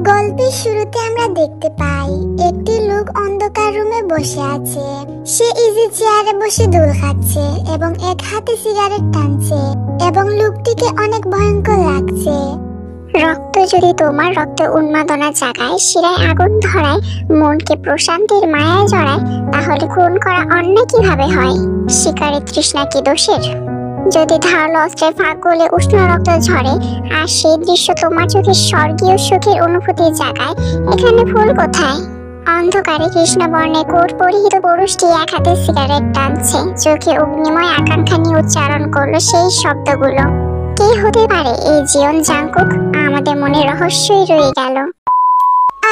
গল্পের শুরুতে আমরা দেখতে পাই একটি লোক অন্ধকার রুমে বসে আছে। সে ইজি চেয়ারে বসে দোল খাচ্ছে এবং এক হাতে সিগারেট টানছে এবং লোকটিকে অনেক ভয়ঙ্কর লাগছে। রক্ত যদি তোমার রক্তে উন্মাদনা জাগায়, শিরায় আগুন ধরায়, মনকে প্রশান্তির মায়ায় জড়ায়, তাহলে খুন করা অন্যায় কিভাবে হয়? শিকারের তৃষ্ণা কি দোষের? যদি ধারালো অস্ত্রের ফাঁক গলে উষ্ণ রক্ত ঝরে আর সেই দৃশ্য তোমার চোখে স্বর্গীয় সুখের অনুভূতি জাগায়, এখানে ভুল কোথায়? অন্ধকারে কৃষ্ণবর্ণে কোট পরিহিত পুরুষটি এক হাতে সিগারেট টানছে, চোখে অগ্নিময় আকাঙ্ক্ষা নিয়ে উচ্চারণ করলো সেই শব্দগুলো। কে হতে পারে এই জিওন জাংকুক? আমাদের মনে রহস্যই রয়ে গেল।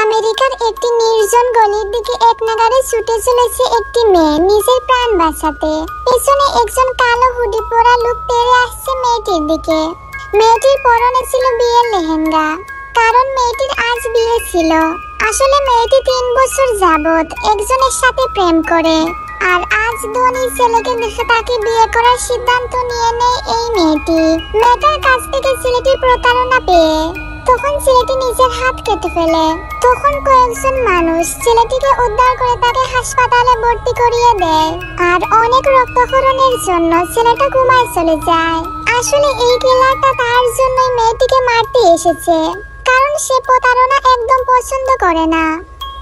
আমেরিকার একটি নির্জন গলির দিকে এক নাগাড়ে ছুটে চলেছে একটি মেয়ে নিজের প্রাণ বাঁচাতে। পেছনে একজন কালো হুডি পরা লোক তেড়ে আসছে মেয়েটির দিকে। মেয়েটির পরনে ছিল বিয়ের লেহেঙ্গা, কারণ মেয়েটির আজ বিয়ে ছিল। আসলে মেয়েটি 3 বছর যাবত একজনের সাথে প্রেম করে, আর আজ ধনী ছেলেকে দেখে তাকে বিয়ে করার সিদ্ধান্ত নিয়ে নেয় এই মেয়েটি। মেয়েটার কাছ থেকে ছেলেটি প্রতারণা পেয়ে তখন ছেলেটি নিজের হাত কেটে ফেলে। তখন কয়েকজন মানুষ ছেলেটিকে উদ্ধার করে তাকে হাসপাতালে ভর্তি করিয়ে দেয়, আর অনেক রক্তক্ষরণের জন্য ছেলেটা ঘুমায় চলে যায়। আসলে এই কিলারটা তার জন্যই মেয়েটিকে মারতে এসেছে, কারণ সে প্রতারণা একদম পছন্দ করে না।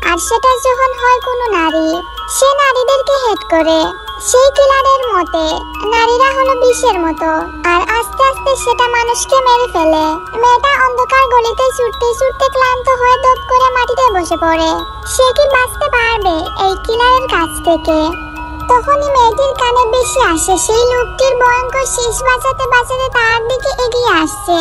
আর সেটা যখন হয় কোনো নারী, সে নারীদেরকে হেট করে। সেই কিলারের মতে নারীরা হলো বিষের মতো, আর আস্তে আস্তে সেটা মানুষকে মেরে ফেলে। মেয়েটা অন্ধকার গলিতে ছুটতে ছুটতে ক্লান্ত হয়ে দপ করে মাটিতে বসে পড়ে। সে কি বাঁচতে পারবে এই কিলারের কাছ থেকে? তখনই মেয়েটির কানে বেশি আসে সেই লোকটির ভয়ঙ্কর শীষ বাজাতে বাজাতে তার দিকে এগিয়ে আসছে।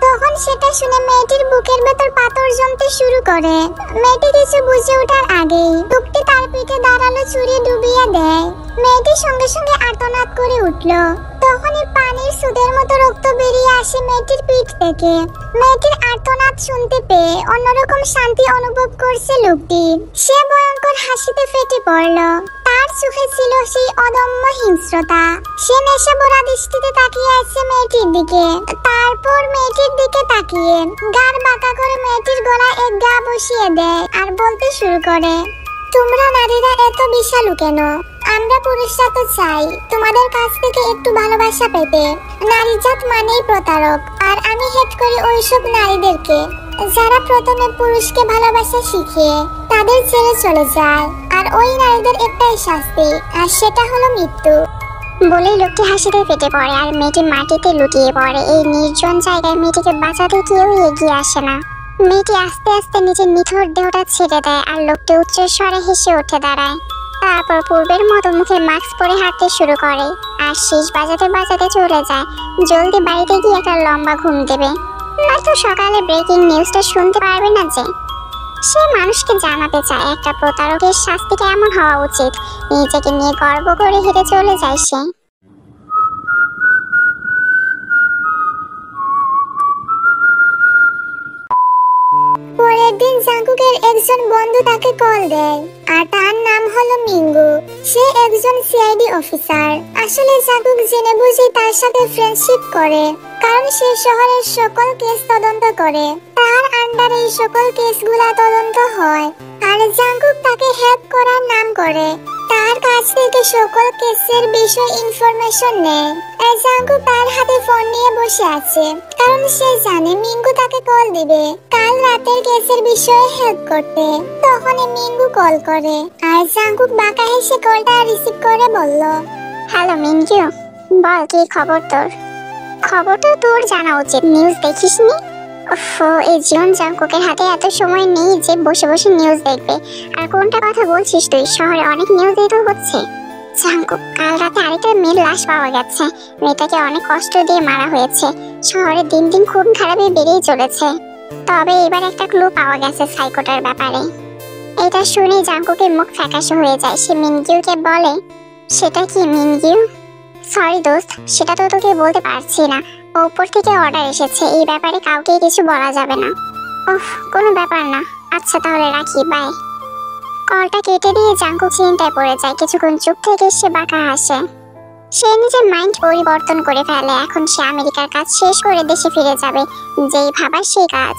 তখন সেটা শুনে মেয়েটির বুকের ভেতর পাথর জমতে শুরু করে। মেয়েটি কিছু বুঝে ওঠার আগেই লোকটি তার পিঠে দাঁড়ালো ছুরি ডুবিয়ে দেয়। মেয়েটি সঙ্গে সঙ্গে আর্তনাদ করে উঠল। তখনই পানির সুদের মতো রক্ত বেরিয়ে আসে মেয়েটির পিঠ থেকে। মেয়েটির আর্তনাদ শুনতে পেয়ে অন্যরকম শান্তি অনুভব করছে লোকটি। সে ভয়ঙ্কর হাসিতে ফেটে পড়ল। তার চোখে ছিল সেই অদম্য হিংস্রতা। সে নেশাভরা দৃষ্টিতে তাকিয়ে আছে মেয়েটির দিকে। তারপর মেয়েটির দিকে তাকিয়ে গার বাঁকা করে মেয়েটির গলায় এক গা বসিয়ে দেয় আর বলতে শুরু করে, তোমরা নারীরা এত বিশালু কেন? আমরা পুরুষরা তো চাই তোমাদের কাছ থেকে একটু ভালোবাসা পেতে। নারী জাত মানেই প্রতারক, আর আমি হেট করি ওইসব নারীদেরকে যারা প্রথমে পুরুষকে ভালোবাসা শিখিয়ে তাদের ছেড়ে চলে যায়। আর ওই নারীদের একটাই শাস্তি, আর সেটা হলো মৃত্যু। বলেই লোকটি হাসিতে ফেটে পড়ে আর মেয়েটি মাটিতে লুটিয়ে পড়ে। এই নির্জন জায়গায় মেয়েটিকে বাঁচাতে কেউ এগিয়ে আসে না। মেয়েটি আস্তে আস্তে নিজের নিথর দেহটা ছেড়ে দেয় আর লোকটি উচ্চস্বরে হেসে উঠে দাঁড়ায়। তারপর পূর্বের মতো মুখে মাস্ক পরে হাঁটতে শুরু করে আর শীষ বাজাতে বাজাতে চলে যায় জলদি বাড়িতে গিয়ে একটা লম্বা ঘুম দেবে, নয়তো সকালে ব্রেকিং নিউজটা শুনতে পারবে না যে। সে মানুষকে জানাতে চায় একটা প্রতারকের শাস্তিটা এমন হওয়া উচিত। নিজেকে নিয়ে গর্ব করে হেঁটে চলে যায় সে। পরের দিন জাংকুকের একজন বন্ধু তাকে কল দেয়, আর তার নাম হলো মিঙ্গু। সে একজন সিআইডি অফিসার। আসলে জাংকুক জেনে বুঝে তার সাথে ফ্রেন্ডশিপ করে, কারণ সে শহরের সকল কেস তদন্ত করে। তার আন্ডারে এই সকল কেসগুলা তদন্ত হয়, আর জাংকুক তাকে হেল্প করার নাম করে তার কাছ থেকে সকল কেসের বিষয় ইনফরমেশন নেয়। আর জাংকুক তার হাতে ফোন নিয়ে বসে আছে, কারণ সে জানে মিঙ্গু তাকে কল দিবে কাল রাতের কেসের বিষয়ে হেল্প করতে। তখনই মিঙ্গু কল করে, আর জাংকুক বাঁকা হেসে কলটা রিসিভ করে বলল, হ্যালো মিঙ্গু, বল কি খবর তোর? খবর তো তোর জানা উচিত, নিউজ দেখিসনি? এই জিওন জাংকুকের হাতে এত সময় নেই যে বসে বসে নিউজ দেখবে। আর কোনটা কথা বলছিস তুই? শহরে অনেক নিউজই তো হচ্ছে। জাংকুক, কাল রাতে আরেকটা মেয়ের লাশ পাওয়া গেছে। মেয়েটাকে অনেক কষ্ট দিয়ে মারা হয়েছে। শহরে দিন দিন খুন খারাপি বেড়েই চলেছে। তবে এবার একটা ক্লু পাওয়া গেছে সাইকোটার ব্যাপারে। এটা শুনে জাংকুকের মুখ ফ্যাকাশে হয়ে যায়। সে মিনগিউকে বলে, সেটা কি মিনগিউ? সরি দোস্ত, সেটা তো তোকে বলতে পারছি না। উপর থেকে অর্ডার এসেছে, এই ব্যাপারে কাউকে কিছু বলা যাবে না। কোনো ব্যাপার না। আচ্ছা তাহলে রাখি, বাই। কলটা কেটে দিয়ে জাংকুক চিন্তায় পড়ে যায়। কিছুক্ষণ চুপ থেকে সে বাঁকা হাসে। সে নিজের মাইন্ড পরিবর্তন করে ফেলে। এখন সে আমেরিকার কাজ শেষ করে দেশে ফিরে যাবে, যেই ভাবা সেই কাজ।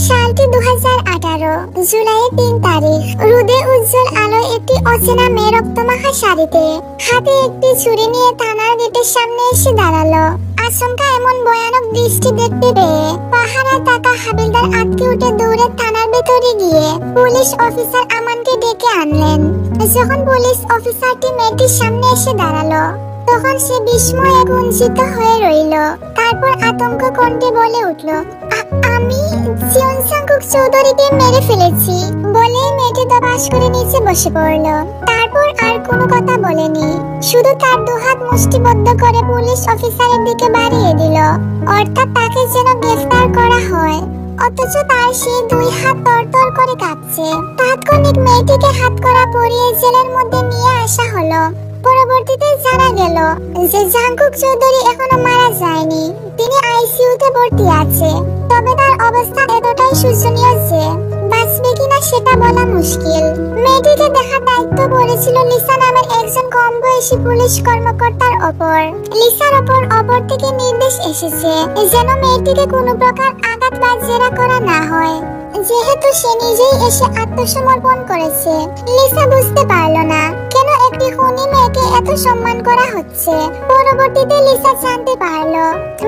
সালটি 2018 জুলাইয়ের 3 তারিখ। রোদে উজ্জ্বল আলোয় একটি অচেনা মেয়ে রক্তমাখা শাড়িতে হাতে একটি ছুরি নিয়ে থানার গেটের সামনে এসে দাঁড়ালো। আচমকা এমন ভয়ানক দৃষ্টি দেখতে পেয়ে পাহারায় থাকা হাবিলদার আটকে উঠে দৌড়ে থানার ভেতরে গিয়ে পুলিশ অফিসার আমানকে ডেকে আনলেন। যখন পুলিশ অফিসারটি মেয়েটির সামনে এসে দাঁড়ালো, তখন সে বিস্ময়ে কুঞ্চিত হয়ে রইল। তারপর আতঙ্ক কণ্ঠে বলে উঠল, আমি জিয়ন সাংকুক চৌধুরীকে মেরে ফেলেছি বলে মেয়েটি দবাস করে নিচে বসে পড়ল। তারপর আর কোনো কথা বলেনি, শুধু তার দুহাত মুষ্টিবদ্ধ করে পুলিশ অফিসারের দিকে বাড়িয়ে দিল, অর্থাৎ তাকে যেন গ্রেফতার করা হয়। অথচ তার সেই দুই হাত তরতর করে কাঁপছে। তাৎক্ষণিক মেয়েটিকে হাতকড়া পরিয়ে জেলের মধ্যে নিয়ে আসা হলো। পরবর্তীতে জানা গেল যে জাংকুক চৌধুরী এখনো মারা যায়নি, তিনি আইসিইউতে ভর্তি আছে। তবে তার অবস্থা এতটাই শোচনীয় যে বাঁচবে কিনা সেটা বলা মুশকিল। মেয়েটিকে দেখার দায়িত্ব পড়েছিল লিসা নামের একজন কম বয়সী পুলিশ কর্মকর্তার ওপর। লিসার ওপর থেকে নির্দেশ এসেছে যেন মেয়েটিকে কোনো প্রকার আঘাত বা জেরা করা না হয়, যেহেতু সে নিজেই এসে আত্মসমর্পণ করেছে। লিসা বুঝতে পারল না কেন একটি খুনি মেয়েকে এত সম্মান করা হচ্ছে। পরবর্তীতে লিসা জানতে পারল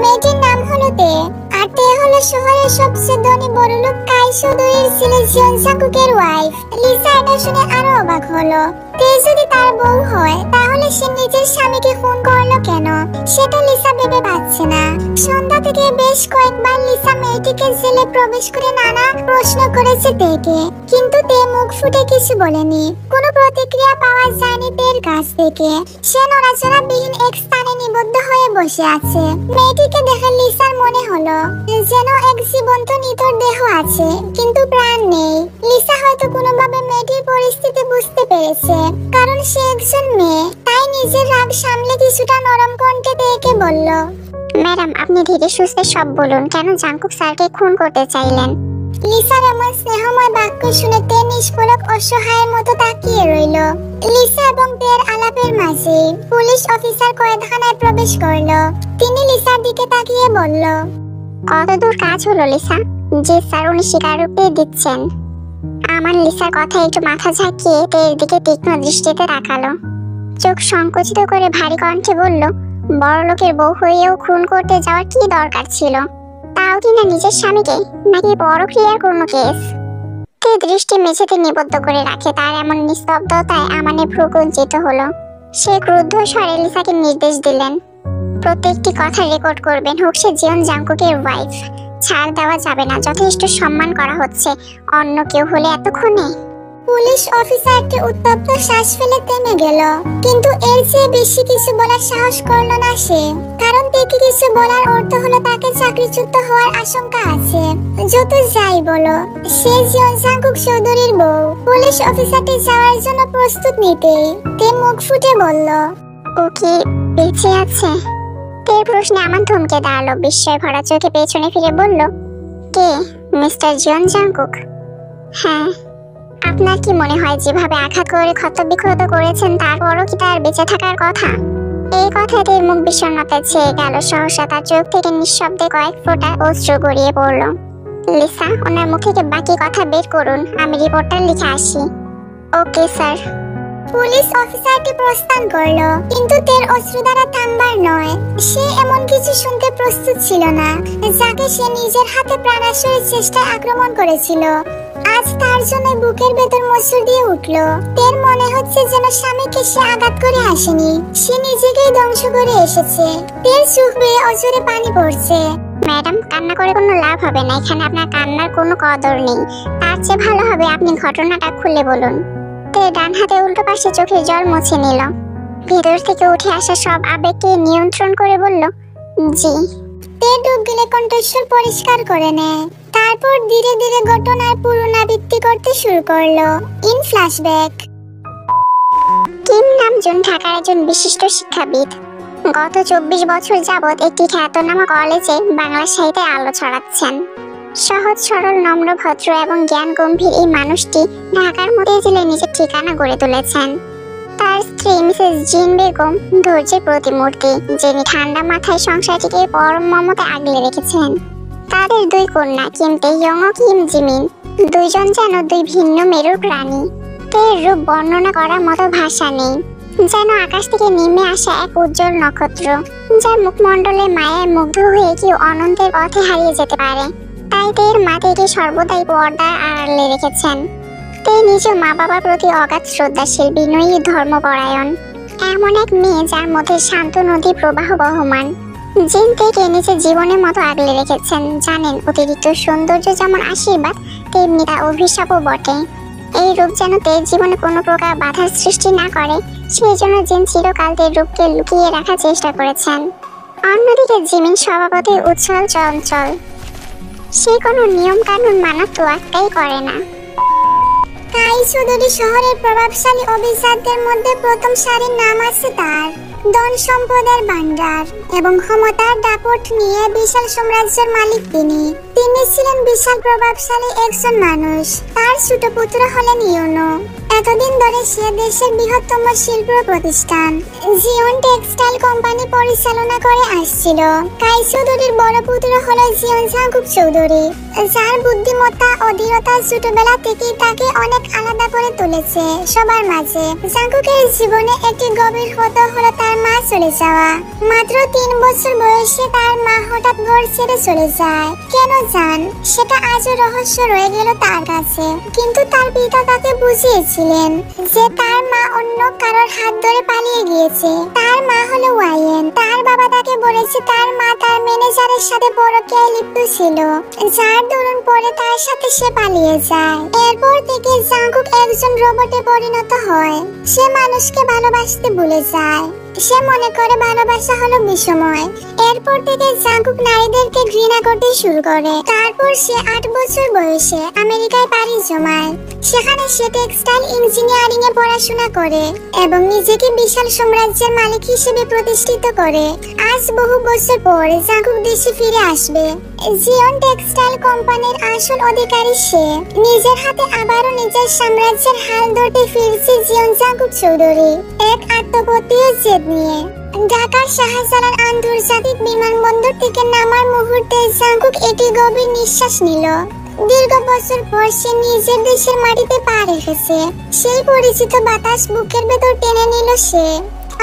মেয়েটির নাম হলো তে, আর তে হলো শহরের সবচেয়ে ধনী বড়লোক কাই চৌধুরীর ছেলে জিয়ন সাংকুকের ওয়াইফ। লিসা এটা শুনে আরো অবাক হলো। তে যদি তার বউ হয়, তাহলে সে নিজের স্বামীকে খুন করলো কেন, সেটা লিসা ভেবে পাচ্ছে না। সন্ধ্যা থেকে বেশ কয়েকবার লিসা মেয়েটিকে জেলে প্রবেশ করে নানা প্রশ্ন করেছে তেকে, কিন্তু তে মুখ ফুটে কিছু বলেনি। কোনো প্রতিক্রিয়া পাওয়া যায়নি তের কাছ থেকে। সে নড়াচড়াবিহীন এক স্থানে নিবদ্ধ হয়ে বসে আছে। মেয়েটিকে দেখে লিসার মনে হলো যেন এক জীবন্ত নিথর দেহ আছে, কিন্তু প্রাণ নেই। লিসা হয়তো কোনোভাবে মেয়েটির পরিস্থিতি বুঝতে পেরেছে, কারণ সে একজন মেয়ে। তাই নিজের রাগ সামলে কিছুটা নরম কণ্ঠে তেকে বলল, ম্যাডাম, আপনি ধীরে সুস্থে সব বলুন, কেন জাংকুক স্যারকে খুন করতে চাইলেন? লিসার এমন স্নেহময় বাক্য শুনে তে নিষ্পলক অসহায়ের মতো তাকিয়ে রইল। লিসা এবং তের আলাপের মাঝে পুলিশ অফিসার কয়েদখানায় প্রবেশ করলো। তিনি লিসার দিকে তাকিয়ে বলল, কতদূর কাজ হলো লিসা? জি স্যার, উনি স্বীকারোক্তি দিচ্ছেন। আমার লিসার কথা একটু মাথা ঝাঁকিয়ে তের দিকে তীক্ষ্ণ দৃষ্টিতে তাকালো। চোখ সংকুচিত করে ভারী কণ্ঠে বলল, বড় লোকের বউ হয়েও খুন করতে যাওয়ার কি দরকার ছিল? তাও কিনা নিজের স্বামীকে, নাকি পরক্রিয়ার কোনো কেস? তে দৃষ্টি মেঝেতে নিবদ্ধ করে রাখে। তার এমন নিস্তব্ধতায় আমানে ভ্রু কুঞ্চিত হলো। সে ক্রুদ্ধ স্বরে লিসাকে নির্দেশ দিলেন, প্রত্যেকটি কথা রেকর্ড করবেন, হোক সে জিয়ন জাংকুকের ওয়াইফ। ছাড় দেওয়া যাবে না, যথেষ্ট সম্মান করা হচ্ছে। অন্য কেউ হলে এতক্ষণে। পুলিশ অফিসারটি উত্তপ্ত শ্বাস ফেলে থেমে গেল, কিন্তু এর চেয়ে বেশি কিছু বলার সাহস করল না সে। কারণ তেকে কিছু বলার অর্থ হলো তাকে চাকরিচ্যুত হওয়ার আশঙ্কা আছে। যত যাই বলো, সে জিয়ন সাংকুক চৌধুরীর বউ। পুলিশ অফিসারটি যাওয়ার জন্য প্রস্তুত নিতেই তে মুখ ফুটে বলল, ও কি বেঁচে আছে? তের প্রশ্নে আমার থমকে দাঁড়ালো। বিস্ময় ভরা চোখে পেছনে ফিরে বলল, কে? Mister জিয়ন Jungkook? হ্যাঁ। আপনার কি মনে হয় যেভাবে আঘাত করে ক্ষতবিক্ষত করেছেন, তারপরও কি তার বেঁচে থাকার কথা? এই কথাতে মুখ বিষণ্ণতায় ছেয়ে গেল। সহসা তার চোখ থেকে নিঃশব্দে কয়েক ফোঁটা অশ্রু গড়িয়ে পড়ল। লিসা, ওনার মুখ থেকে বাকি কথা বের করুন, আমি রিপোর্টটা লিখে আসি। Okay sir. পুলিশ অফিসারটি প্রস্থান করলো, কিন্তু তের অশ্রু দ্বারা থামবার নয়। সে এমন কিছু শুনতে প্রস্তুত ছিল না যাকে সে নিজের হাতে প্রাণাশয়ের চেষ্টায় আক্রমণ করেছিল। আজ তার জন্য বুকের ভেতর মসুর দিয়ে উঠলো। তের মনে হচ্ছে যেন স্বামীকে সে আঘাত করে আসেনি, সে নিজেকেই ধ্বংস করে এসেছে। তের চোখ বেয়ে অজরে পানি পড়ছে। ম্যাডাম, কান্না করে কোনো লাভ হবে না। এখানে আপনার কান্নার কোনো কদর নেই। তার চেয়ে ভালো হবে আপনি ঘটনাটা খুলে বলুন। তে ডান হাতে উল্টো পাশে চোখের জল মুছে নিল। ভেতর থেকে উঠে আসা সব আবেগকে নিয়ন্ত্রণ করে বলল, জি। তে ডুব গেলে কণ্ঠস্বর পরিষ্কার করে নেয়। তারপর ধীরে ধীরে ঘটনার পুনরাবৃত্তি করতে শুরু করলো। In flashback. কিম নামজুন ঢাকার একজন বিশিষ্ট শিক্ষাবিদ। গত 24 বছর যাবৎ একটি খ্যাতনামা কলেজে বাংলা সাহিত্যে আলো ছড়াচ্ছেন। সহজ সরল নম্র ভদ্র এবং জ্ঞান গম্ভীর এই মানুষটি ঢাকার মধ্যে জেলে নিজের ঠিকানা গড়ে তুলেছেন। তার স্ত্রী মিসেস জিন বেগম ধৈর্যের প্রতিমূর্তি, যিনি ঠান্ডা মাথায় সংসারটিকে পরম মমতা আগলে রেখেছেন। তাদের দুই কন্যা কিম তেইয়ং ও কিম জিমিন, দুইজন যেন দুই ভিন্ন মেরুর প্রাণী। তের রূপ বর্ণনা করার মতো ভাষা নেই, যেন আকাশ থেকে নেমে আসা এক উজ্জ্বল নক্ষত্র, যার মুখমণ্ডলে মায়ায় মুগ্ধ হয়ে কেউ অনন্তের পথে হারিয়ে যেতে পারে। তাই তের মা তেকে সর্বদাই পর্দার আড়ালে রেখেছেন। তে নিজ মা বাবার প্রতি অগাধ শ্রদ্ধাশীল, বিনয়ী, ধর্মপরায়ণ, এমন এক মেয়ে যার মধ্যে শান্ত নদী প্রবাহ বহমান। জিন তেকে নিজের জীবনের মতো আগলে রেখেছেন। জানেন, অতিরিক্ত সৌন্দর্য যেমন আশীর্বাদ, তেমনি তা অভিশাপও বটে। এই রূপ যেন তের জীবনে কোনো প্রকার বাধার সৃষ্টি না করে, সেই জন্য জিন চিরকাল তের রূপকে লুকিয়ে রাখার চেষ্টা করেছেন। অন্যদিকে জিমিন স্বভাবতই উচ্ছল চঞ্চল, সে কোনো নিয়ম কানুন মানার তোয়াক্কাই করে না। কাই চৌধুরী শহরের প্রভাবশালী অভিজাতদের মধ্যে প্রথম সারির নাম আছে তার। ধন সম্পদের ভান্ডার এবং ক্ষমতার দাপট নিয়ে বিশাল সাম্রাজ্যের মালিক তিনি। তিনি ছিলেন বিশাল প্রভাবশালী একজন মানুষ। তার ছোট পুত্র হলেন ইউনো। এতদিন ধরে সে দেশের বৃহত্তম শিল্প প্রতিষ্ঠান জিওন টেক্সটাইল কোম্পানি পরিচালনা করে আসছিল। কাই চৌধুরীর বড় পুত্র হলো জিওন জাংকুক চৌধুরী, যার বুদ্ধিমত্তা ও দৃঢ়তা ছোটবেলা থেকেই তাকে অনেক আলাদা করে তুলেছে সবার মাঝে। জাংকুকের জীবনে একটি গভীর ক্ষত হলো তার মা চলে যাওয়া। মাত্র 3 বছর বয়সে তার মা হঠাৎ ঘর ছেড়ে চলে যায়। কেন যান সেটা আজও রহস্য রয়ে গেল তার কাছে। কিন্তু তার পিতা তাকে বুঝিয়েছিলেন যে তার মা অন্য কারোর হাত ধরে পালিয়ে গিয়েছে। তার মা হলো ওয়াইয়েন। তার বাবা তাকে বলেছে তার মা তার ম্যানেজারের সাথে পরকীয়ায় লিপ্ত ছিল, যার দরুন পরে তার সাথে সে পালিয়ে যায়। এরপর থেকে জাংকুক একজন রোবটে পরিণত হয়। সে মানুষকে ভালোবাসতে ভুলে যায়। সে মনে করে ভালোবাসা হলো বিষময়। এরপর থেকে জাংকুক নারীদেরকে ঘৃণা করতে শুরু করে। তারপর সে 8 বছর বয়সে আমেরিকায় পাড়ি জমায়। সেখানে সে টেক্সটাইল ইঞ্জিনিয়ারিং এ পড়াশোনা করে এবং নিজেকে বিশাল সাম্রাজ্যের মালিক হিসেবে প্রতিষ্ঠিত করে। আজ বহু বছর পর জাংকুক দেশে ফিরে আসবে। জিওন টেক্সটাইল কোম্পানির আসল অধিকারী সে। নিজের হাতে আবারও নিজের সাম্রাজ্যের হাল ধরতে ফিরছে জিওন জাংকুক চৌধুরী, এক আত্মপতীয় জেদ নিয়ে। ঢাকার শাহজালাল আন্তর্জাতিক বিমানবন্দর থেকে নামার মুহূর্তে জাংকুক একটি গভীর নিঃশ্বাস নিল। দীর্ঘ বছর পর সে নিজের দেশের মাটিতে পা রেখেছে। সেই পরিচিত বাতাস বুকের ভেতর টেনে নিল সে।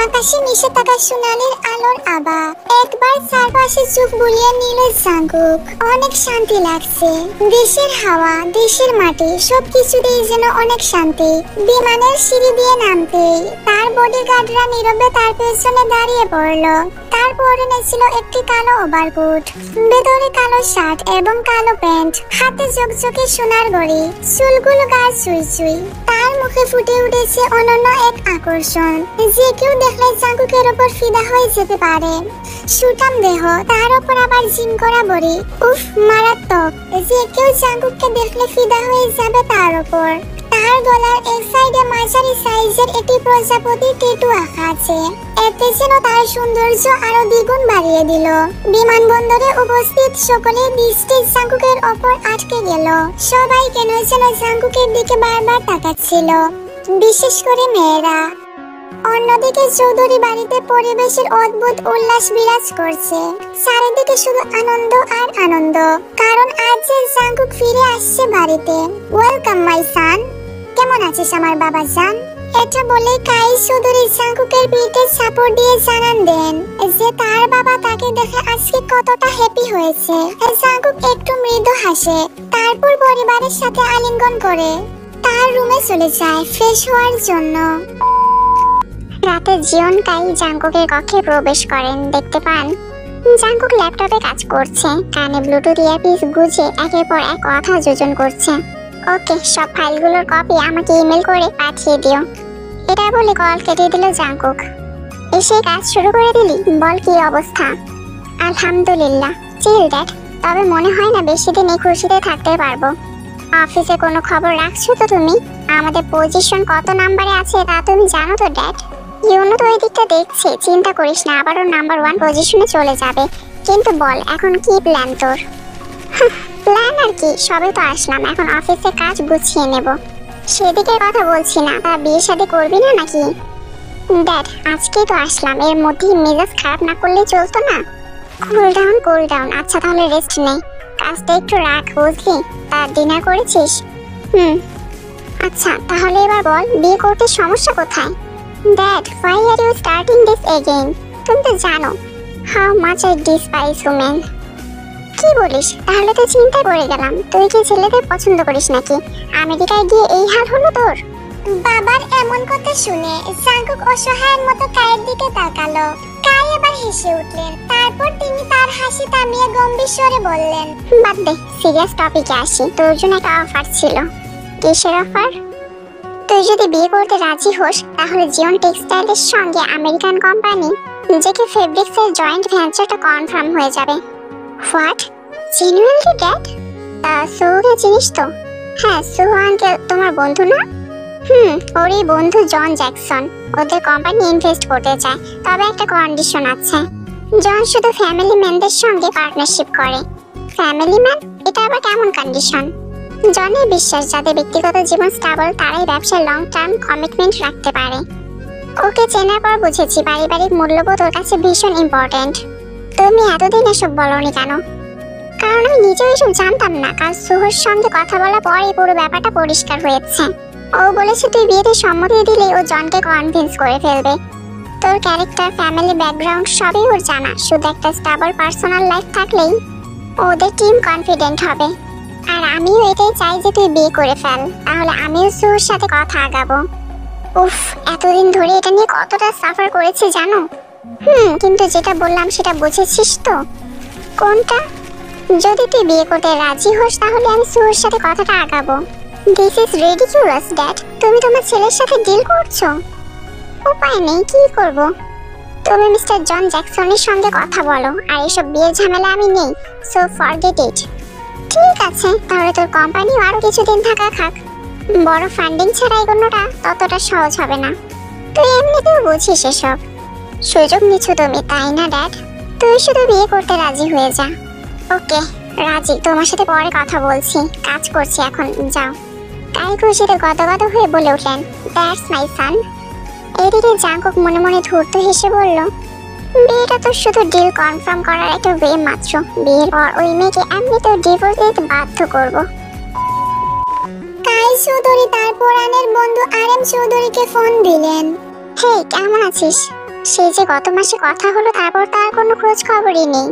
আকাশে মিশে থাকা সোনালির আলোর আভা। একবার চারপাশে চোখ বুলিয়ে নিল জাংকুক। অনেক শান্তি লাগছে। দেশের হাওয়া, দেশের মাটি, সবকিছুতেই যেন অনেক শান্তি। বিমানের সিঁড়ি দিয়ে নামতেই তার বডিগার্ডরা নীরবে তার পেছনে দাঁড়িয়ে পড়ল। তার পরনে ছিল একটি কালো ওভারকোট, ভেতরে কালো শার্ট এবং কালো প্যান্ট, হাতে ঝকঝকে সোনার ঘড়ি, চুলগুলো গা চুই চুই। তার মুখে ফুটে উঠেছে অনন্য এক আকর্ষণ, যে কেউ দেখলে জাংকুকের উপর ফিদা হয়ে যেতে পারে। সুঠাম দেহ, তার উপর আবার জিম করা বডি, উফ মারাত্মক। যে কেউ জাংকুককে দেখলে ফিদা হয়ে যাবে তার উপর। তার গলার এক সাইডে মাঝারি সাইজের একটি প্রজাপতি ট্যাটু আঁকা আছে। এতে যেন তার সৌন্দর্য আরো দ্বিগুণ বাড়িয়ে দিল। বিমানবন্দরে উপস্থিত সকলের দৃষ্টি জাংকুকের ওপর আটকে গেল। সবাই কেন যেন জাংকুকের দিকে বারবার তাকাচ্ছিল, বিশেষ করে মেয়েরা। অন্যদিকে চৌধুরী বাড়িতে পরিবেশের অদ্ভুত উল্লাস বিরাজ করছে। চারিদিকে শুধু আনন্দ আর আনন্দ, কারণ আজ যে জাংকুক ফিরে আসছে বাড়িতে। ওয়েলকাম মাই সান, কেমন আছিস আমার বাবা জান? এটা বলে কাই চৌধুরী জাংকুকের পিঠে চাপড় দিয়ে জানান দেন যে তার বাবা তাকে দেখে আজকে কতটা হ্যাপি হয়েছে। জাংকুক একটু মৃদু হাসে, তারপর পরিবারের সাথে আলিঙ্গন করে তার রুমে চলে যায় ফ্রেশ হওয়ার জন্য। রাতে জিওন কাই জাংকুকের কক্ষে প্রবেশ করেন। দেখতে পান জাংকুক ল্যাপটপে কাজ করছে, কানে ব্লুটুথ ইয়ারপিস গুজে একের পর এক কথা যোজন করছে। ওকে, সব ফাইলগুলোর কপি আমাকে ইমেল করে পাঠিয়ে দিও। এটা বলে কল কেটে দিল জাংকুক। এসে কাজ শুরু করে দিলি? বল কি অবস্থা? আলহামদুলিল্লাহ, চিল ড্যাড। তবে মনে হয় না বেশি দিন এই খুশিতে থাকতে পারবো। অফিসে কোনো খবর রাখছো তো তুমি? আমাদের পজিশন কত নাম্বারে আছে তা তুমি জানো তো ড্যাড? ইউনো তো ওই দিকটা দেখছে, চিন্তা করিস না, আবারও নাম্বার 1 পজিশনে চলে যাবে। কিন্তু বল এখন কি প্ল্যান তোর? প্ল্যান আর কি, সবে তো আসলাম, এখন অফিসে কাজ গুছিয়ে নেব। সেদিকে কথা বলছি না। তা বিয়ে শাদী করবি না নাকি? ড্যাড আজকেই তো আসলাম, এর মধ্যে মেজাজ খারাপ না করলে চলতো না? Cool down. আচ্ছা তাহলে রেস্ট নেই, কাজটা একটু রাখ বুঝলি। তা ডিনার করেছিস? আচ্ছা তাহলে এবার বল, বিয়ে করতে সমস্যা কোথায়? Dad why are you starting this again? তুমি তো জানো how much I despise women. কি বলিস? তাহলে তো চিন্তায় পড়ে গেলাম, তুই কি ছেলেদের পছন্দ করিস নাকি? আমেরিকায় গিয়ে এই হাল হলো তোর? বাবার এমন কথা শুনে জাঙ্কুক অসহায়ের মতো কায়ের দিকে তাকালো। কাই আবার হেসে উঠলেন। তারপর তিনি তার হাসি থামিয়ে গম্ভীর স্বরে বললেন, বাদ দে, সিরিয়াস টপিকে আসি। তোর জন্য একটা অফার ছিল। কিসের অফার? তুই যদি বিয়ে করতে রাজি হোস তাহলে জিওন টেক্সটাইলের সঙ্গে আমেরিকান কোম্পানি জেকে ফেব্রিক্সের জয়েন্ট ভেঞ্চারটা কনফার্ম হয়ে যাবে। হোয়াট? Genuinely dad? সুকে চিনিস তো? হ্যাঁ, সু আঙ্কেল তোমার বন্ধু না? ওরই বন্ধু জন জ্যাকসন ওদের কোম্পানি ইনভেস্ট করতে চায়, তবে একটা কন্ডিশন আছে। জন শুধু ফ্যামিলি ম্যানদের সঙ্গে পার্টনারশিপ করে। Family man? এটা আবার কেমন কন্ডিশন? জনের বিশ্বাস যাদের ব্যক্তিগত জীবন স্টেবল তারাই ব্যবসায় লং টার্ম কমিটমেন্ট রাখতে পারে। ওকে চেনার পর বুঝেছি পারিবারিক মূল্যবোধ ওর কাছে ভীষণ ইম্পর্টেন্ট। তুমি এতদিন এসব বলনি কেন? কারণ আমি নিজেও এসব জানতাম না, কারণ সুহর সঙ্গে কথা বলার পর এই পুরো ব্যাপারটা পরিষ্কার হয়েছে। ও বলেছে তুই বিয়েতে সম্মতি দিলেই ও জনকে কনভিন্স করে ফেলবে। তোর ক্যারেক্টার, ফ্যামিলি ব্যাকগ্রাউন্ড সবই ওর জানা, শুধু একটা স্টেবল পার্সোনাল লাইফ থাকলেই ওদের টিম কনফিডেন্ট হবে। আর আমিও এটাই চাই যে তুই বিয়ে করে ফেল, তাহলে আমিও সুহর সাথে কথা আগাবো। উফ, এতদিন ধরে এটা নিয়ে কতটা সাফার করেছি জানো? কিন্তু যেটা বললাম সেটা বুঝেছিস তো? কোনটা? যদি তুই বিয়ে করতে রাজি হোস তাহলে আমি সুহর সাথে কথাটা আগাবো। দিস ইজ রিডিকুলাস ড্যাড, তুমি তোমার ছেলের সাথে ডিল করছো? উপায় নেই, কি করব? তুমি মিস্টার জন জ্যাকসনের সঙ্গে কথা বলো, আর এসব বিয়ের ঝামেলা আমি নেই, সো ফরগেট ইট। ঠিক আছে, তাহলে তোর কোম্পানিও আরো কিছুদিন থাকা খাক। বড় ফান্ডিং ছাড়া এগোনোটা ততটা সহজ হবে না, তুই এমনিতেও বুঝিস এসব। সুযোগ নিচ্ছ তুমি, তাই না ড্যাড? তুই শুধু বিয়ে করতে রাজি হয়ে যা। ওকে রাজি, তোমার সাথে পরে কথা বলছি, কাজ করছি এখন, যাও। কাই খুশিতে গদগদ হয়ে বলে উঠলেন, দ্যাটস মাই সান। এদিকে জাঙ্কুক মনে মনে ধূর্ত হেসে বলল, বিয়েটা তো শুধু ডিল কনফার্ম করার একটা ওয়ে মাত্র। বিয়ের পর ওই মেয়েকে এমনিতেও ডিভোর্স দিতে বাধ্য করব। কাই চৌধুরী তার পুরানের বন্ধু আরএম চৌধুরীকে ফোন দিলেন। হে, কেমন আছিস? সেই যে গত মাসে কথা হলো, তারপর তার কোনো খোঁজ খবরই নেই।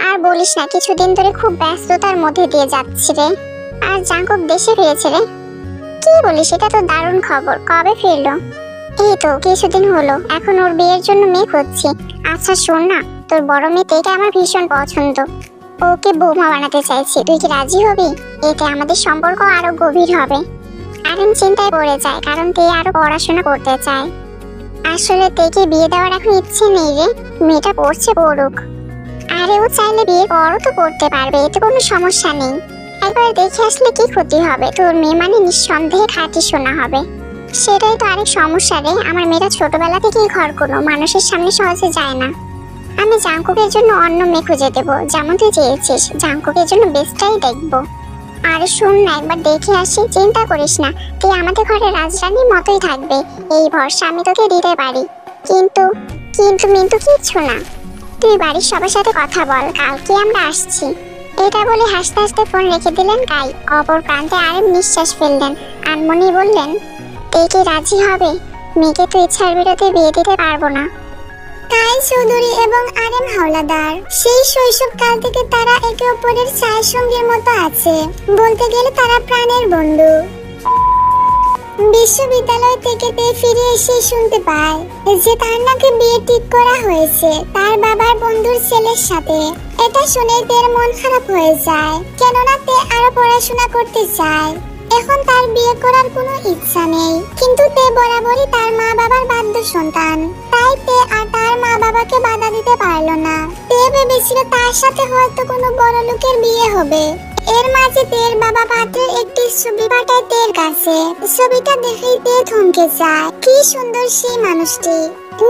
আর বলিস না, কিছুদিন ধরে খুব ব্যস্ততার মধ্যে দিয়ে যাচ্ছি রে। আর জাঙ্কুক দেশে ফিরেছে রে। কি বলিস, এটা তো দারুণ খবর। কবে ফিরলো? এই তো কিছুদিন হলো। এখন ওর বিয়ের জন্য মেয়ে খুঁজছি। আচ্ছা শোন না, তোর বড় মেয়ে তেকে আমার ভীষণ পছন্দ, ওকে বৌমা বানাতে চাইছি। তুই কি রাজি হবি? এতে আমাদের সম্পর্ক আরো গভীর হবে। আরেম চিন্তায় পড়ে যায়, কারণ তে আরো পড়াশোনা করতে চায়। আসলে তেকে বিয়ে দেওয়ার এখন ইচ্ছে নেই রে, মেয়েটা পড়ছে, পড়ুক। আরে ও চাইলে বিয়ে করও তো করতে পারবে, এতে কোনো সমস্যা নেই। একবার দেখে আসলে কি ক্ষতি হবে? তোর মেয়ে মানে নিঃসন্দেহে খাঁটি সোনা হবে। সেটাই তো আরেক সমস্যা রে, আমার মেয়েটা ছোটবেলা থেকেই ঘর কোনো মানুষের সামনে সহজে যায় না। আমি জাঙ্কুকের জন্য অন্য মেয়ে খুঁজে দেবো, যেমন তুই চেয়েছিস। জাঙ্কুকের জন্য বেস্টটাই দেখবো। আরে শোন না, একবার দেখে আসি। চিন্তা করিস না, তুই আমাদের ঘরে রাজরানীর মতোই থাকবে, এই ভরসা আমি তোকে দিতে পারি। কিন্তু কিন্তু মিন্তু কিচ্ছু না। তুই বাড়ির সবার সাথে কথা বল, কালকে আমরা আসছি। এটা বলে হাসতে হাসতে ফোন রেখে দিলেন কাই। অপর প্রান্তে আরেম নিঃশ্বাস ফেললেন। আনমনি বললেন, তুই কি রাজি হবে? মেয়েকে তো ইচ্ছার বিরুদ্ধে বিয়ে দিতে পারবো না। কাই চৌধুরী এবং আরএম হাওলাদার সেই শৈশবকাল থেকে তারা একে অপরের ছায়া সঙ্গীর মতো আছে, বলতে গেলে তারা প্রাণের বন্ধু। বিশ্ববিদ্যালয় থেকে তে ফিরে এসে শুনতে পায় যে তার নাকি বিয়ে ঠিক করা হয়েছে তার বাবার বন্ধুর ছেলের সাথে। এটা শুনে তের মন খারাপ হয়ে যায়, কেননা তে আরো পড়াশোনা করতে চায়। এখন তার বিয়ে করার কোনো ইচ্ছা নেই, কিন্তু তে বরাবরই তার মা বাবার বাধ্য সন্তান, তাই তে আর তার মা বাবাকে বাধা দিতে পারলো না। তে ভেবেছিল তার সাথে হয়তো কোনো বড় লোকের বিয়ে হবে। এর মাঝে তের বাবা পাত্রের একটি ছবি পাঠায় তের কাছে। ছবিটা দেখেই তে থমকে যায়। কি সুন্দর সেই মানুষটি,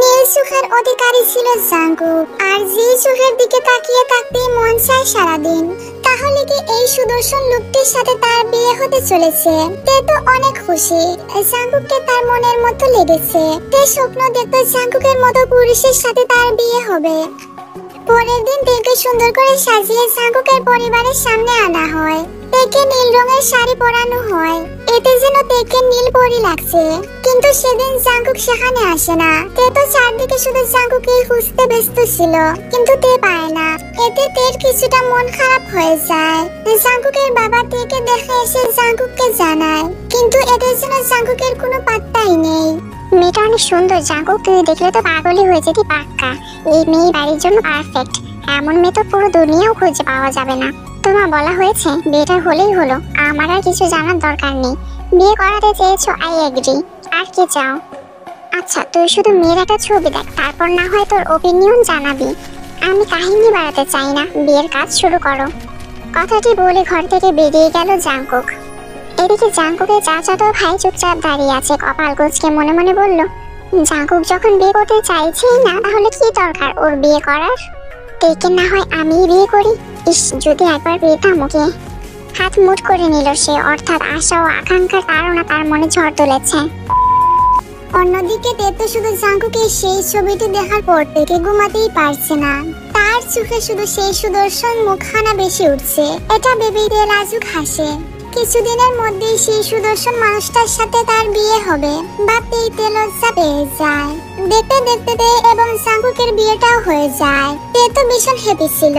নীল চোখের অধিকারী ছিল জাঙ্কুক, আর যে চোখের দিকে তাকিয়ে থাকতেই মন চায় সারাদিন। তাহলে কি এই সুদর্শন লোকটির সাথে তার বিয়ে হতে চলেছে? তে তো অনেক খুশি, জাঙ্কুককে তার মনের মতো লেগেছে। তে স্বপ্ন দেখতো জাঙ্কুকের মতো পুরুষের সাথে তার বিয়ে হবে। পরের দিন তেকে সুন্দর করে সাজিয়ে জাঙ্কুকের পরিবারের সামনে আনা হয়। তেকে নীল রঙের শাড়ি পরানো হয়, এতে যেন তেকে নীল পরি লাগছে। কিন্তু সেদিন জাঙ্কুক সেখানে আসে না। তে তো চারদিকে শুধু জাঙ্কুকই খুঁজতে ব্যস্ত ছিল, কিন্তু তে পায় না। এতে তের কিছুটা মন খারাপ হয়ে যায়। জাঙ্কুকের বাবা তেকে দেখে এসে জাঙ্কুককে জানায়, কিন্তু এতে যেন জাঙ্কুকের কোনো পাত্তাই নেই। মেয়েটা অনেক সুন্দর জাঙ্কুক, তুই দেখলে তো পাগলই হয়ে যেতি পাক্কা। এই মেয়ে বাড়ির জন্য পারফেক্ট। এমন মেয়ে তো পুরো দুনিয়াও খুঁজে পাওয়া যাবে না। তোমার বলা হয়েছে বিয়েটা হলেই হলো, আমার আর কিছু জানার দরকার নেই। বিয়ে করাতে চেয়েছো, আই এগ্রি। আর কি চাও? আচ্ছা তুই শুধু মেয়ের একটা ছবি দেখ, তারপর না হয় তোর ওপিনিয়ন জানাবি। আমি কাহিনী বাড়াতে চাই না, বিয়ের কাজ শুরু করো। কথাটি বলে ঘর থেকে বেরিয়ে গেল জাঙ্কুক। এদিকে জাঙ্কুকের চাচাতো ভাই চুপচাপ দাঁড়িয়ে আছে, কপাল কুঁচকে মনে মনে বলল, জাঙ্কুক যখন বিয়ে করতে চাইছেই না, তাহলে কি দরকার ওর বিয়ে করার? তেকে না হয় আমিই বিয়ে করি। ইস, যদি একবার পেতাম ওকে। হাত মুঠ করে নিল সে, অর্থাৎ আশা ও আকাঙ্ক্ষার তাড়না তার মনে ঝড় তুলেছে। অন্যদিকে তে তো শুধু জাঙ্কুকের সেই ছবিটি দেখার পর থেকে ঘুমাতেই পারছে না। তার চোখে শুধু সেই সুদর্শন মুখখানা বেশি উঠছে। এটা ভেবেই তে লাজুক হাসে। কিছুদিনের মধ্যেই সেই সুদর্শন মানুষটার সাথে তার বিয়ে হবে। ভাবতেই তে লজ্জা পেয়ে যায়। দেখতে দেখতে তে এবং জাঙ্কুকের বিয়েটাও হয়ে যায়। তে তো ভীষণ হ্যাপি ছিল।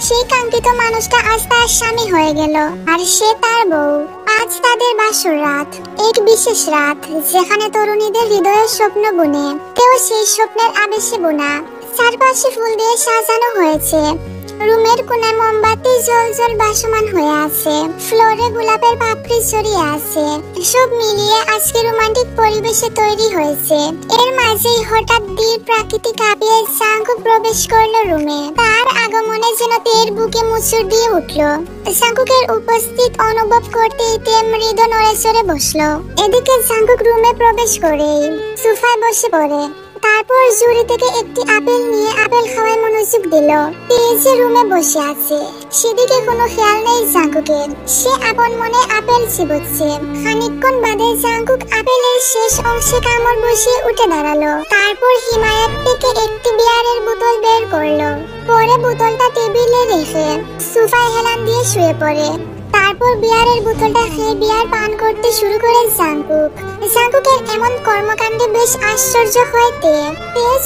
সেই কাঙ্ক্ষিত মানুষটা আজ তার স্বামী হয়ে গেল, আর সে তার বউ। আজ তাদের বাসর রাত, এক বিশেষ রাত, যেখানে তরুণীদের হৃদয়ের স্বপ্ন বুনে। তেও সেই স্বপ্নের আবেশে বোনা। চারপাশে ফুল দিয়ে সাজানো হয়েছে। রুমের কোণায় মোমবাতি জল জল ভাসমান হয়ে আছে। ফ্লোরে গোলাপের পাপড়ি ছড়িয়ে আছে। সব মিলিয়ে আজকে রোমান্টিক পরিবেশে তৈরি হয়েছে। এর মাঝেই হঠাৎ ধীর প্রাকৃতিক কাঁপিয়ে জাঙ্কুক প্রবেশ করলো রুমে। তার আগমনে যেন তের বুকে মুচড় দিয়ে উঠলো। জাঙ্কুকের উপস্থিত অনুভব করতেই তে মৃদু নড়ে চড়ে বসলো। এদিকে জাঙ্কুক রুমে প্রবেশ করেই সোফায় বসে পড়ে। তারপর ঝুড়ি থেকে একটি আপেল নিয়ে আপেল খাওয়ায় মনোযোগ দিল। তেজে রুমে বসে আছে, সেদিকে কোনো খেয়াল নেই জাঙ্কুকের। সে আপন মনে আপেল চিবোচ্ছে। খানিকক্ষণ বাদে জাঙ্কুক আপেলের শেষ অংশে কামড় বসিয়ে উঠে দাঁড়ালো। তারপর হিমায়ত থেকে একটি বিয়ারের বোতল বের করলো। পরে বোতলটা টেবিলে রেখে সোফায় হেলান দিয়ে শুয়ে পড়ে। তারপর বিয়ারের বোতলটা খেয়ে বিয়ার পান করতে শুরু করে জাঙ্কুক। জাঙ্কুকের এমন কর্মকাণ্ডে বেশ আশ্চর্য হয় তে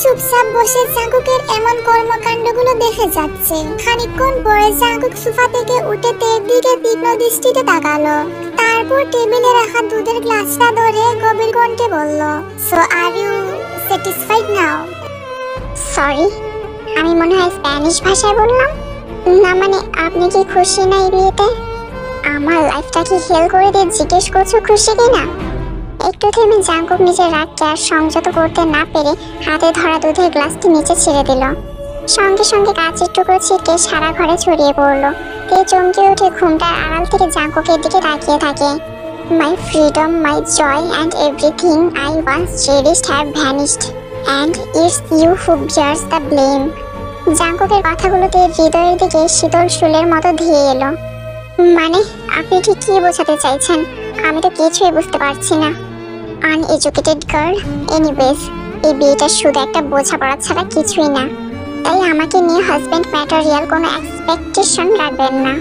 চুপচাপ বসে জাঙ্কুকের এমন কর্মকাণ্ডগুলো দেখে যাচ্ছে। খানিকক্ষণ পরে জাঙ্কুক সোফা থেকে উঠে তের দিকে তীক্ষ্ণ দৃষ্টিতে তাকালো। তারপর টেবিলে রাখা দুধের গ্লাসটা ধরে গভীর কণ্ঠে বলল, so are you satisfied now? Sorry, আমি মনে হয় স্প্যানিশ ভাষায় বললাম। না মানে, আপনি কি খুশি না এই বিয়েতে? আমার লাইফটা কি হেল করে দিয়ে জিজ্ঞেস করছো খুশি কিনা? একটু থেমে জাঙ্কুক নিজের রাগকে আর সংযত করতে না পেরে হাতে ধরা দুধের গ্লাসটি নিচে ছেড়ে দিল। সঙ্গে সঙ্গে কাঁচের টুকরো ছিটকে সারা ঘরে ছড়িয়ে পড়লো। তে চমকে উঠে ঘুমটার আড়াল থেকে জাঙ্কুকের দিকে তাকিয়ে থাকে। My freedom, my joy and everything I once cherished have vanished and it's you who bears the blame. জাঙ্কুকের কথাগুলোতে হৃদয়ের দিকে শীতল শুলের মতো ধেয়ে এলো। মানে, আপনি ঠিক কি বোঝাতে চাইছেন? আমি তো কিছুই বুঝতে পারছি না। Uneducated girl. এনিওয়েজ, এই বিয়েটা শুধু একটা বোঝাপড়া ছাড়া কিছুই না। তাই আমাকে নিয়ে হাজব্যান্ড ম্যাটেরিয়াল কোনো এক্সপেকটেশন রাখবেন না।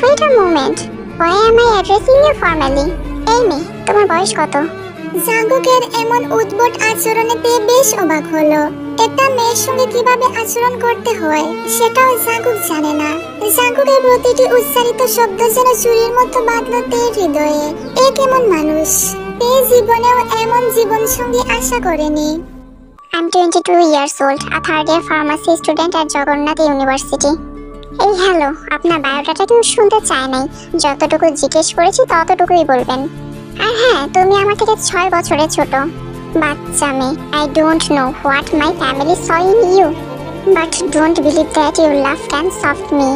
Wait a moment, why am I addressing you formally? এই মেয়ে, তোমার বয়স কত? জাঙ্কুকের এমন উদ্ভট আচরণেতে বেশ অবাক হলো। একটা মেয়ের সঙ্গে কিভাবে আচরণ করতে হয় সেটাও জাঙ্কুক জানে না। জাঙ্কুকের প্রতিটি উচ্চারিত শব্দ যেন চুরির মতো বাঁধল তের হৃদয়ে। এ কেমন মানুষ? তে জীবনেও এমন জীবন সঙ্গী আশা করেনি। I'm 22 years old, a third year pharmacy student at Jagannath University. এই হ্যালো, আপনার বায়োডাটা কেউ শুনতে চায় নাই। যতটুকু জিজ্ঞেস করেছি ততটুকুই বলবেন। আর হ্যাঁ, তুমি আমার থেকে 6 বছরের ছোট। বাচ্চা মেয়ে। I don't know what my family saw in you, but don't believe that you laughed and soft me.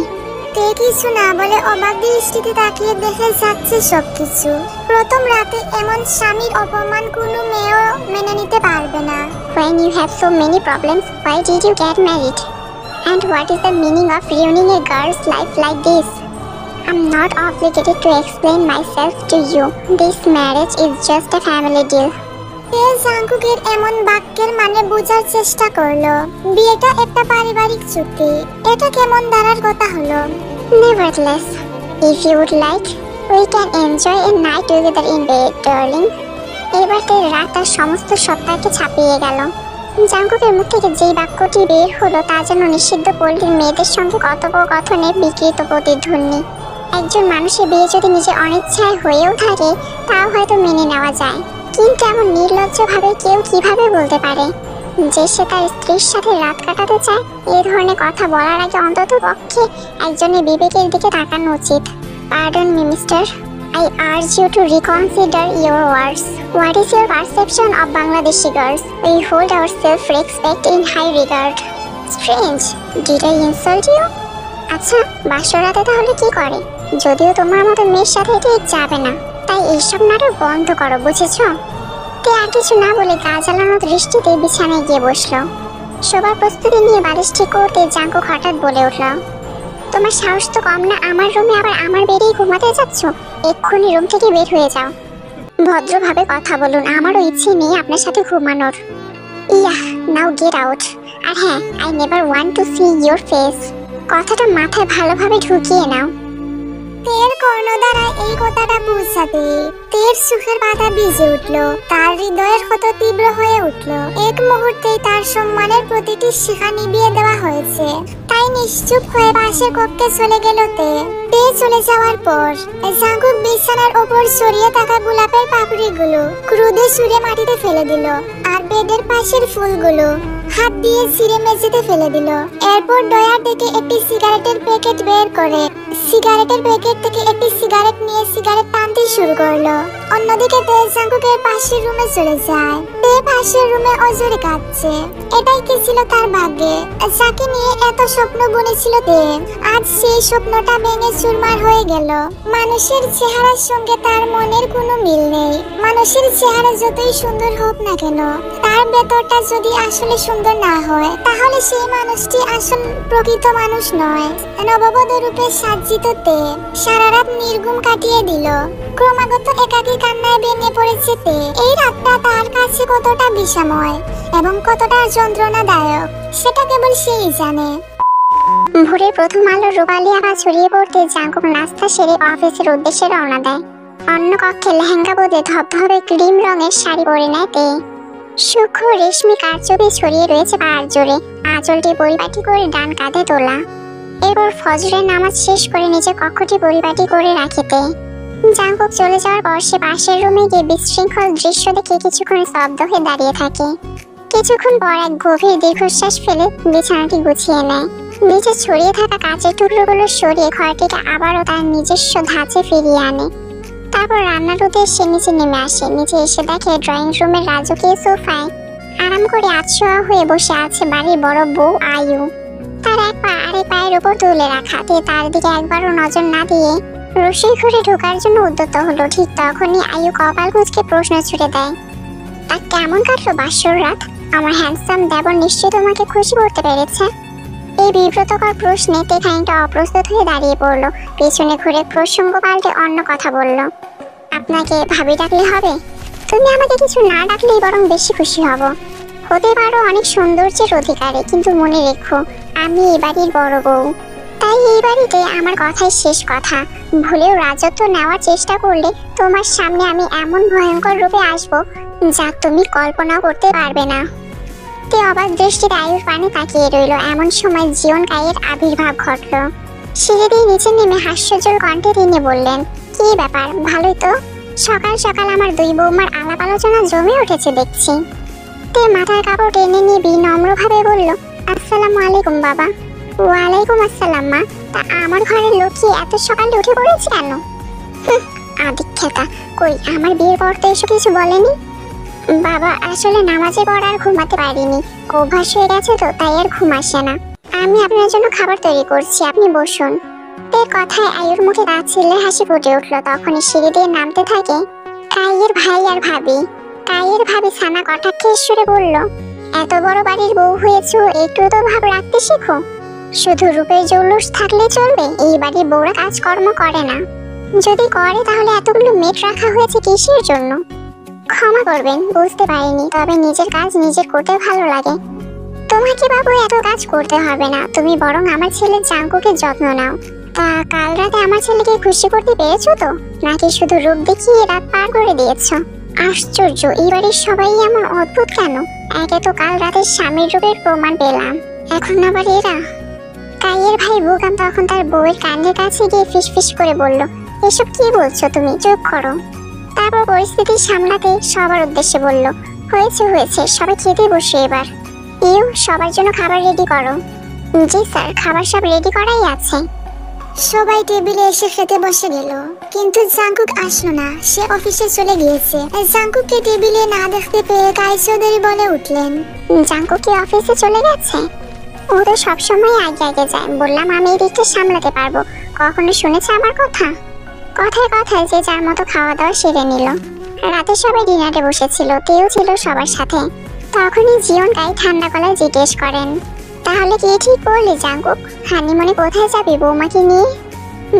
তে কিছু না বলে অবাক দৃষ্টিতে তাকিয়ে দেখে যাচ্ছে সবকিছু। প্রথম রাতে এমন স্বামীর অপমান কোনো মেয়েও মেনে নিতে পারবে না। When you have so many problems, why did you get married? And what is the meaning of ruining a girl's life like this? I'm not obligated to explain myself to you. This marriage is just a family deal. তে জাঙ্কুকের এমন বাক্যের মানে বোঝার চেষ্টা করলো। বিয়েটা একটা পারিবারিক চুক্তি, এটা কেমন দাঁড়ার কথা হলো? Nevertheless, if you would like, we can enjoy a night together in bed, darling. এবার তে রাত তার সমস্ত সত্তাকে ছাপিয়ে গেল। জাঙ্কুকের মুখ থেকে যেই বাক্যটি বের হলো তা যেন নিষিদ্ধ পল্লীর মেয়েদের সঙ্গে কথোপকথনের বিকৃত প্রতিধ্বনি। একজন মানুষের বিয়ে যদি নিজের অনিচ্ছায় হয়েও থাকে তাও হয়তো মেনে নেওয়া যায়, কিন্তু এমন নির্লজ্জভাবে কেউ কিভাবে বলতে পারে যে সে তার স্ত্রীর সাথে রাত কাটাতে চায়? এই ধরনের কথা বলার আগে অন্তত পক্ষে একজনের বিবেকের দিকে তাকানো উচিত। Pardon me, mister. I urge you to reconsider your words. What is your perception of Bangladeshi girls? We hold our self-respect in high regard. Strange. Did I insult you? আচ্ছা, বাসরাতে তাহলে কি করে? যদিও তোমার মতো মেয়ের সাথে ঠিক যাবে না, তাই এইসব নাটক বন্ধ করো, বুঝেছো? তে আর কিছু না বলে গা জ্বালানো দৃষ্টিতে বিছানায় গিয়ে বসলো। শোবার প্রস্তুতি নিয়ে বালিশ ঠিক করতে জাঙ্কুক হঠাৎ বলে উঠল, তোমার সাহস তো কম না, আমার রুমে আবার আমার বেডেই ঘুমাতে যাচ্ছ? এক্ষুনি রুম থেকে বের হয়ে যাও। ভদ্রভাবে কথা বলুন, আমারও ইচ্ছে নেই আপনার সাথে ঘুমানোর। Yeah, now get out. আর হ্যাঁ, I never want to see your face. কথাটা মাথায় ভালোভাবে ঢুকিয়ে নাও। তের কর্ণধারায় এই কথাটা পৌঁছাতে তের সুখের পাতা ভিজে উঠল, তার হৃদয়ের ক্ষত তীব্র হয়ে উঠল। এক মুহূর্তেই তার সম্মানের প্রতিটি শিখা নিভিয়ে দেওয়া হয়েছে। তাই নিশ্চুপ হয়ে পাশের কক্ষে চলে গেল তে। তে চলে যাওয়ার পর জাঙ্কুক বিছানার ওপর ছড়িয়ে থাকা গোলাপের পাপড়িগুলো ক্রোধে ছুঁড়ে মাটিতে ফেলে দিল, আর বেডের পাশের ফুলগুলো হাত দিয়ে ছিঁড়ে মেঝেতে ফেলে দিল। এরপর ডয়ার থেকে একটি সিগারেটের প্যাকেট বের করে সিগারেটের প্যাকেট থেকে একটি সিগারেট নিয়ে সিগারেট টানতে শুরু করলো। অন্যদিকে তে জাঙ্কুকের পাশের রুমে চলে যায়। তে পাশের রুমে অজরে কাঁদছে। এটাই কি ছিল তার ভাগ্যে, যাকে নিয়ে এত স্বপ্ন বুনেছিল তে? আজ সেই স্বপ্নটা ভেঙে চুরমার হয়ে গেল। মানুষের চেহারার সঙ্গে তার মনের কোনো মিল নেই। মানুষের চেহারা যতই সুন্দর হোক না কেন, তার ভেতরটা যদি আসলে সুন্দর না হয়, তাহলে সেই মানুষটি আসল প্রকৃত মানুষ নয়। নববধ রূপে সাজ্জিত তে সারা রাত নির্ঘুম কাটিয়ে দিল। ক্রমাগত একাকী কান্নায় ভেঙে পড়েছে তে। এই রাতটা তার কাছে কতটা বিষময় এবং কতটা যন্ত্রণাদায়ক সেটা কেবল সেই জানে। ভোরের প্রথম আলোর রূপালী আভা ছড়িয়ে পড়তে জাঙ্কুক নাস্তা সেরে অফিসের উদ্দেশ্যে রওনা দেয়। অন্য কক্ষে লেহেঙ্গা বদলে ধবধবে ক্রিম রঙের শাড়ি পরে নেয় তে। সূক্ষ্ম রেশমি কারচুপি ছড়িয়ে রয়েছে পাড় জোরে, আঁচলটি পরিপাটি করে ডান কাঁধে তোলা। এরপর ফজরের নামাজ শেষ করে নিজের কক্ষটি পরিপাটি করে রাখে তে। জাঙ্কুক চলে যাওয়ার পর সে পাশের রুমে গিয়ে বিশৃঙ্খল দৃশ্য দেখে কিছুক্ষণ স্তব্ধ হয়ে দাঁড়িয়ে থাকে। কিছুক্ষণ পর এক গভীর দীর্ঘশ্বাস ফেলে বিছানাটি গুছিয়ে নেয়। নিচে ছড়িয়ে থাকা কাঁচের টুকরোগুলো সরিয়ে ঘরটিকে আবারও তার নিজস্ব ধাঁচে ফিরিয়ে আনে। তারপর রান্নার উদ্দেশ্যে নিচে নেমে আসে। নিচে এসে দেখে ড্রয়িং রুমের রাজকীয় সোফায় আরাম করে আতশোয়া হয়ে বসে আছে বাড়ির বড় বউ আয়ু। তার এক পা আরেক পায়ের উপর তুলে রাখা। তার দিকে একবারও নজর না দিয়ে রসোই ঘরে ঢোকার জন্য উদ্যত হলো। ঠিক তখনই আয়ু কপাল কুঁচকে প্রশ্ন ছুড়ে দেয়, তা কেমন কাটলো বাসর রাত? আমার হ্যান্ডসাম দেবর নিশ্চয়ই তোমাকে খুশি করতে পেরেছে। এই বিব্রতকর প্রশ্নে তে খানিকটা অপ্রস্তুত হয়ে দাঁড়িয়ে পড়লো। পেছনে ঘুরে প্রসঙ্গ পাল্টে অন্য কথা বলল, আপনাকে ভাবি ডাকলে হবে? তুমি আমাকে কিছু না ডাকলেই বরং বেশি খুশি হব। হতে পারো অনেক সৌন্দর্যের অধিকারী, কিন্তু মনে রেখো আমি এই বাড়ির বড় বউ। তাই এই বাড়িতে আমার কথাই শেষ কথা। ভুলেও রাজত্ব নেওয়ার চেষ্টা করলে তোমার সামনে আমি এমন ভয়ঙ্কর রূপে আসবো যা তুমি কল্পনাও করতে পারবে না। তে অবাক দৃষ্টিতে আয়ুর পানে তাকিয়ে রইল। এমন সময় জীবন কায়ের আবির্ভাব ঘটল। সিঁড়ি দিয়ে নিচে নেমে হাস্যজ্জ্বল কণ্ঠে তিনি বললেন, কি ব্যাপার, ভালোই তো? সকাল সকাল আমার দুই বৌমার আলাপ আলোচনা জমে উঠেছে দেখছি। তে মাথার কাপড় টেনে নিয়ে বিনম্রভাবে বলল, আসসালামু আলাইকুম বাবা। ওয়ালাইকুম আসসালাম মা। তা আমার ঘরের লক্ষ্মী এত সকালে উঠে পড়েছে কেন? আদিক্ষেতা, কই আমার বিয়ের পর তো এসব কিছু বলেনি। বাবা, আসলে নামাজে পর আর ঘুমাতে পারিনি, অভ্যাস হয়ে গেছে তো, তাই আর ঘুম আসে না। আমি আপনার জন্য খাবার তৈরি করছি, আপনি বসুন। তের কথায় আয়ুর মুখে তাচ্ছিল্যের হাসি ফুটে উঠলো। তখনই সিঁড়ি দিয়ে নামতে থাকে কাইয়ের ভাই আর ভাবি। কাইয়ের ভাবি সানা কটাক্ষের সুরে বলল, এত বড় বাড়ির বউ হয়েছো, একটু তো ভাব রাখতে শেখো। শুধু রূপের জৌলুস থাকলে চলবে? এই বাড়ির বউরা কাজকর্ম করে না। যদি করে তাহলে এতগুলো মেট রাখা হয়েছে কিসের জন্য? ক্ষমা করবেন, বুঝতে পারিনি। তবে নিজের কাজ নিজের করতে ভালো লাগে। তোমাকে বাবু এত কাজ করতে হবে না, তুমি বরং আমার ছেলে জাঙ্কুকে যত্ন নাও। তা কাল রাতে আমার ছেলেকে খুশি করতে পেরেছো তো, নাকি শুধু রূপ দেখিয়ে রাত পার করে দিয়েছো? আশ্চর্য, এই বাড়ির সবাই এমন অদ্ভুত কেন? একে তো কাল রাতে স্বামীর রূপের প্রমাণ পেলাম, এখন আবার এরা। কাইয়ের ভাই বুকাম তখন তার বউয়ের কানের কাছে গিয়ে ফিসফিস করে বলল, এসব কি বলছো তুমি, চুপ করো। তারপর পরিস্থিতি সামলাতে সবার উদ্দেশ্যে বলল, হয়েছে হয়েছে, সবাই খেতে বসে এবার। সবার জন্য খাবার রেডি করো। জি স্যার, খাবার সব রেডি করাই আছে। সবাই টেবিলে এসে খেতে বসে গেল, কিন্তু জাঙ্কুক আসলো না, সে অফিসে চলে গিয়েছে। জাঙ্কুককে টেবিলে না দেখতে পেয়ে কাই চৌধুরী বলে উঠলেন, জাঙ্কুক কি অফিসে চলে গেছে? ও তো সবসময় আগে আগে যায়, বললাম আমি এই দিকটা সামলাতে পারবো। কখনো শুনেছে আমার কথা? কথায় কথায় যে যার মতো খাওয়া দাওয়া সেরে নিল। রাতে সবাই ডিনারে বসেছিল, তেও ছিল সবার সাথে। তখনই জিয়ন কাই ঠান্ডা গলায় জিজ্ঞেস করেন, তাহলে কি ঠিক করলি জাঙ্কুক? হানিমুনে কোথায় যাবি বৌমাকে নিয়ে?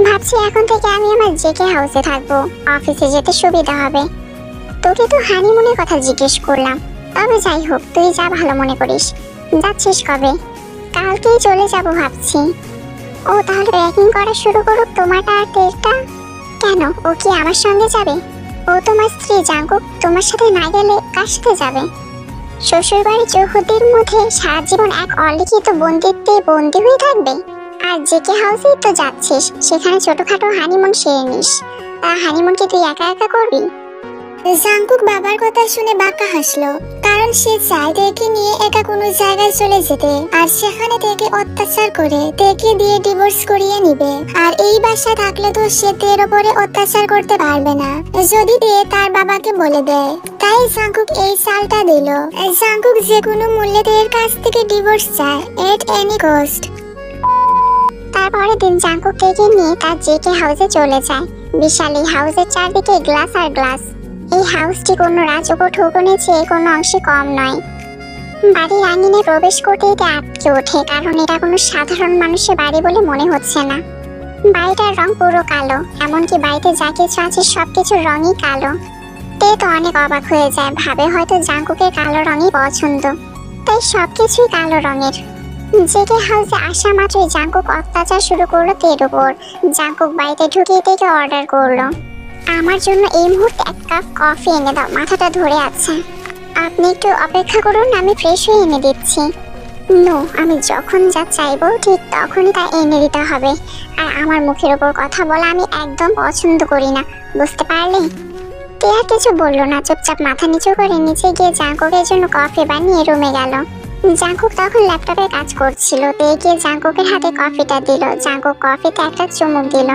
ভাবছি এখন থেকে আমি আমার জেকে হাউসে থাকবো, অফিসে যেতে সুবিধা হবে। তোকে তো হানিমুনের কথা জিজ্ঞেস করলাম, তবে যাই হোক, তুই যা ভালো মনে করিস। যাচ্ছিস কবে? কালকেই চলে যাব ভাবছি। ও তাহলে প্যাকিং করা শুরু করুক তোমারটা আর তেরটা। কেন, ও কি আমার সঙ্গে যাবে? ও তোমার স্ত্রী জাঙ্কুক, তোমার সাথে না গেলে কার সাথে যাবে? শ্বশুরবাড়ি চৌহদ্দির মধ্যে সারা জীবন এক অলিখিত বন্দিত্বে বন্দি হয়ে থাকবে? আর জেকে হাউসেই তো যাচ্ছিস, সেখানে ছোটখাটো হানিমুন সেরে নিস। তা হানিমুন কি তুই একা একা করবি? জাঙ্কুক বাবার কথা শুনে বাঁকা হাসলো, কারণ সে চায় তেকে নিয়ে একা কোনো জায়গায় চলে যেতে, আর সেখানে তেকে অত্যাচার করে তেকে দিয়ে ডিভোর্স করিয়ে নিবে। আর এই বাসায় থাকলে তো সে তের ওপরে অত্যাচার করতে পারবে না, যদি তে তার বাবাকে বলে দেয়। তাই জাঙ্কুক এই চালটা দিল। জাঙ্কুক যে কোনো মূল্যে তের কাছ থেকে ডিভোর্স চায়, এট এনি কস্ট। তারপরের দিন জাঙ্কুক তেকে নিয়ে তার জেকে হাউসে চলে যায়। বিশাল এই হাউসের চারদিকে গ্লাস আর গ্লাস। এই হাউসটি কোনো রাজকোঠনের চেয়ে কোনো অংশে কম নয়। বাড়ির আঙিনে প্রবেশ করতেই আটকে ওঠে, কারণ এটা কোনো সাধারণ মানুষের বাড়ি বলে মনে হচ্ছে না। বাড়িটার রং পুরো কালো, এমনকি বাড়িতে যা কিছু আছে সবকিছুর রঙই কালো। তে তো অনেক অবাক হয়ে যায়, ভাবে হয়তো জাঙ্কুকের কালো রঙই পছন্দ, তাই সবকিছুই কালো রঙের। জেকে হাউসে আসা মাত্রই জাঙ্কুক অত্যাচার শুরু করলো তের উপর। জাঙ্কুক বাড়িতে ঢুকিয়ে থেকে অর্ডার করলো, আমার জন্য এই মুহূর্তে এক কাপ কফি এনে দাও, মাথাটা ধরে আছে। আপনি একটু অপেক্ষা করুন, আমি ফ্রেশ হয়ে এনে দিচ্ছি। নো, আমি যখন যা চাইবো ঠিক তখনই তা এনে দিতে হবে। আর আমার মুখের ওপর কথা বলা আমি একদম পছন্দ করি না, বুঝতে পারলে? তে আর কিছু বললো না, চুপচাপ মাথা নিচু করে নিচে গিয়ে জাঙ্কুকের জন্য কফি বানিয়ে রুমে গেল। জাঙ্কুক তখন ল্যাপটপে কাজ করছিল। তে গিয়ে জাঙ্কুকের হাতে কফিটা দিল। জাঙ্কুক কফিতে একটা চুমুক দিল।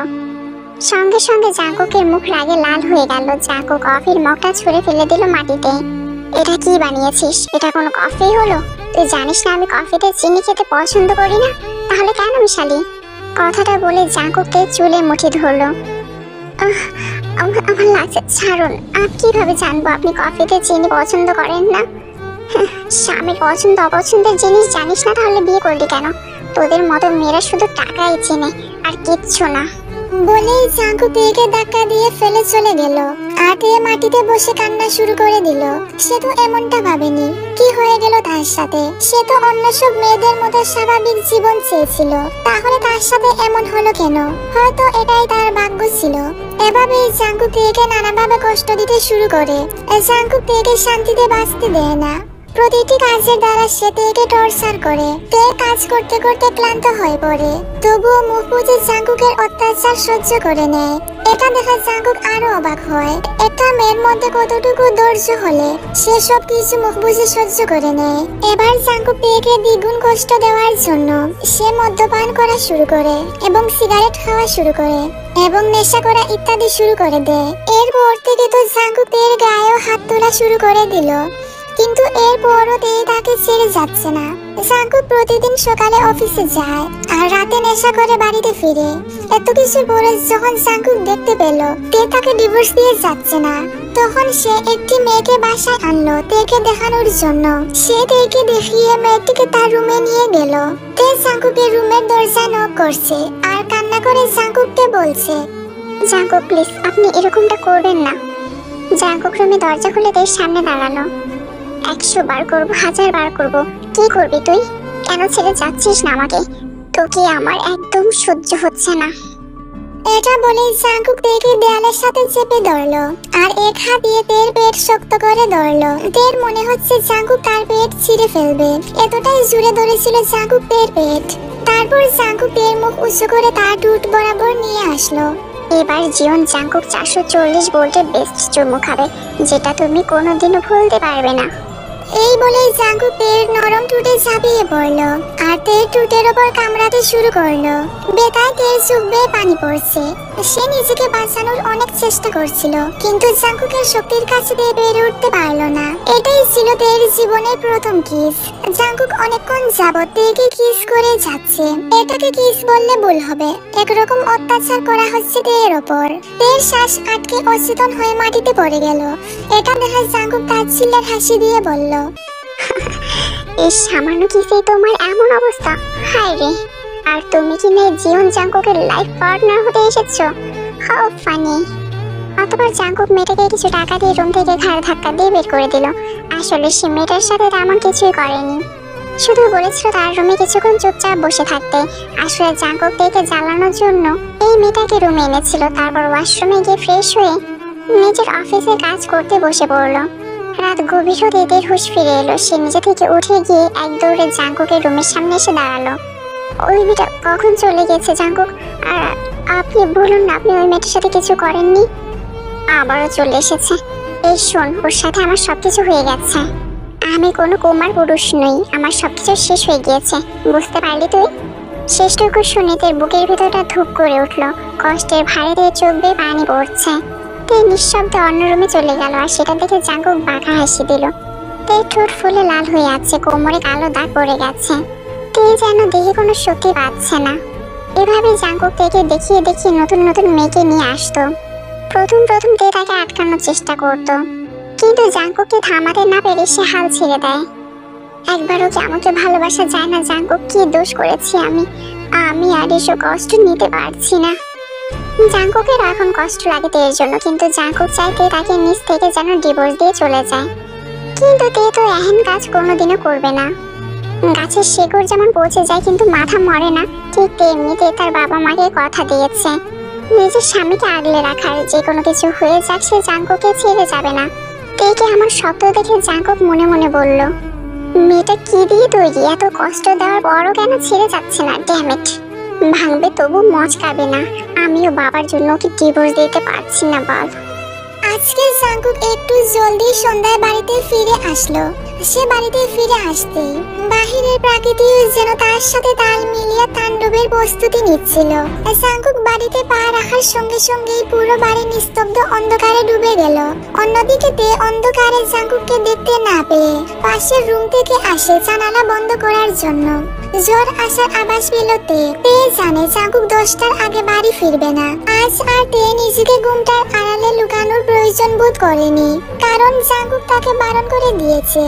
সঙ্গে সঙ্গে জাঙ্কুকের মুখ রাগে লাল হয়ে গেল। জাঙ্কুক কফির মগটা ছুঁড়ে ফেলে দিল মাটিতে। এটা কি বানিয়েছিস? এটা কোনো কফি হলো? তুই জানিস না আমি কফিতে চিনি খেতে পছন্দ করি না, তাহলে কেন মিশালি? কথাটা বলে জাঙ্কুককে চুলে মুঠি ধরলো। আমার লাগছে, ছাড়ুন। আমি কিভাবে জানবো আপনি কফিতে চিনি পছন্দ করেন না? স্বামীর পছন্দ অপছন্দের জিনিস জানিস না, তাহলে বিয়ে করলি কেন? তোদের মতো মেয়েরা শুধু টাকাই চেনে, আর কিচ্ছু না। বলেই জাঙ্কুক তেকে ধাক্কা দিয়ে ফেলে চলে গেল। আর তে মাটিতে বসে কান্না শুরু করে দিল। সে তো এমনটা ভাবেনি, কি হয়ে গেল তার সাথে। সে তো অন্য সব মেয়েদের মতো স্বাভাবিক জীবন চেয়েছিল, তাহলে তার সাথে এমন হলো কেন? হয়তো এটাই তার ভাগ্য ছিল। এভাবেই জাঙ্কুক তেকে নানাভাবে কষ্ট দিতে শুরু করে। জাঙ্কুক তেকে শান্তিতে বাঁচতে দেয় না। প্রতিটি কাজের দ্বারা সে তেকে টর্চার করে। তে কাজ করতে করতে ক্লান্ত হয়ে পড়ে, তবুও মুখ বুজে জাঙ্কুকের অত্যাচার সহ্য করে নেয়। এটা দেখে জাঙ্কুক আরো অবাক হয়। একটা মেয়ের মধ্যে কতটুকু ধৈর্য হলে সে সব কিছু মুখ বুজে সহ্য করে নেয়। এবার জাঙ্কুক তেকে দ্বিগুণ কষ্ট দেওয়ার জন্য সে মদ্যপান করা শুরু করে এবং সিগারেট খাওয়া শুরু করে এবং নেশা করা ইত্যাদি শুরু করে দেয়। এরপর থেকে তো জাঙ্কুক তের গায়েও হাত তোলা শুরু করে দিল। কিন্তু এরপরও তে তাকে ছেড়ে যাচ্ছে না। জাঙ্কুক প্রতিদিন সকালে অফিসে যায় আর রাতে নেশা করে বাড়িতে ফিরে। এত কিছুর পরে যখন জাঙ্কুক দেখতে পেল তে তাকে ডিভোর্স দিয়ে যাচ্ছে না, তখন সে একটি মেয়েকে বাসায় আনলো তেকে দেখানোর জন্য। সে তেকে দেখিয়ে মেয়েটিকে তার রুমে নিয়ে গেল। তে জাঙ্কুকের রুমের দরজা নক করছে আর কান্না করে জাঙ্কুককে বলছে, জাঙ্কুক প্লিজ আপনি এরকমটা করবেন না। জাঙ্কুক রুমে দরজা খুলে তের সামনে দাঁড়ালো। 100 বার করবো, 1000 বার করবো, কি করবি তুই? কেন ছেড়ে যাচ্ছিস না আমাকে? তোকে আমার একদম সহ্য হচ্ছে না। এটা বলে জাঙ্কুক তেকে দেয়ালের সাথে চেপে ধরলো আর এক হাত দিয়ে তের পেট শক্ত করে ধরলো। তের মনে হচ্ছে জাঙ্কুক তার পেট ছিঁড়ে ফেলবে, এতটাই জুড়ে ধরেছিল জাঙ্কুক তের পেট। তারপর জাঙ্কুক তের মুখ উঁচু করে তার ঠোঁট বরাবর নিয়ে আসলো। এবার জীবন জাঙ্কুক 440 ভোল্টের বেস্ট চুমু খাবে, যেটা তুমি কোনোদিনও ভুলতে পারবে না। এই বলে জাঙ্কুক তের নরম ঠোঁটে ঝাঁপিয়ে পড়লো আর তের ঠোঁটের ওপর কামড়াতে শুরু করলো। বেতায় তের চোখ বেয়ে পানি পড়ছে। সে নিজেকে বাঁচানোর অনেক চেষ্টা করছিল, কিন্তু জাঙ্কুকের শক্তির কাছে দিয়ে পেরে উঠতে পারলো না। এটাই ছিল তের জীবনের প্রথম কিস। জাঙ্কুক অনেকক্ষণ যাবত তেকে কিস করে যাচ্ছে। এটাকে কিস বললে ভুল হবে, একরকম অত্যাচার করা হচ্ছে তের ওপর। তের শ্বাস আটকে অচেতন হয়ে মাটিতে পড়ে গেল। এটা দেখে জাঙ্কুক তাচ্ছিল্যের হাসি দিয়ে বলল, এই সামান্য কিসে তোমার এমন অবস্থা? হায় রে, আর তুমি কি না জীবন জাঙ্কুকের লাইফ পার্টনার হতে এসেছো? How funny. অতঃপর জাঙ্কুক মেয়েটাকে কিছু টাকা দিয়ে রুম থেকে ঘাড় ধাক্কা দিয়ে বের করে দিল। আসলে সে মেয়েটার সাথে তেমন কিছুই করেনি, শুধু বলেছিল তার রুমে কিছুক্ষণ চুপচাপ বসে থাকতে। আসলে জাঙ্কুক তেকে জ্বালানোর জন্য এই মেয়েটাকে রুমে এনেছিল। তারপর ওয়াশরুমে গিয়ে ফ্রেশ হয়ে নিজের অফিসে কাজ করতে বসে পড়লো। রাত গভীর হতে এদের হুঁশ ফিরে এলো। সে নিজে থেকে উঠে গিয়ে এক দৌড়ে জাঙ্কুকের রুমের সামনে এসে দাঁড়ালো। ওই মেয়েটা কখন চলে গেছে জাঙ্কুক? আর আপনি বলুন না আপনি ওই মেয়েটার সাথে কিছু করেননি? আবারও চলে এসেছে। এই শোন, ওর সাথে আমার সবকিছু হয়ে গেছে। আমি কোনো কুমার পুরুষ নই, আমার সবকিছু শেষ হয়ে গিয়েছে, বুঝতে পারলি তুই? শেষটুকু শুনে তোর বুকের ভেতরটা ধূপ করে উঠলো। কষ্টের ভারে চোখ বেয়ে পানি পড়ছে। তে নিঃশব্দে অন্য রুমে চলে গেল আর সেটা দেখে জাঙ্কুক বাঁকা হাসি দিল। তে ঠোঁট ফুলে লাল হয়ে আছে, কোমরে কালো দাগ পড়ে গেছে। তে যেন দেখে কোনো শক্তি পাচ্ছে না। এভাবে জাঙ্কুক তেকে দেখিয়ে দেখিয়ে নতুন নতুন মেয়েকে নিয়ে আসতো। প্রথম তে তাকে আটকানোর চেষ্টা করতো, কিন্তু জাঙ্কুককে থামাতে না পেরে সে হাল ছেড়ে দেয়। একবারও কি আমাকে ভালোবাসা যায় না? জাঙ্কুক, কি দোষ করেছি আমি আর এসব কষ্ট নিতে পারছি না। জাঙ্কুকের এখন কষ্ট লাগে তের জন্য, কিন্তু জাঙ্কুক চাইতে তাকে নিজ থেকে যেন ডিভোর্স দিয়ে চলে যায়। কিন্তু তে তো এহেন কাজ কোনোদিনও করবে না। গাছের শিকড় যেমন পৌঁছে যায় কিন্তু মাথা মরে না, ঠিক তেমনিতে তার বাবা মাকে কথা দিয়েছে নিজের স্বামীকে আগলে রাখার। যে কোনো কিছু হয়ে যাক সে জাঙ্কুককে ছেড়ে যাবে না। তেকে আমার শব্দ দেখে জাঙ্কুক মনে মনে বলল, মেয়েটা কি দিয়ে তৈরি? এত কষ্ট দেওয়ার পরও কেন ছেড়ে যাচ্ছে না? ড্যাম ইট, ভাঙবে তবু মচকাবে না। আমিও বাবার জন্য ওকে ডিভোর্স দিতে পারছি না। বল। আজকে জাঙ্কুক একটু জলদি সন্ধ্যায় বাড়িতে ফিরে আসলো। সে বাড়িতে ফিরে আসতেই বাহিরের প্রকৃতি যেন তার সাথে তাল মিলিয়ে তাণ্ডবের প্রস্তুতি নিচ্ছিল। জাঙ্কুক বাড়িতে পা রাখার সঙ্গে সঙ্গেই পুরো বাড়ি নিস্তব্ধ অন্ধকারে ডুবে গেল। অন্যদিকে তে অন্ধকারে জাঙ্কুককে দেখতে না পেয়ে পাশের রুম থেকে আসে জানালা বন্ধ করার জন্য। জ্বর আসার আভাস পেল তে জানে জাঙ্কুক 10টার আগে বাড়ি ফিরবে না। আজ আর তে নিজেকে ঘুমটার আড়ালে লুকানোর প্রয়োজন বোধ করেনি, কারণ জাঙ্কুক তাকে বারণ করে দিয়েছে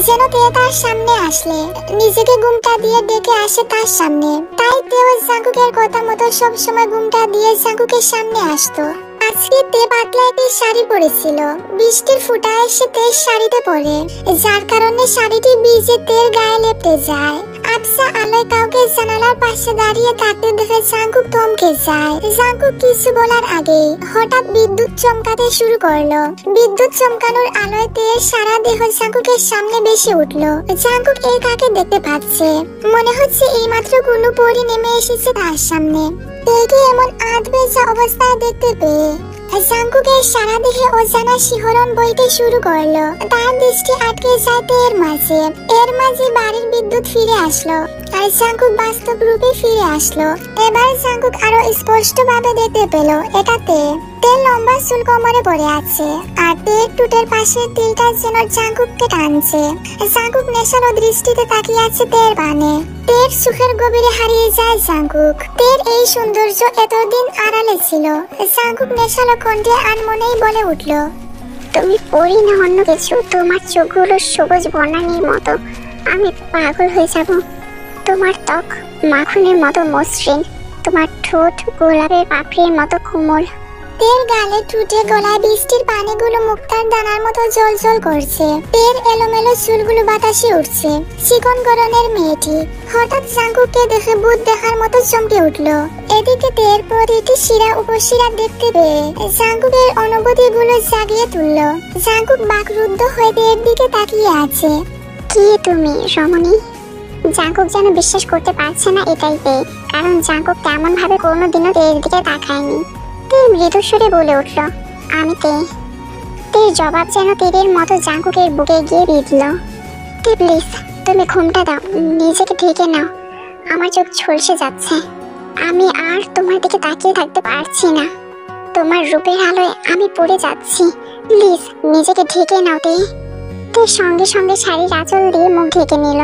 যেন তে তার সামনে আসলে নিজেকে ঘুমটা দিয়ে ডেকে আসে তার সামনে। তাই তেও জাঙ্কুকের কথা মতো সবসময় ঘুমটা দিয়ে জাঙ্কুকের সামনে আসতো। আজকে তে পাতলা একটি শাড়ি পরেছিল। বৃষ্টির ফোঁটা এসে তের শাড়িতে পড়ে, যার কারণে শাড়িটি ভিজে তের গায়ে লেপটে যায়। আবসা আলোয় কাউকে জানালার পাশে দাঁড়িয়ে থাকতে দেখে জাঙ্কুক থমকে যায়। জাঙ্কুক কিছু বলার আগে হঠাৎ বিদ্যুৎ চমকাতে শুরু করলো। বিদ্যুৎ চমকানোর আলোয় তের সারা দেহ জাঙ্কুকের সামনে ভেসে উঠলো। জাঙ্কুক এই কাকে দেখতে পাচ্ছে, মনে হচ্ছে এইমাত্র কোনো পরী নেমে এসেছে তার সামনে। তেকে এমন আধবেজা অবস্থায় দেখতে পেয়ে জাঙ্কুকের সারা দেহে অজানা শিহরণ বইতে শুরু করলো। তার দৃষ্টি আটকে যায় তের মাঝে। এর মাঝে বাড়ির বিদ্যুৎ ফিরে আসলো। আর জাঙ্কুক বাস্তব রূপে ফিরে আসলো। এবার জাঙ্কুক আরো স্পষ্টভাবে দেখতে পেল এটাতে তের লম্বা চুল কোমরে পড়ে আছে, আর তের টুটের পাশে তিলটা যেন জাঙ্কুককে টানছে। জাঙ্কুক নেশালো দৃষ্টিতে তাকিয়ে আছে তের পানে। তের সুখের গভীরে হারিয়ে যায় জাঙ্কুক। তের এই সৌন্দর্য এতদিন আড়ালে ছিল। জাঙ্কুক নেশালো কণ্ঠে আনমনেই বলে উঠল, তুমি পরি না অন্য কিছু, তোমার চোখগুলো সবুজ বনানীর মতো, আমি পাগল হয়ে যাব। তোমার ত্বক মাখনের মতো মসৃণ, তোমার ঠোঁট গোলাপের পাপড়ির মতো কোমল। তের গালে টুটে গলায় বৃষ্টির পানিগুলো মুক্তার দানার মতো জ্বলজ্বল করছে। তের এলোমেলো চুলগুলো বাতাসে উঠছে। চিকন গড়নের মেয়েটি হঠাৎ জাঙ্কুককে দেখে ভূত দেখার মতো চমকে উঠল। এদিকে তের প্রতিটি শিরা উপশিরা দেখতে পেয়ে জাঙ্কুকের অনুভূতিগুলো জাগিয়ে তুলল। জাঙ্কুক বাকরুদ্ধ হয়ে তের দিকে তাকিয়ে আছে। কি তুমি রমণী? জাঙ্কুক যেন বিশ্বাস করতে পারছে না এটাই পেয়ে, কারণ জাঙ্কুক তেমন ভাবে কোনোদিনও তের দিকে তাকায়নি। তে মৃদু সুরে বলে উঠল, আমি তে। তের জবাব যেন তীরের মতো জাঙ্কুকের বুকে গিয়ে বিঁধল। তে প্লিজ, তুমি ঘুমটা দাও, নিজেকে ঢেকে নাও, আমার চোখ ঝলসে যাচ্ছে। আমি আর তোমার দিকে তাকিয়ে থাকতে পারছি না, তোমার রূপের আলোয় আমি পড়ে যাচ্ছি। প্লিজ নিজেকে ঢেকে নাও তে। তে সঙ্গে সঙ্গে শাড়ির আঁচল দিয়ে মুখ ঢেকে নিল।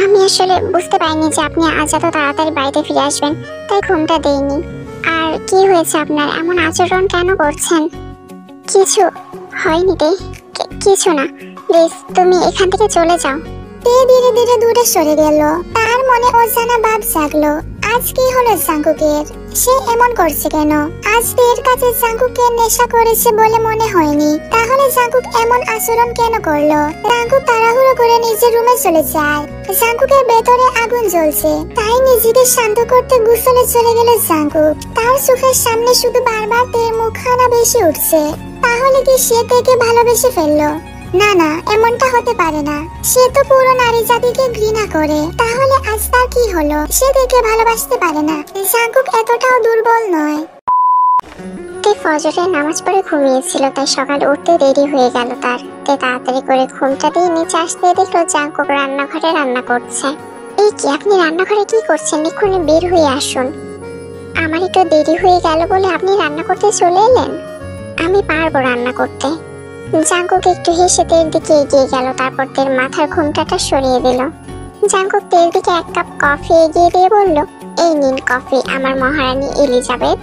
আমি আসলে বুঝতে পারিনি যে আপনি আজ এত তাড়াতাড়ি বাড়িতে ফিরে আসবেন, তাই ঘুমটা দেইনি। আর কি হয়েছে আপনার, এমন আচরণ কেন করছেন? কিছু হয়নি তে, কিছু না। প্লিজ তুমি এখান থেকে চলে যাও। তে ধীরে ধীরে দূরে সরে গেল। তার মনে অজানা ভাব জাগলো। আজ কি হলো জাঙ্কুকের? সে এমন করছে কেন? আজ তের কাছে জাঙ্কুকের নেশা করেছে বলে মনে হয়নি, তাহলে জাঙ্কুক এমন আচরণ কেন করলো? জাঙ্কুক তাড়াহুড়ো করে নিজের রুমে চলে যায়। জাঙ্কুকের ভেতরে আগুন জ্বলছে, তাই নিজেকে শান্ত করতে গোসলে চলে গেল জাঙ্কুক। তার চোখের সামনে শুধু বারবার তের মুখখানা বেশি উঠছে। তাহলে কি সে তেকে ভালোবেসে ফেললো? না না, এমনটা হতে পারে না। সে তো পুরো নারী জাতিকে ঘৃণা করে। তাহলে আজ তার কি হলো? সে দেখে ভালোবাসতে পারে না। জাঙ্কুক এতটাও দুর্বল নয়। তে ফজরের নামাজ পড়ে ঘুমিয়েছিল, তাই সকালে উঠতে দেরি হয়ে গেল তার। তে তাড়াতাড়ি করে ঘুমটা দিয়ে নিচে আসতে দেখলো জাঙ্কুক রান্নাঘরে রান্না করছে। এই কি, আপনি রান্নাঘরে কি করছেন? এক্ষুনি বের হয়ে আসুন। আমার একটু দেরি হয়ে গেল বলে আপনি রান্না করতে চলে এলেন? আমি পারবো রান্না করতে। জাঙ্কুক একটু হেসে তের দিকে এগিয়ে গেল, তারপর তের মাথার ঘুমটাটা সরিয়ে দিল। জাঙ্কুক তের দিকে এক কাপ কফি এগিয়ে দিয়ে বলল, এই নিন কফি, আমার মহারানী এলিজাবেথ।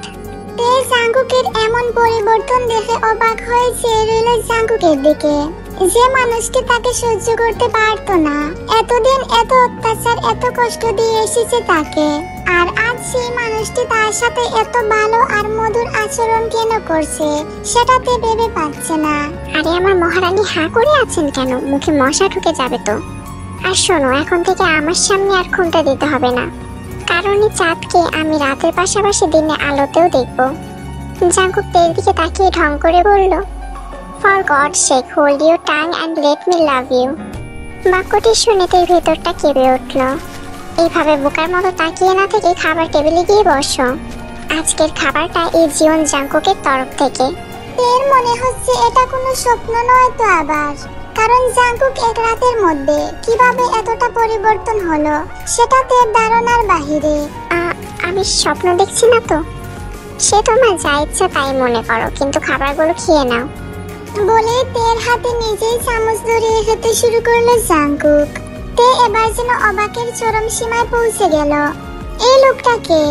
তে জাঙ্কুকের এমন পরিবর্তন দেখে অবাক হয়ে চেয়ে রইল জাঙ্কুকের দিকে। যে মানুষটি তাকে সহ্য করতে পারতো না, এতদিন এত অত্যাচার এত কষ্ট দিয়ে এসেছে তাকে, আর আজ সেই মানুষটি তার সাথে এত ভালো আর মধুর আচরণ কেন করছে সেটাতে ভেবে পাচ্ছে না। আরে আমার মহারানী হাঁ করে আছেন কেন? মুখে মশা ঢুকে যাবে তো। আর শোনো, এখন থেকে আমার সামনে আর ঘুমটা দিতে হবে না, কারণ এই চাঁদকে আমি রাতের পাশাপাশি দিনে আলোতেও দেখব। জাঙ্কুক তের দিকে তাকিয়ে ঢং করে বলল, for God sake hold your tongue and let me love you. বাক্যটি শুনে তের ভেতরটা কেঁপে উঠল। এইভাবে বোকার মতো তাকিয়ে না থেকে খাবার টেবিলে গিয়ে বসো। আজকের খাবারটা এই জীবন জাঙ্কুকের তরফ থেকে। তের মনে হচ্ছে এটা কোনো স্বপ্ন নয় তো আবার, কারণ জাঙ্কুক এক রাতের মধ্যে কিভাবে এতটা পরিবর্তন হলো সেটা তের ধারণার বাহিরে। আমি স্বপ্ন দেখছি না তো? সে তোমার যা ইচ্ছা তাই মনে করো, কিন্তু খাবারগুলো খেয়ে নাও। বলে তের হাতে নিজেই চামচ ধরিয়ে খেতে শুরু করলো জাঙ্কুক। তে এবার যেন অবাকের চরম সীমায় পৌঁছে গেল। এই লোকটাকে,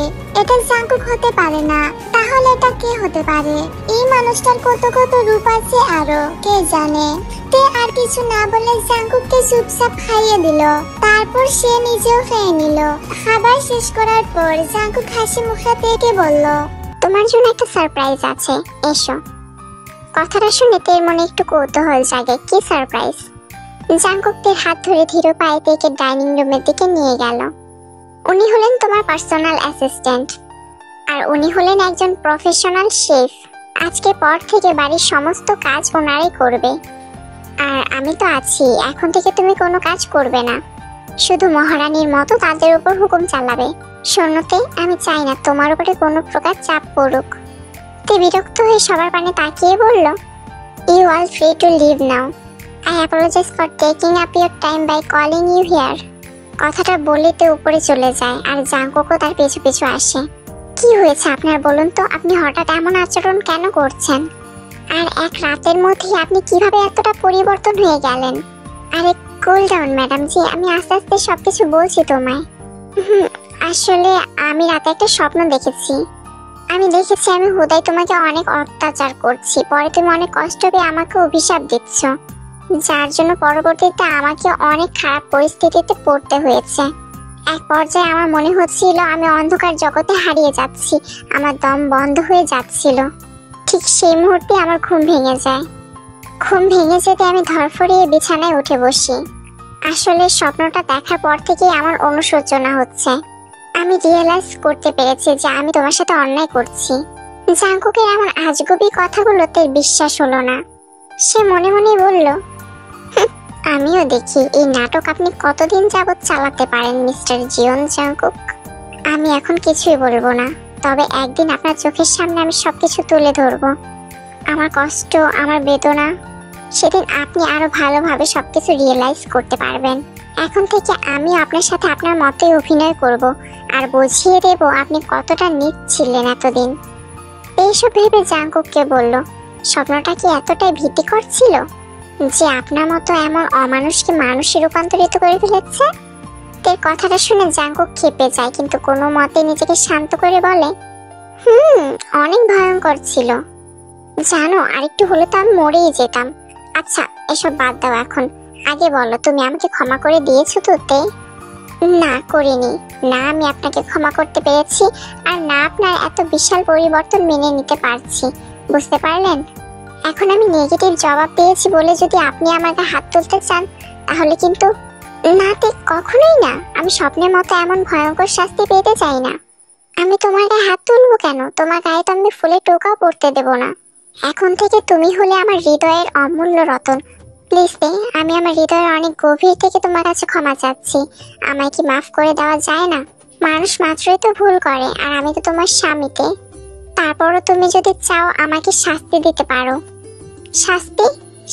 এটা জাঙ্কুক হতে পারে না, তাহলে এটা কে হতে পারে? এই মানুষটার কত কত রূপ আছে আরো কে জানে। তে আর কিছু না বলে জাঙ্কুককে চুপচাপ খাইয়ে দিল, তারপর সে নিজেও খেয়ে নিল। খাবার শেষ করার পর জাঙ্কুক হাসি মুখে তেকে বলল, তোমার জন্য একটা সারপ্রাইজ আছে, এসো। কথাটা শুনে তের মনে একটু কৌতূহল জাগে, কি সারপ্রাইজ? জাঙ্কুক তের হাত ধরে ধীর পায়ে তেকে ডাইনিং রুমের দিকে নিয়ে গেল। উনি হলেন তোমার পার্সোনাল অ্যাসিস্ট্যান্ট, আর উনি হলেন একজন প্রফেশনাল শেফ। আজকে পর থেকে বাড়ির সমস্ত কাজ ওনারাই করবে, আর আমি তো আছি। এখন থেকে তুমি কোনো কাজ করবে না, শুধু মহারানীর মতো তাদের উপর হুকুম চালাবে। শোনোতে, আমি চাই না তোমার উপরে কোনো প্রকার চাপ পড়ুক। তে বিরক্ত হয়ে সবার পানে তাকিয়ে বলল, you are free to leave now. I apologise for taking up your time by calling you here. কথাটা বলেতে উপরে চলে যায় আর জাঙ্কুকও তার পিছু পিছু আসে। কি হয়েছে আপনার বলুন তো, আপনি হঠাৎ এমন আচরণ কেন করছেন? আর এক রাতের মধ্যেই আপনি কিভাবে এতটা পরিবর্তন হয়ে গেলেন? আরে কুল ডাউন ম্যাডাম জি, আমি আস্তে আস্তে সবকিছু বলছি তোমায়। আসলে আমি রাতে একটা স্বপ্ন দেখেছি। আমি হুদাই তোমাকে অনেক অত্যাচার করছি, পরে তুমি অনেক কষ্ট পেয়ে আমাকে অভিশাপ দিচ্ছ, যার জন্য পরবর্তীতে আমাকে অনেক খারাপ পরিস্থিতিতে পড়তে হয়েছে। এক পর্যায়ে আমার মনে হচ্ছিল আমি অন্ধকার জগতে হারিয়ে যাচ্ছি, আমার দম বন্ধ হয়ে যাচ্ছিল। ঠিক সেই মুহূর্তে আমার ঘুম ভেঙে যায়। ঘুম ভেঙে যেতে আমি ধরফরিয়ে বিছানায় উঠে বসি। আসলে স্বপ্নটা দেখার পর থেকেই আমার অনুশোচনা হচ্ছে। আমি রিয়েলাইজ করতে পেরেছি যে আমি তোমার সাথে অন্যায় করছি। জাঙ্কুকের এমন আজগুবি কথাগুলোতে বিশ্বাস হলো না। সে মনে মনে বলল, আমিও দেখি এই নাটক আপনি কতদিন যাবৎ চালাতে পারেন মিস্টার জিওন জাঙ্কুক। আমি এখন কিছুই বলবো না, তবে একদিন আপনার চোখের সামনে আমি সবকিছু তুলে ধরবো। আমার কষ্ট, আমার বেদনা, সেদিন আপনি আরো ভালোভাবে সবকিছু রিয়েলাইজ করতে পারবেন। এখন থেকে আমি আপনার সাথে আপনার মতোই অভিনয় করব আর বুঝিয়ে দেব আপনি কতটা নীচ ছিলেন এতদিন। এইসব ভেবে জাঙ্কুককে বলল, স্বপ্নটা কি এতটাই ভীতিকর ছিল যে আপনার মতো এমন অমানুষকে মানুষে রূপান্তরিত করে ফেলেছে? তার কথাটা শুনে জাঙ্কুক ক্ষেপে যায়, কিন্তু কোনো মতে নিজেকে শান্ত করে বলে, অনেক ভয়ঙ্কর ছিল। জানো, আরেকটু হলে তো আমি মরেই যেতাম। আচ্ছা এসব বাদ দাও, এখন আগে বলো তুমি আমাকে ক্ষমা করে দিয়েছো তো? না, করিনি। না আমি আপনাকে ক্ষমা করতে পেরেছি, আর না আপনার এত বিশাল পরিবর্তন মেনে নিতে পারছি। বুঝতে পারলেন? এখন আমি নেগেটিভ জবাব পেয়েছি বলে যদি আপনি আমাকে হাত তুলতে চান তাহলে কিন্তু না, কখনোই না। আমি স্বপ্নের মতো এমন ভয়ঙ্কর শাস্তি পেতে চাই না। আমি তোমার গায়ে হাত তুলবো কেন? তোমার গায়ে তো আমি ফুলের টোকাও পড়তে দেব না। এখন থেকে তুমি হলে আমার হৃদয়ের অমূল্য রতন। প্লিজ আমি আমার হৃদয়ের অনেক গভীর থেকে তোমার কাছে ক্ষমা চাচ্ছি। আমায় কি মাফ করে দেওয়া যায় না? মানুষ মাত্রই তো ভুল করে, আর আমি তো তোমার স্বামীতে। তারপরও তুমি যদি চাও আমাকে শাস্তি দিতে পারো।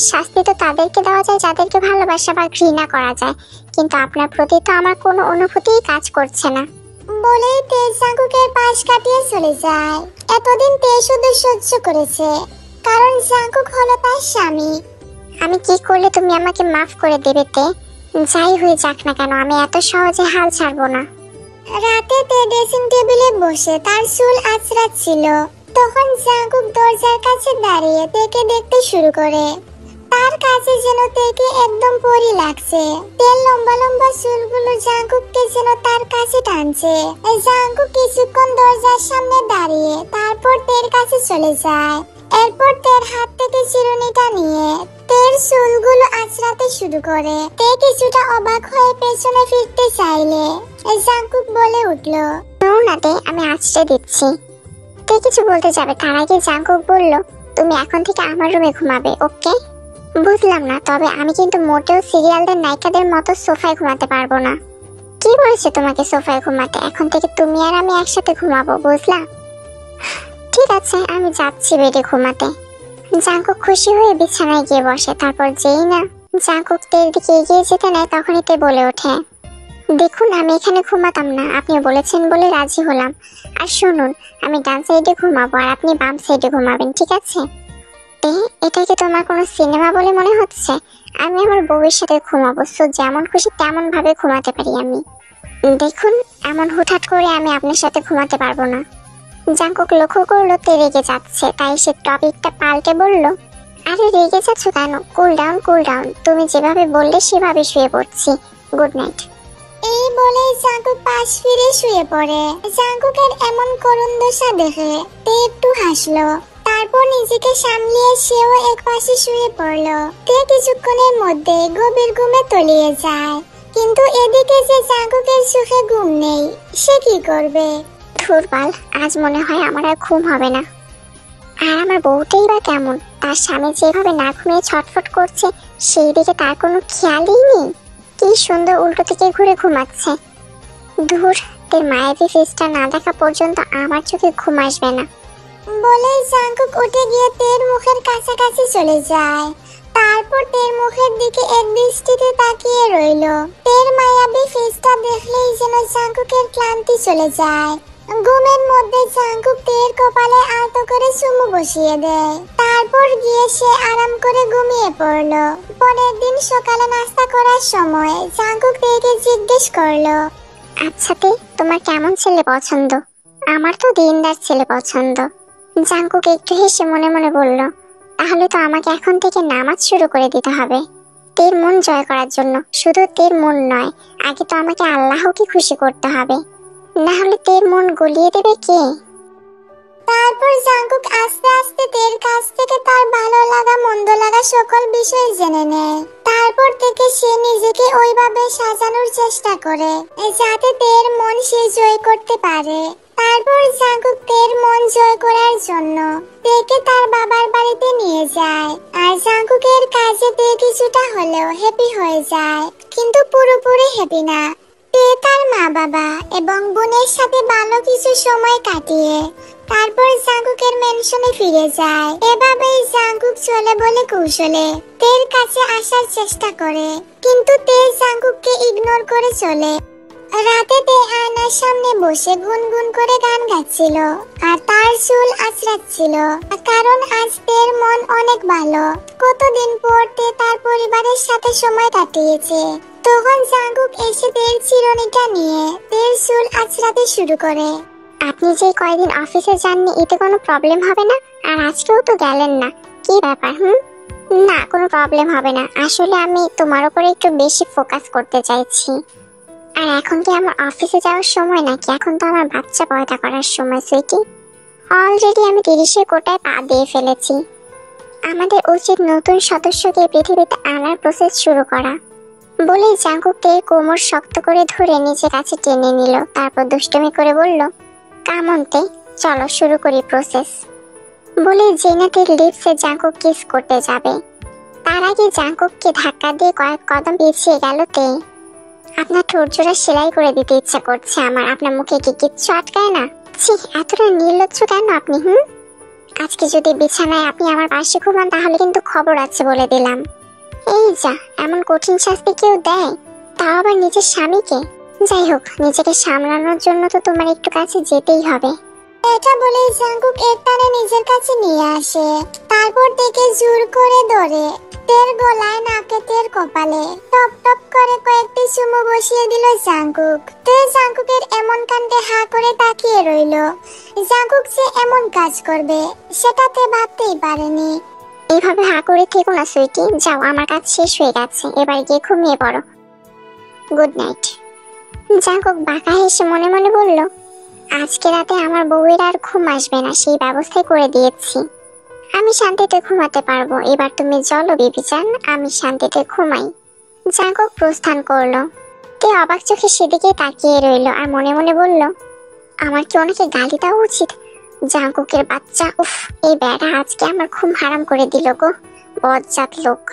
শাস্তি তো তাদেরকে দেওয়া যায় যাদেরকে ভালোবাসা বা ঘৃণা করা যায়, কিন্তু আপনার প্রতি তো আমার কোনো অনুভূতিই কাজ করছে না। বলেই তে জাঙ্কুকের পাশ কাটিয়ে চলে যায়। এতদিন তে শুধু সহ্য করেছে, কারণ জাঙ্কুক হলো তার স্বামী। আমি কি করলে তুমি আমাকে মাফ করে দেবে তে? যাই হয়ে যাক না কেন, আমি এত সহজে হাল ছাড়বো না। রাতে তে ড্রেসিং টেবিলে বসে তার চুল আঁচড়াচ্ছিল, তখন জাঙ্কুক দরজার কাছে দাঁড়িয়ে তেকে দেখতে শুরু করে। তার কাছে যেন তেকে একদম পরি লাগছে। তেল লম্বা লম্বা চুলগুলো জাঙ্কুককে যেন তার কাছে টানছে। জাঙ্কুক কিছুক্ষণ দরজার সামনে দাঁড়িয়ে তারপর তের কাছে চলে যায়। এরপর তের হাত থেকে চিরুনিটা নিয়ে তের চুলগুলো আঁচড়াতে শুরু করে। তে কিছুটা অবাক হয়ে পেছনে ফিরতে চাইলে জাঙ্কুক বলে উঠল, না তে, আমি আঁচড়ে দিচ্ছি। তে কিছু বলতে যাবে তার আগে জাঙ্কুক বলল, তুমি এখন থেকে আমার রুমে ঘুমাবে, ওকে? বুঝলাম না, তবে আমি কিন্তু মোটেও সিরিয়ালদের নায়িকাদের মতো সোফায় ঘুমাতে পারবো না। কি বলেছে তোমাকে সোফায় ঘুমাতে? এখন থেকে তুমি আর আমি একসাথে ঘুমাবো, বুঝলা? ঠিক আছে, আমি যাচ্ছি বেডে ঘুমাতে। জাঙ্কুক খুশি হয়ে বিছানায় গিয়ে বসে। তারপর যেই না জাঙ্কুক তের দিকে এগিয়ে যেতে নেয়, তখনই তে বলে ওঠে, দেখুন আমি এখানে ঘুমাতাম না, আপনি বলেছেন বলে রাজি হলাম। আর শুনুন, আমি ডান সাইডে ঘুমাবো আর আপনি বাম সাইডে ঘুমাবেন, ঠিক আছে? এটা কি তোমার কোনো সিনেমা বলে মনে হচ্ছে? আমি আমার বউয়ের সাথে ঘুমাবো, সো যেমন খুশি তেমন ভাবে ঘুমাতে পারি আমি। দেখুন, এমন হুটহাট করে আমি আপনার সাথে ঘুমাতে পারবো না। জাঙ্কুক লক্ষ্য করলো তে রেগে যাচ্ছে, তাই সে টপিকটা পাল্টে বলল, আরে রেগে যাচ্ছ কেন? Cool down. তুমি যেভাবে বললে সেভাবে শুয়ে পড়ছি। Good night. এই বলে জাঙ্কুক পাশ ফিরে শুয়ে পড়ে। জাঙ্কুকের এমন করুণ দশা দেখে তে একটু হাসলো, তারপর নিজেকে সামলিয়ে সেও এক পাশে শুয়ে পড়লো। তে কিছুক্ষণের মধ্যে গভীর ঘুমে তলিয়ে যায়, কিন্তু এদিকে যে জাঙ্কুকের চোখে ঘুম নেই, সে কি করবে? ধুরবাল, আজ মনে হয় আমার আর ঘুম হবে না। আর আমার বউটাই বা কেমন? তার স্বামী যেভাবে না ঘুমিয়ে ছটফট করছে, সেই দিকে তার কোনো খেয়ালই নেই। কি সুন্দর উল্টো দিকে ঘুরে ঘুমাচ্ছে। ধুর, তোর মায়াবী ফেসটা না দেখা পর্যন্ত আমার চোখে ঘুম আসবে না। বলে জাঙ্কুক উঠে গিয়ে তের মুখের কাছাকাছি চলে যায়। তারপর তের মুখের দিকে এক দৃষ্টিতে তাকিয়ে রইল। তের মায়াবী ফেসটা দেখলেই যেন জাঙ্কুকের ক্লান্তি চলে যায়। ঘুমের মধ্যে জাঙ্কুক তের কপালে আলতো করে চুমু বসিয়ে দেয়। তারপর গিয়ে সে আরাম করে ঘুমিয়ে পড়ল। পরের দিন সকালে নাস্তা করার সময় জাঙ্কুক তেকে জিজ্ঞেস করলো, আচ্ছা তে, তোমার কেমন ছেলে পছন্দ? আমার তো দিনদার ছেলে পছন্দ। জাঙ্কুক একটু হেসে মনে মনে বলল, তাহলে তো আমাকে এখন থেকে নামাজ শুরু করে দিতে হবে তের মন জয় করার জন্য। শুধু তের মন নয়, আগে তো আমাকে আল্লাহকে খুশি করতে হবে, না হলে তের মন গলিয়ে দেবে কে? তারপর জাঙ্কুক আস্তে আস্তে তের কাছ থেকে তার ভালো লাগা মন্দ লাগা সকল বিষয় জেনে নেয়। তারপর থেকে সে নিজেকে ওইভাবে সাজানোর চেষ্টা করে যাতে তের মন সে জয় করতে পারে। তারপর জাঙ্কুক তের মন জয় করার জন্য তেকে তার বাবার বাড়িতে নিয়ে যায়। আর জাঙ্কুকের কাজে তে কিছুটা হলেও হ্যাপি হয়ে যায়, কিন্তু পুরোপুরি হ্যাপি না। তে তার মা বাবা এবং বোনের সাথে ভালো কিছু সময় কাটিয়ে তারপর জাঙ্কুকের ম্যানশনে ফিরে যায়। এভাবেই জাঙ্কুক চলে বলে কৌশলে তের কাছে আসার চেষ্টা করে, কিন্তু তে জাঙ্কুককে ইগনোর করে চলে। রাতে তে আয়নার সামনে বসে গুনগুন করে গান গাচ্ছিল আর তার চুল আঁচড়াচ্ছিল, কারণ আজ তের মন অনেক ভালো। কতদিন পর তে তার পরিবারের সাথে সময় কাটিয়েছে। তখন জাঙ্কুক এসে তের চিরুনিটা নিয়ে তের চুল আঁচড়াতে শুরু করে। আপনি যে কয়দিন অফিসে যাননি এতে কোনো প্রবলেম হবে না? আর আজকেও তো গেলেন না, কি ব্যাপার? না, কোনো প্রবলেম হবে না। আসলে আমি তোমার উপরে একটু বেশি ফোকাস করতে চাইছি। আর এখন কি আমার অফিসে যাওয়ার সময় নাকি? এখন তো আমার বাচ্চা পয়দা করার সময় সুইটি। অলরেডি আমি 30-এর কোটায় পা দিয়ে ফেলেছি। আমাদের উচিত নতুন সদস্যকে পৃথিবীতে আনার প্রসেস শুরু করা। বলে জাঙ্কুককে কোমর শক্ত করে ধরে নিচে কাছে টেনে নিল। তারপর দুষ্টুমি করে বলল, কামনতে, চলো শুরু করি প্রসেস। বলে জেনাতের লিপসে জাঙ্কুক কিস করতে যাবে। তার আগে জাঙ্কুককে ধাক্কা দিয়ে কয়েক কদম পিছিয়ে গেল তে। আপনার ঠোঁটজোড়া সেলাই করে দিতে ইচ্ছা করছে আমার। আপনার মুখে কি কিচ্ছু আটকায় না? ছি, এতটা নির্লজ্জ কেন আপনি? আজকে যদি বিছানায় আপনি আমার পাশে ঘুমান তাহলে কিন্তু খবর আছে বলে দিলাম। এই যা, এমন কঠিন শাস্তি কেউ দেয়, তাও আবার নিজের স্বামীকে? যাই হোক, নিজেকে সামলানোর জন্য তো তোমার একটু কাছে যেতেই হবে। এটা বলে জাঙ্কুক এক টানে নিজের কাছে নিয়ে আসে। তারপর তেকে জোর করে ধরে তের গলায়, নাকে, তের কপালে টপ টপ করে কয়েকটি চুমু বসিয়ে দিল জাঙ্কুক। তে জাঙ্কুকের এমন কাণ্ডে হা করে তাকিয়ে রইল। জাঙ্কুক যে এমন কাজ করবে সেটাতে ভাবতেই পারেনি। এইভাবে হা করে থেকো না সুইটি, যাও, আমার কাজ শেষ হয়ে গেছে, এবার গিয়ে ঘুমিয়ে পড়ো। Good night. জাঙ্কুক বাঁকা হেসে মনে মনে বলল, আজকে রাতে আমার বউয়ের আর ঘুম আসবে না, সেই ব্যবস্থাই করে দিয়েছি। আমি শান্তিতে ঘুমাতে পারবো। এবার তুমি চলো বিবিচান, আমি শান্তিতে ঘুমাই। জাঙ্কুক প্রস্থান করলো। তে অবাক চোখে সেদিকে তাকিয়ে রইল আর মনে মনে বলল, আমার কি ওনাকে গালি দেওয়া উচিত? জাঙ্কুকের বাচ্চা, উফ, এই বেড়া আজকে আমার ঘুম হারাম করে দিল গো, বজ্জাত লোক।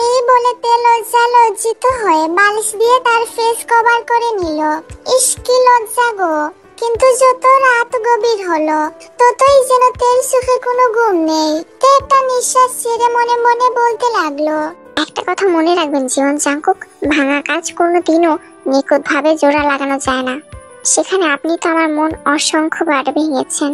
এই বলে তে লজ্জিত হয়ে বালিশ দিয়ে তার ফেস কভার করে নিল। ইস, কি লজ্জা গো। কিন্তু যত রাত গভীর হলো ততই যেন তের চোখে কোনো ঘুম নেই। তে একটা নিঃশ্বাস ছেড়ে মনে মনে বলতে লাগলো, একটা কথা মনে রাখবেন জীবন জাঙ্কুক, ভাঙা কাজ কোনোদিনও নিখুঁত ভাবে জোড়া লাগানো যায় না। সেখানে আপনি তো আমার মন অসংখ্যবার ভেঙেছেন।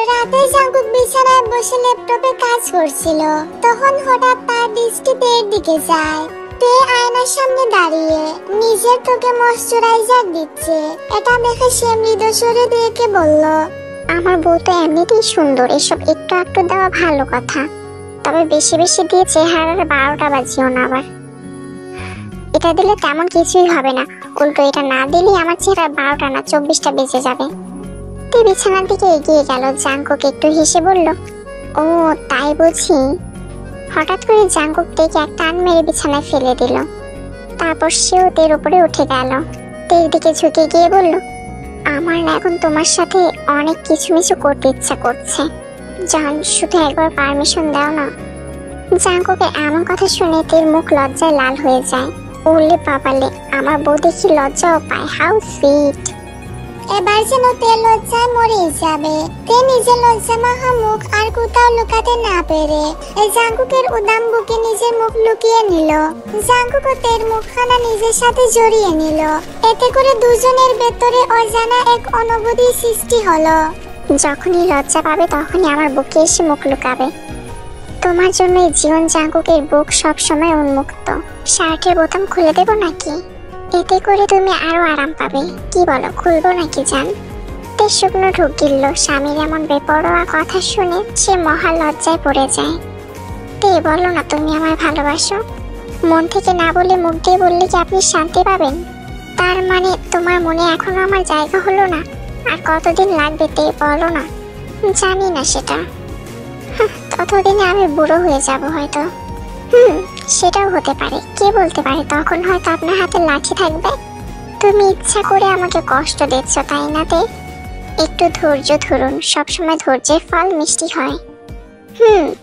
রাতে জাঙ্কুক বিছানায় বসে ল্যাপটপে কাজ করছিল। তখন হঠাৎ তার দৃষ্টি তের দিকে যায়। তে আয়নার সামনে দাঁড়িয়ে নিজের ত্বকে ময়শ্চারাইজার দিচ্ছে। এটা দেখে সে মৃদু স্বরে তেকে বলল, আমার বউ তো এমনিতেই সুন্দর, এসব একটু একটু দেওয়া ভালো কথা, তবে বেশি বেশি দিয়ে চেহারার 12টা বাজিও না আবার। এটা দিলে তেমন কিছুই হবে না, উল্টো এটা না দিলেই আমার চেহারা 12টা না 24টা বেজে যাবে। তে বিছানার দিকে এগিয়ে গেল। জাঙ্কুক একটু হেসে বলল, ও তাই বুঝি। হঠাৎ করে জাঙ্কুক তেকে এক টান মেরে বিছানায় ফেলে দিল। তারপর সেও তের উপরে উঠে গেল। তের দিকে ঝুঁকে গিয়ে বলল, আমার না এখন তোমার সাথে অনেক কিছু মিছু করতে ইচ্ছা করছে, জান, শুধু একবার পারমিশন দাও না। জাঙ্কুকের এমন কথা শুনে তের মুখ লজ্জায় লাল হয়ে যায়। ওলে বাবালে, আমার বউ দেখি লজ্জাও পায়, হাউ সুইট। এবার যেন তে লজ্জায় মরে যাবে। তে নিজের লজ্জামাখা মুখ আর কোথাও লুকাতে না পেরে জাঙ্কুকের উদাম বুকে নিজের মুখ লুকিয়ে নিল। জাঙ্কুক তের মুখখানা নিজের সাথে জড়িয়ে নিল। এতে করে দুজনের ভেতরে অজানা এক অনুভূতি সৃষ্টি হলো। যখনই লজ্জা পাবে তখনই আমার বুকে এসে মুখ লুকাবে। তোমার জন্য এই জীবন জাঙ্কুকের বুক সবসময় উন্মুক্ত। শার্টের বোতাম খুলে দেব নাকি? এতে করে তুমি আরো আরাম পাবে। কি বলো, খুলবো নাকি জান? তে শুকনো ঢুক গিলল। স্বামীর এমন বেপরোয়া কথা শুনে সে মহা লজ্জায় পড়ে যায়। তে বলো না তুমি আমায় ভালোবাসো। মন থেকে না বলে মুখ দিয়ে বললে কি আপনি শান্তি পাবেন? তার মানে তোমার মনে এখনো আমার জায়গা হলো না? আর কতদিন লাগবে তে বলো না। জানি না সেটা, ততদিনে আমি বুড়ো হয়ে যাব হয়তো। সেটাও হতে পারে, কে বলতে পারে তখন হয়তো আপনার হাতে লাঠি থাকবে। তুমি ইচ্ছা করে আমাকে কষ্ট দিচ্ছ তাই না তে? একটু ধৈর্য ধরুন, সবসময় ধৈর্যের ফল মিষ্টি হয়।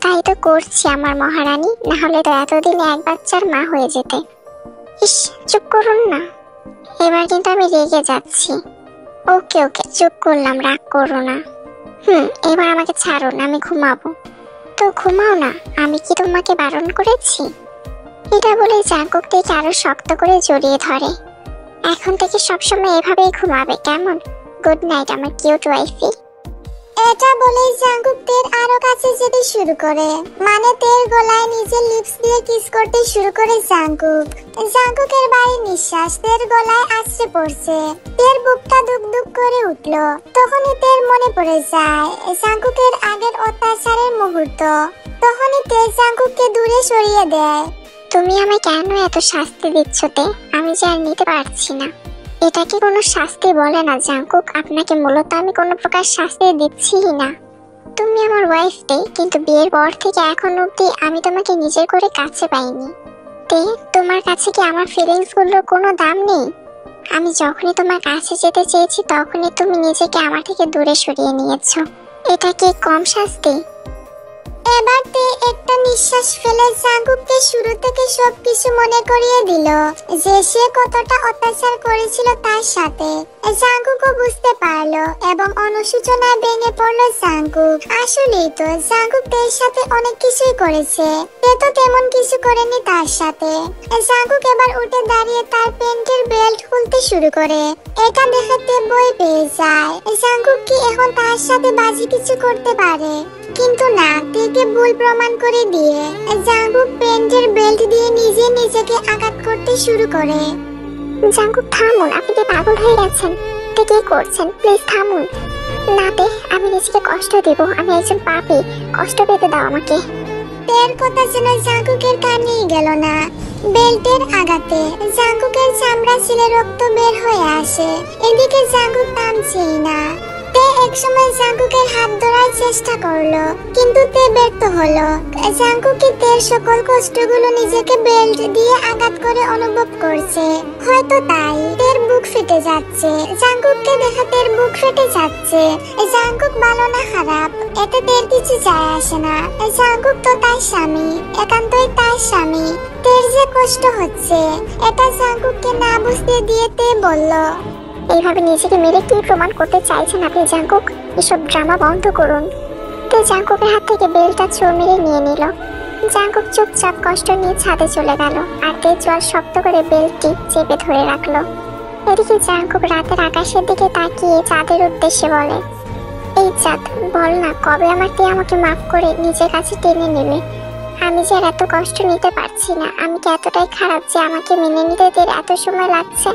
তাই তো করছি আমার মহারানী, না হলে তো এতদিনে এক বাচ্চার মা হয়ে যেতে। ইস, চুপ করুন না, এবার কিন্তু আমি রেগে যাচ্ছি। ওকে ওকে, চুপ করলাম, রাগ করো না। এবার আমাকে ছাড়ুন, আমি ঘুমাবো। তো ঘুমাও না, আমি কি তোমাকে বারণ করেছি? এটা বলে জাঙ্কুক থেকে আরো শক্ত করে জড়িয়ে ধরে। এখন থেকে সবসময় এভাবেই ঘুমাবে, কেমন? গুড নাইট আমার কিউট ওয়াইফি। এটা বলেই জাঙ্কুক তের আরো কাছে যেতে শুরু করে, মানে তের গলায় নিজের লিপস দিয়ে কিস করতে শুরু করে জাঙ্কুক। জাঙ্কুকের বাড়ি নিঃশ্বাস তের গলায় আছড়ে পড়ছে। তের বুকটা দুক দুক করে উঠল। তখনই তের মনে পড়ে যায় জাঙ্কুকের আগের অত্যাচারের মুহূর্ত। তখনই তে জাঙ্কুককে দূরে সরিয়ে দেয়। তুমি আমায় কেন এত শাস্তি দিচ্ছ তে? আমি যে আর নিতে পারছি না। এটা কি কোনো শাস্তি বলে না জাঙ্কুক? আপনাকে মূলত আমি কোনো প্রকার শাস্তি দিচ্ছিই না। তুমি আমার ওয়াইফ তে, কিন্তু বিয়ের পর থেকে এখন অবধি আমি তোমাকে নিজের করে কাছে পাইনি। তে, তোমার কাছে কি আমার ফিলিংস গুলোর কোনো দাম নেই? আমি যখনই তোমার কাছে যেতে চেয়েছি তখনই তুমি নিজেকে আমার থেকে দূরে সরিয়ে নিয়েছো। এটা কি কম শাস্তি? এবার তে একটা নিঃশ্বাস ফেলে জাঙ্কুককে শুরু থেকে সবকিছু মনে করিয়ে দিল, যে সে কতটা অত্যাচার করেছিল তার সাথে। জাঙ্কুকও বুঝতে পারলো এবং অনুশোচনায় ভেঙে পড়লো জাঙ্কুক। আসলেই তো জাঙ্কুক তের সাথে অনেক কিছুই করেছে, তে তো তেমন কিছু করেনি তার সাথে। জাঙ্কুক এবার উঠে দাঁড়িয়ে তার প্যান্টের বেল্ট খুলতে শুরু করে। এটা দেখে তে ভয় পেয়ে যায়। জাঙ্কুক কি এখন তার সাথে বাজে কিছু করতে পারে? কিন্তু না, তেকে ভুল প্রমাণ করে দিয়ে জাঙ্কুক প্যান্টের বেল্ট দিয়ে নিজেকে আঘাত করতে শুরু করে। জাঙ্কুক থামুন, আপনি কি পাগল হয়ে গেছেন? তে কি করছেন? প্লিজ থামুন। না তে, আমি নিজেকে কষ্ট দেব, আমি একজন পাপী, কষ্ট পেতে দাও আমাকে। তের কথা যেন জাঙ্কুকের কানেই গেল না। বেল্টের আঘাতে জাঙ্কুকের চামড়া ছিলে রক্ত বের হয়ে আসে। এদিকে জাঙ্কুক থামছেই না। তে একসময় জাঙ্কুকের হাত ধরার চেষ্টা করলো, কিন্তু তে ব্যর্থ হলো। জাঙ্কুক তের সকল কষ্টগুলো নিজেকে বেল্ট দিয়ে আঘাত করে অনুভব করছে। হয়তো তাই তের বুক ফেটে যাচ্ছে। জাঙ্কুককে দেখে তের বুক ফেটে যাচ্ছে। জাঙ্কুক ভালো না খারাপ এতে তের কিছু যায় আসে না। জাঙ্কুক তো তার স্বামী, একান্তই তার স্বামী। তের যে কষ্ট হচ্ছে এটা জাঙ্কুককে না বুঝতে দিয়ে তে বলল, এইভাবে নিজেকে মেরে কি প্রমাণ করতে চাইছেন আপনি জাঙ্কুক? এসব ড্রামা বন্ধ করুন। তে জাঙ্কুকের হাত থেকে বেলটা ছোঁড় মেরে নিয়ে নিল। জাঙ্কুক চুপচাপ কষ্ট নিয়ে ছাদে চলে গেল, আর তে জল শক্ত করে বেলটি চেপে ধরে রাখলো। এদিকে জাঙ্কুক রাতের আকাশের দিকে তাকিয়ে চাঁদের উদ্দেশ্যে বলে, এই চাঁদ, বল না কবে আমাকে মাফ করে নিজের কাছে টেনে নেবে? আমি যে আর এত কষ্ট নিতে পারছি না। আমি কি এতটাই খারাপ যে আমাকে মেনে নিতে এত সময় লাগছে?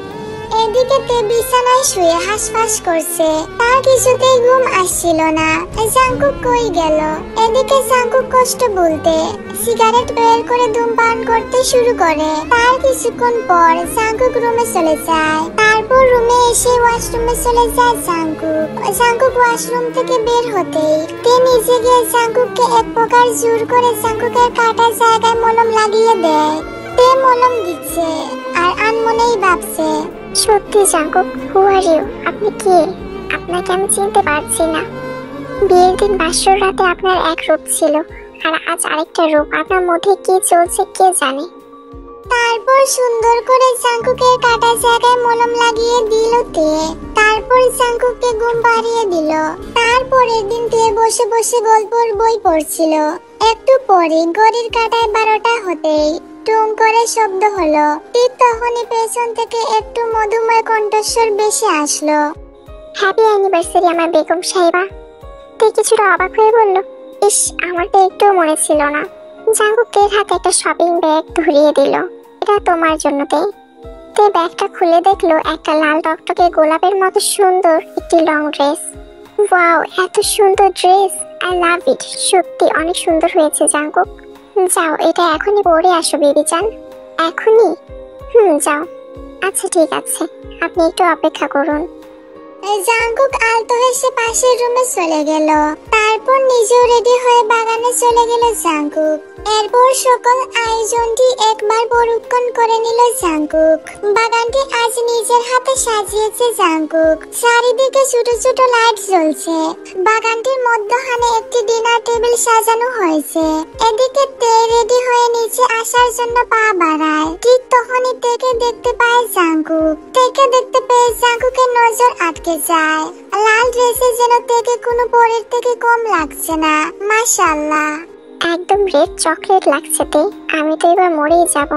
এদিকে তে বিছানায় শুয়ে হাঁসফাঁস করছে। তার কিছুতেই ঘুম আসছিল না। জাঙ্কুক কই গেল? এদিকে জাঙ্কুক কষ্ট বলতে সিগারেট বের করে ধূমপান করতে শুরু করে। তার কিছুক্ষণ পর জাঙ্কুক রুমে চলে যায়। তারপর রুমে এসে ওয়াশরুমে চলে যায় জাঙ্কুক। জাঙ্কুক ওয়াশরুম থেকে বের হতেই তে নিজে গিয়ে জাঙ্কুককে এক প্রকার জোর করে জাঙ্কুকের কাটা জায়গায় মলম লাগিয়ে দেয়। তে মলম দিচ্ছে আর আনমনেই ভাবছে, সত্যি জাঙ্কুক, হু আর ইউ? আপনি কে? আপনাকে আমি চিনতে পারছি না। বিয়ের দিন বাসর রাতে আপনার এক রূপ ছিল, আর আজ আরেকটা রূপ। আপনার মধ্যে কি চলছে কে জানে? তারপর সুন্দর করে জাঙ্কুকের কাটা জায়গায় মলম লাগিয়ে দিল তে। তারপর জাঙ্কুককে ঘুম পাড়িয়ে দিল। তারপরের দিন তে বসে বসে গল্পের বই পড়ছিল। একটু পরে ঘড়ির কাঁটায় 12টা হতেই টুং করে শব্দ হলো। ঠিক তখনই পেছন থেকে একটু মধুময় কণ্ঠস্বর ভেসে আসলো। হ্যাপি অ্যানিভার্সারি আমার বেগম সাহেবা। তে কিছুটা অবাক হয়ে বলল, ইস, আমার তো একটুও মনে ছিল না। জাঙ্কুক তের হাতে একটা শপিং ব্যাগ ধরিয়ে দিল। এটা তোমার জন্য তে। তে ব্যাগটা খুলে দেখলো একটা লাল টকটকে গোলাপের মতো সুন্দর একটি লং ড্রেস। ওয়াও, এত সুন্দর ড্রেস, আই লাভ ইট। সত্যি অনেক সুন্দর হয়েছে জাঙ্কুক। যাও, এটা এখনই পরে আসো বেবি চান। এখনই? যাও। আচ্ছা ঠিক আছে, আপনি একটু অপেক্ষা করুন। জাঙ্কুক আলতো হেসে পাশের রুমে চলে গেল। তারপর নিজেও রেডি হয়ে বাগানে চলে গেল জাঙ্কুক। এরপর সকল আয়োজনটি একবার পরীক্ষণ করে নিল জাঙ্কুক। বাগানটি আজ নিজের হাতে সাজিয়েছে জাঙ্কুক। চারিদিকে ছোট ছোট লাইট জ্বলছে। বাগানটির মধ্যখানে একটি ডিনার টেবিল সাজানো হয়েছে। এদিকে তে রেডি হয়ে নিচে আসার জন্য পা বাড়ায়। ঠিক তখনই তেকে দেখতে পায় জাঙ্কুক। তেকে দেখতে পেয়ে জাঙ্কুকের নজর আটকে যায়। লাল ড্রেসে যেন তেকে কোনো পরের থেকে কম লাগছে না। মাশাআল্লাহ, একদম রেড চকলেট লাগছে তে। আমি তো এবার মরেই যাব।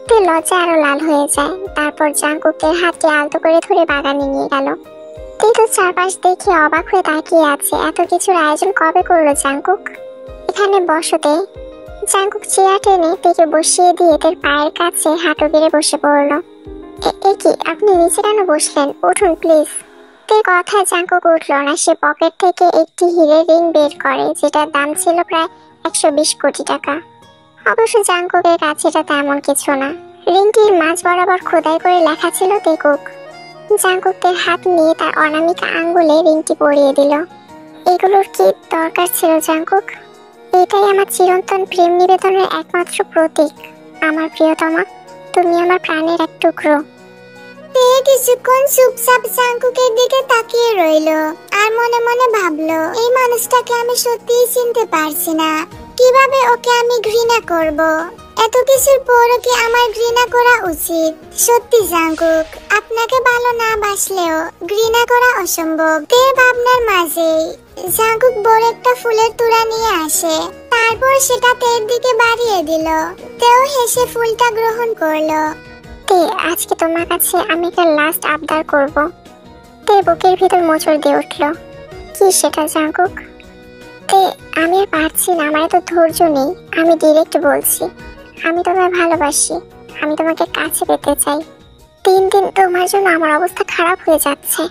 তে লজ্জা আরো লাল হয়ে যায়। তারপর জাঙ্কুকের হাতটি আলতো করে ধরে বাগানে নিয়ে গেল। তে তো চারপাশ দেখে অবাক হয়ে তাকিয়ে আছে। এত কিছুর আয়োজন কবে করলো জাঙ্কুক? এখানে বসো তে। জাঙ্কুক চেয়ার টেনে তেকে বসিয়ে দিয়ে তের পায়ের কাছে হাঁটু গেড়ে বসে পড়ল। এ কি, আপনি নিচে কেন বসলেন? উঠুন প্লিজ। তের কথায় জাঙ্কুক উঠল না। সে পকেট থেকে একটি হীরের রিং বের করে, যেটার দাম ছিল প্রায় 120 কোটি টাকা। অবশ্য জাঙ্কুকের কাছে এটা তেমন কিছু না। রিংটির মাঝ বরাবর খোদাই করে লেখা ছিল তেকুক। জাঙ্কুকের হাত নিয়ে তার অনামিকা আঙ্গুলে রিংটি পরিয়ে দিল। এগুলোর কি দরকার ছিল জাঙ্কুক? এটাই আমার চিরন্তন প্রেম নিবেদনের একমাত্র প্রতীক। আমার প্রিয়তমা, তুমি আমার প্রাণের এক টুকরো। তে কিছুক্ষণ চুপচাপ জাঙ্কুকের দিকে তাকিয়ে রইল। আর মনে মনে ভাবলো, এই মানুষটাকে আমি সত্যিই চিনতে পারছি না। কিভাবে ওকে আমি ঘৃণা করব? এত কিছুর পরও কি আমার ঘৃণা করা উচিত? সত্যি জাঙ্কুক, আপনাকে ভালো না বাসলেও ঘৃণা করা অসম্ভব। তের ভাবনার মাঝেই জাঙ্কুক বড় একটা ফুলের তোড়া নিয়ে আসে। তারপর সেটা তের দিকে বাড়িয়ে দিল। তেও হেসে ফুলটা গ্রহণ করলো। তে, আজকে তোমার কাছে আমি একটা লাস্ট আবদার করব। তে বুকের ভিতর মোচড় দিয়ে উঠল। কি সেটা জাঙ্কুক? তে, আমি আর পারছি না, আমার তো ধৈর্য নেই। আমি ডিরেক্ট বলছি, আমি তোমায় ভালোবাসি। আমি তোমাকে কাছে পেতে চাই। 3 দিন তোমার জন্য আমার অবস্থা খারাপ হয়ে যাচ্ছে।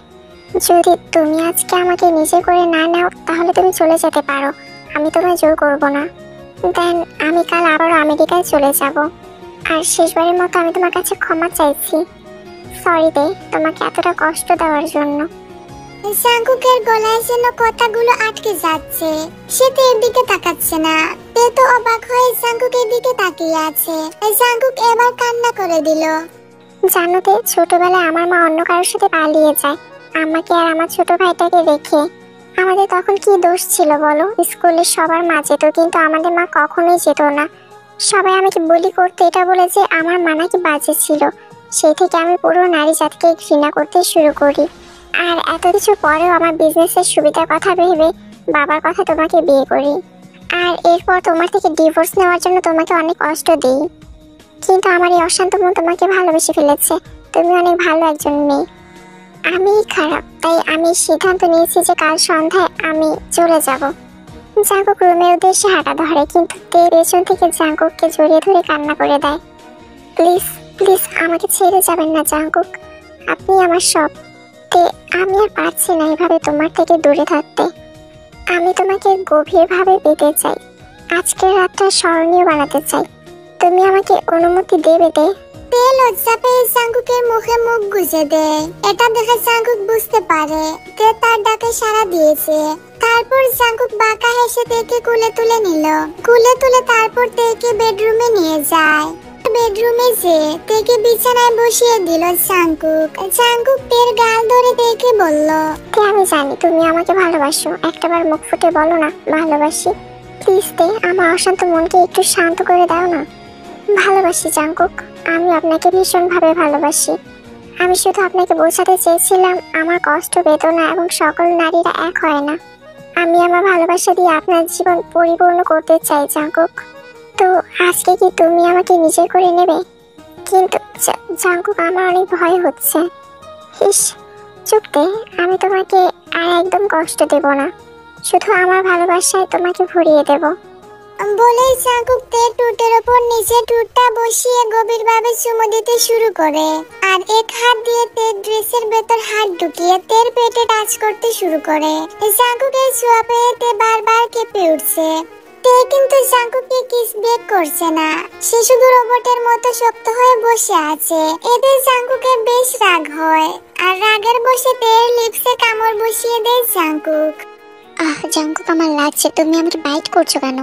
যদি তুমি আজকে আমাকে নিজে করে না নাও, তাহলে তুমি চলে যেতে পারো। আমি তোমায় জোর করব না। দেন আমি কাল আবার আমেরিকায় চলে যাব। আর শেষবারের মতো আমি তোমার কাছে ক্ষমা চাইছি। সরি দে, তোমাকে এতটা কষ্ট দেওয়ার জন্য। জাঙ্কুকের গলায় যেন কথাগুলো আটকে যাচ্ছে। সে তের দিকে তাকাচ্ছে না। তে তো অবাক হয়ে জাঙ্কুকের দিকে তাকিয়ে আছে। জাঙ্কুক এবার কান্না করে দিল। জানো তে, ছোটবেলায় আমার মা অন্য কারোর সাথে পালিয়ে যায় আমাকে আর আমার ছোট ভাইটাকে রেখে। আমাদের তখন কি দোষ ছিল বলো? স্কুলের সবার মা যেত, কিন্তু আমাদের মা কখনোই যেত না। সবাই আমাকে বলি করতে এটা বলে যে আমার মা নাকি বাজে ছিল। সেই থেকে আমি পুরো নারী জাতকে ঘৃণা করতে শুরু করি। আর এত কিছু পরেও আমার বিজনেসের সুবিধার কথা ভেবে বাবার কথা তোমাকে বিয়ে করি। আর এরপর তোমার থেকে ডিভোর্স নেওয়ার জন্য তোমাকে অনেক কষ্ট দিই। কিন্তু আমার এই অশান্ত মন তোমাকে ভালোবেসে ফেলেছে। তুমি অনেক ভালো একজন মেয়ে। আমি খারাপ, তাই আমি সিদ্ধান্ত নিয়েছি যে কাল সন্ধ্যায় আমি চলে যাব। জাঙ্কুক রুমের উদ্দেশ্যে হাঁটা ধরে, কিন্তু তে পেছন থেকে জাঙ্কুককে জড়িয়ে ধরে কান্না করে দেয়। প্লিজ প্লিজ আমাকে ছেড়ে যাবেন না জাঙ্কুক, আপনি আমার সব। তে, আমি আর পারছি না এভাবে তোমার থেকে দূরে থাকতে। আমি তোমাকে গভীরভাবে পেতে চাই। আজকের রাতটা স্মরণীয় বানাতে চাই। তুমি আমাকে অনুমতি দেবে তে? তে লজ্জা পেয়ে জাঙ্কুকের মুখে মুখ গুজে দেয়। এটা দেখে জাঙ্কুক বুঝতে পারে তে তার ডাকে সাড়া দিয়েছে। তারপর জাঙ্কুক বাঁকা হেসে তেকে কুলে তুলে নিল। কুলে তুলে তারপর তেকে বেডরুমে নিয়ে যায়। বেডরুমে যে তেকে বিছানায় বসিয়ে দিল জাঙ্কুক। জাঙ্কুক তের গাল ধরে তেকে বলল, তে, আমি জানি তুমি আমাকে ভালোবাসো। একটাবার মুখ ফুটে বলো না ভালোবাসি। প্লিজ তে, আমার অশান্ত মনকে একটু শান্ত করে দাও না। ভালোবাসি জাঙ্কুক, আমি আপনাকে ভীষণভাবে ভালোবাসি। আমি শুধু আপনাকে বোঝাতে চেয়েছিলাম আমার কষ্ট বেদনা এবং সকল নারীরা এক হয় না। আমি আমার ভালোবাসা দিয়ে আপনার জীবন পরিপূর্ণ করতে চাই জাঙ্কুক। তো আজকে কি তুমি আমাকে নিজের করে নেবে? কিন্তু জাঙ্কুক, আমার অনেক ভয় হচ্ছে। ইস, চুপতে, আমি তোমাকে আর একদম কষ্ট দেব না, শুধু আমার ভালোবাসায় তোমাকে ভরিয়ে দেব। বলেই জাঙ্কুক তের টুটের ওপর নিজের টুটটা বসিয়ে গভীরভাবে চুমু দিতে শুরু করে। আর এক হাত দিয়ে তের ড্রেসের ভেতর হাত ঢুকিয়ে তের পেটে টাচ করতে শুরু করে। জাঙ্কুকের ছোঁয়া পেয়ে তে বারবার কেঁপে উঠছে। তে কিন্তু জাঙ্কুককে কিস ব্যাক করছে না, সে শুধু রোবটের মতো শক্ত হয়ে বসে আছে। এতে জাঙ্কুকের বেশ রাগ হয়, আর রাগের বসে তের লিপসে কামড় বসিয়ে দেয় জাঙ্কুক। জাঙ্কুক, আমার লাগছে। তুমি আমাকে বাইট করছো কেন?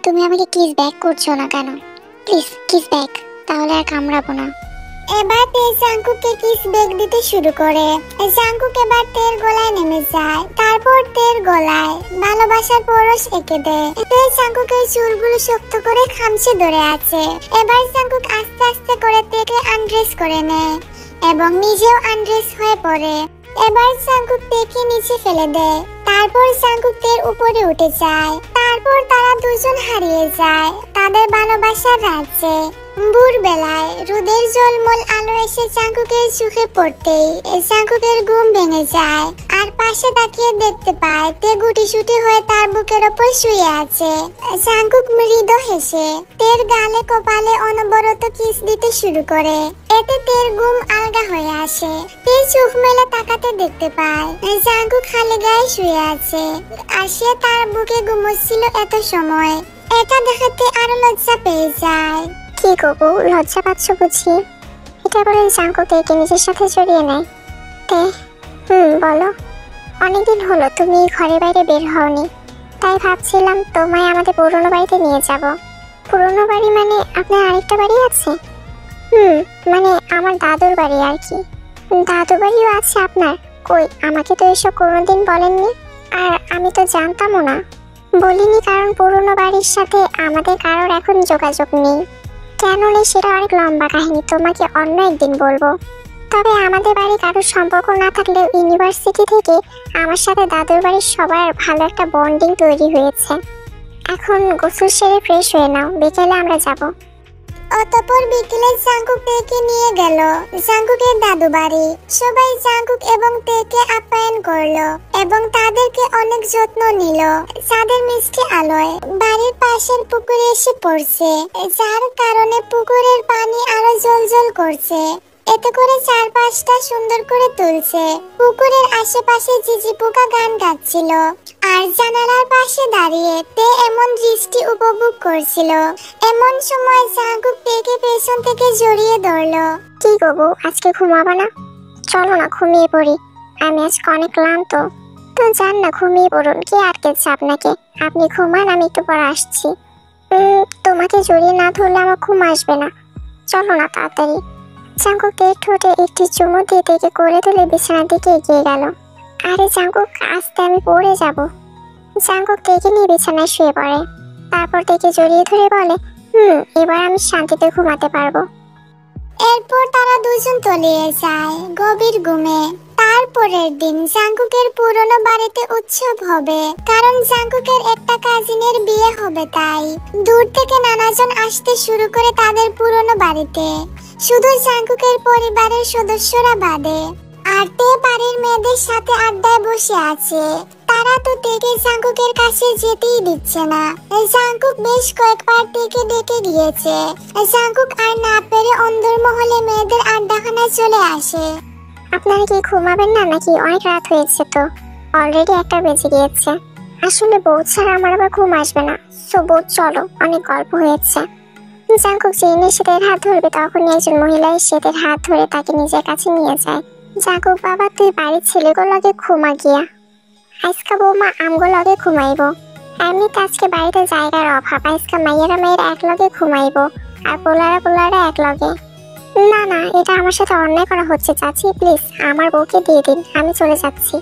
তুমি আমাকে কিস ব্যাক করছো না কেন? প্লিজ কিস ব্যাক, তাহলে আর কামড়াবো না। এবার তে জাঙ্কুককে কিস ব্যাক দিতে শুরু করে। জাঙ্কুক এবার তের গলায় নেমে যায়, তারপর তের গলায় ভালোবাসার পরশ এঁকে দেয়। তে জাঙ্কুকের চুলগুলো শক্ত করে খামচে ধরে আছে। এবার জাঙ্কুক আস্তে আস্তে করে তেকে আনড্রেস করে নেয় এবং নিজেও আনড্রেস হয়ে পড়ে। এবার জাঙ্কুক তেকে নিচে ফেলে দেয়, তারপর জাঙ্কুক তের উপরে উঠে যায়। তারপর তারা দুজন হারিয়ে যায় তাদের ভালোবাসার রাজ্যে। ভোরবেলায় রোদের ঝলমল আলো এসে জাঙ্কুকের চোখে পড়তেই জাঙ্কুকের ঘুম ভেঙে যায়। আর পাশে তাকিয়ে দেখতে পায় তে গুটিসুটি হয়ে তার বুকের ওপর শুয়ে আছে। জাঙ্কুক মৃদু হেসে তের গালে কপালে অনবরত কিস দিতে শুরু করে। এতে তের ঘুম আলগা হয়ে আসে। তে চোখ মেলে তাকাতে দেখতে পায় জাঙ্কুক খালি গায়ে শুয়ে আছে, আর সে তার বুকে ঘুমোচ্ছিল এত সময়। এটা দেখাতে আরো লজ্জা পেয়ে যায়। কি গো, লজ্জা পাচ্ছ বুঝি? এটা বলে জাঙ্কুক তেকে নিজের সাথে জড়িয়ে নেয়। তে বলো, অনেকদিন হলো তুমি ঘরে বাইরে বের হওনি, তাই ভাবছিলাম তোমায় আমাদের পুরনো বাড়িতে নিয়ে যাব। পুরনো বাড়ি মানে আপনার আরেকটা বাড়ি আছে? মানে আমার দাদুর বাড়ি আর কি। দাদু বাড়িও আছে আপনার? কই, আমাকে তো এসব কোনোদিন বলেননি, আর আমি তো জানতামও না। বলিনি কারণ পুরনো বাড়ির সাথে আমাদের কারোর এখন যোগাযোগ নেই। কেন নেই সেটা অনেক লম্বা কাহিনী, তোমাকে অন্য একদিন বলবো। তবে আমাদের বাড়ি কারোর সম্পর্ক না থাকলেও ইউনিভার্সিটি থেকে আমার সাথে দাদুর বাড়ির সবার ভালো একটা বন্ডিং তৈরি হয়েছে। এখন গোসল সেরে ফ্রেশ হয়ে নাও, বিকেলে আমরা যাব। অতঃপর বিকেলে জাঙ্কুক তেকে নিয়ে গেল জাঙ্কুকের দাদু বাড়ি। সবাই জাঙ্কুক এবং তেকে আপ্যায়ন করলো এবং তাদেরকে অনেক যত্ন নিল। চাঁদের মিষ্টি আলোয় বাড়ির পাশের পুকুরে এসে পড়ছে, যার কারণে পুকুরের পানি আরো জ্বলজ্বল করছে। এতে করে চারপাশটা সুন্দর করে তুলছে। পুকুরের আশেপাশে ঝিঝি পোকা গান গাচ্ছিল, আর জানালার পাশে দাঁড়িয়ে তে এমন দৃষ্টি উপভোগ করছিল। এমন সময় জাঙ্কুক তেকে পেছন থেকে জড়িয়ে ধরলো। কি গো বউ, আজকে ঘুমাবা না? চলো না ঘুমিয়ে পড়ি, আমি আজকে অনেক ক্লান্ত। তো যান না, ঘুমিয়ে পড়ুন, কে আটকেছে আপনাকে? আপনি ঘুমান, আমি একটু পর আসছি। তোমাকে জড়িয়ে না ধরলে আমার ঘুম আসবে না, চলো না তাড়াতাড়ি। জাঙ্কুক তের ঠোঁটে একটি চুমু দিয়ে তেকে করে তুলে বিছানার দিকে এগিয়ে গেল। আরে জাঙ্কুক, আস্তে, আমি পড়ে যাব। জাঙ্কুক তেকে নিয়ে বিছানায় শুয়ে পড়ে, তারপর তেকে জড়িয়ে ধরে বলে, এবার আমি শান্তিতে ঘুমাতে পারবো। এরপর তারা দুজন তলিয়ে যায় গভীর ঘুমে। তারপরের দিন জাঙ্কুকের পুরনো বাড়িতে উৎসব হবে, কারণ জাঙ্কুকের একটা কাজিনের বিয়ে হবে। তাই দূর থেকে নানাজন আসতে শুরু করে তাদের পুরনো বাড়িতে, শুধু জাঙ্কুকের পরিবারের সদস্যরা বাদে। আর তে বাড়ির মেয়েদের সাথে আড্ডায় বসে আছে। তারা তো তেকে জাঙ্কুকের কাছে যেতেই দিচ্ছে না। জাঙ্কুক বেশ কয়েকবার তেকে ডেকে গিয়েছে। জাঙ্কুক আর না পেরে অন্দরমহলে মেয়েদের আড্ডাখানায় চলে আসে। আপনারা কি ঘুমাবেন না নাকি? অনেক রাত হয়েছে তো, অলরেডি 1টা বেজে গিয়েছে। আসলে বউ ছাড়া আমার আবার ঘুম আসবে না। সো বউ চলো, অনেক গল্প হয়েছে। জাঙ্কুক যেই নিষেধের হাত ধরবে তখনই একজন মহিলা এসে হাত ধরে তাকে নিজের কাছে নিয়ে যায়। জাঙ্কুক বাবা, তুই বাড়ির ছেলেগুলো লগে ঘুমা গিয়া, আজকা বৌমা আমগো লগে ঘুমাইবো। এমনিতে আজকে বাড়িতে জায়গার অভাব, আজকা মাইয়েরা এক লগে ঘুমাইবো, আর পোলারা এক লগে। না না, এটা আমার সাথে অন্যায় করা হচ্ছে চাচি, প্লিজ আমার বউকে দিয়ে দিন, আমি চলে যাচ্ছি।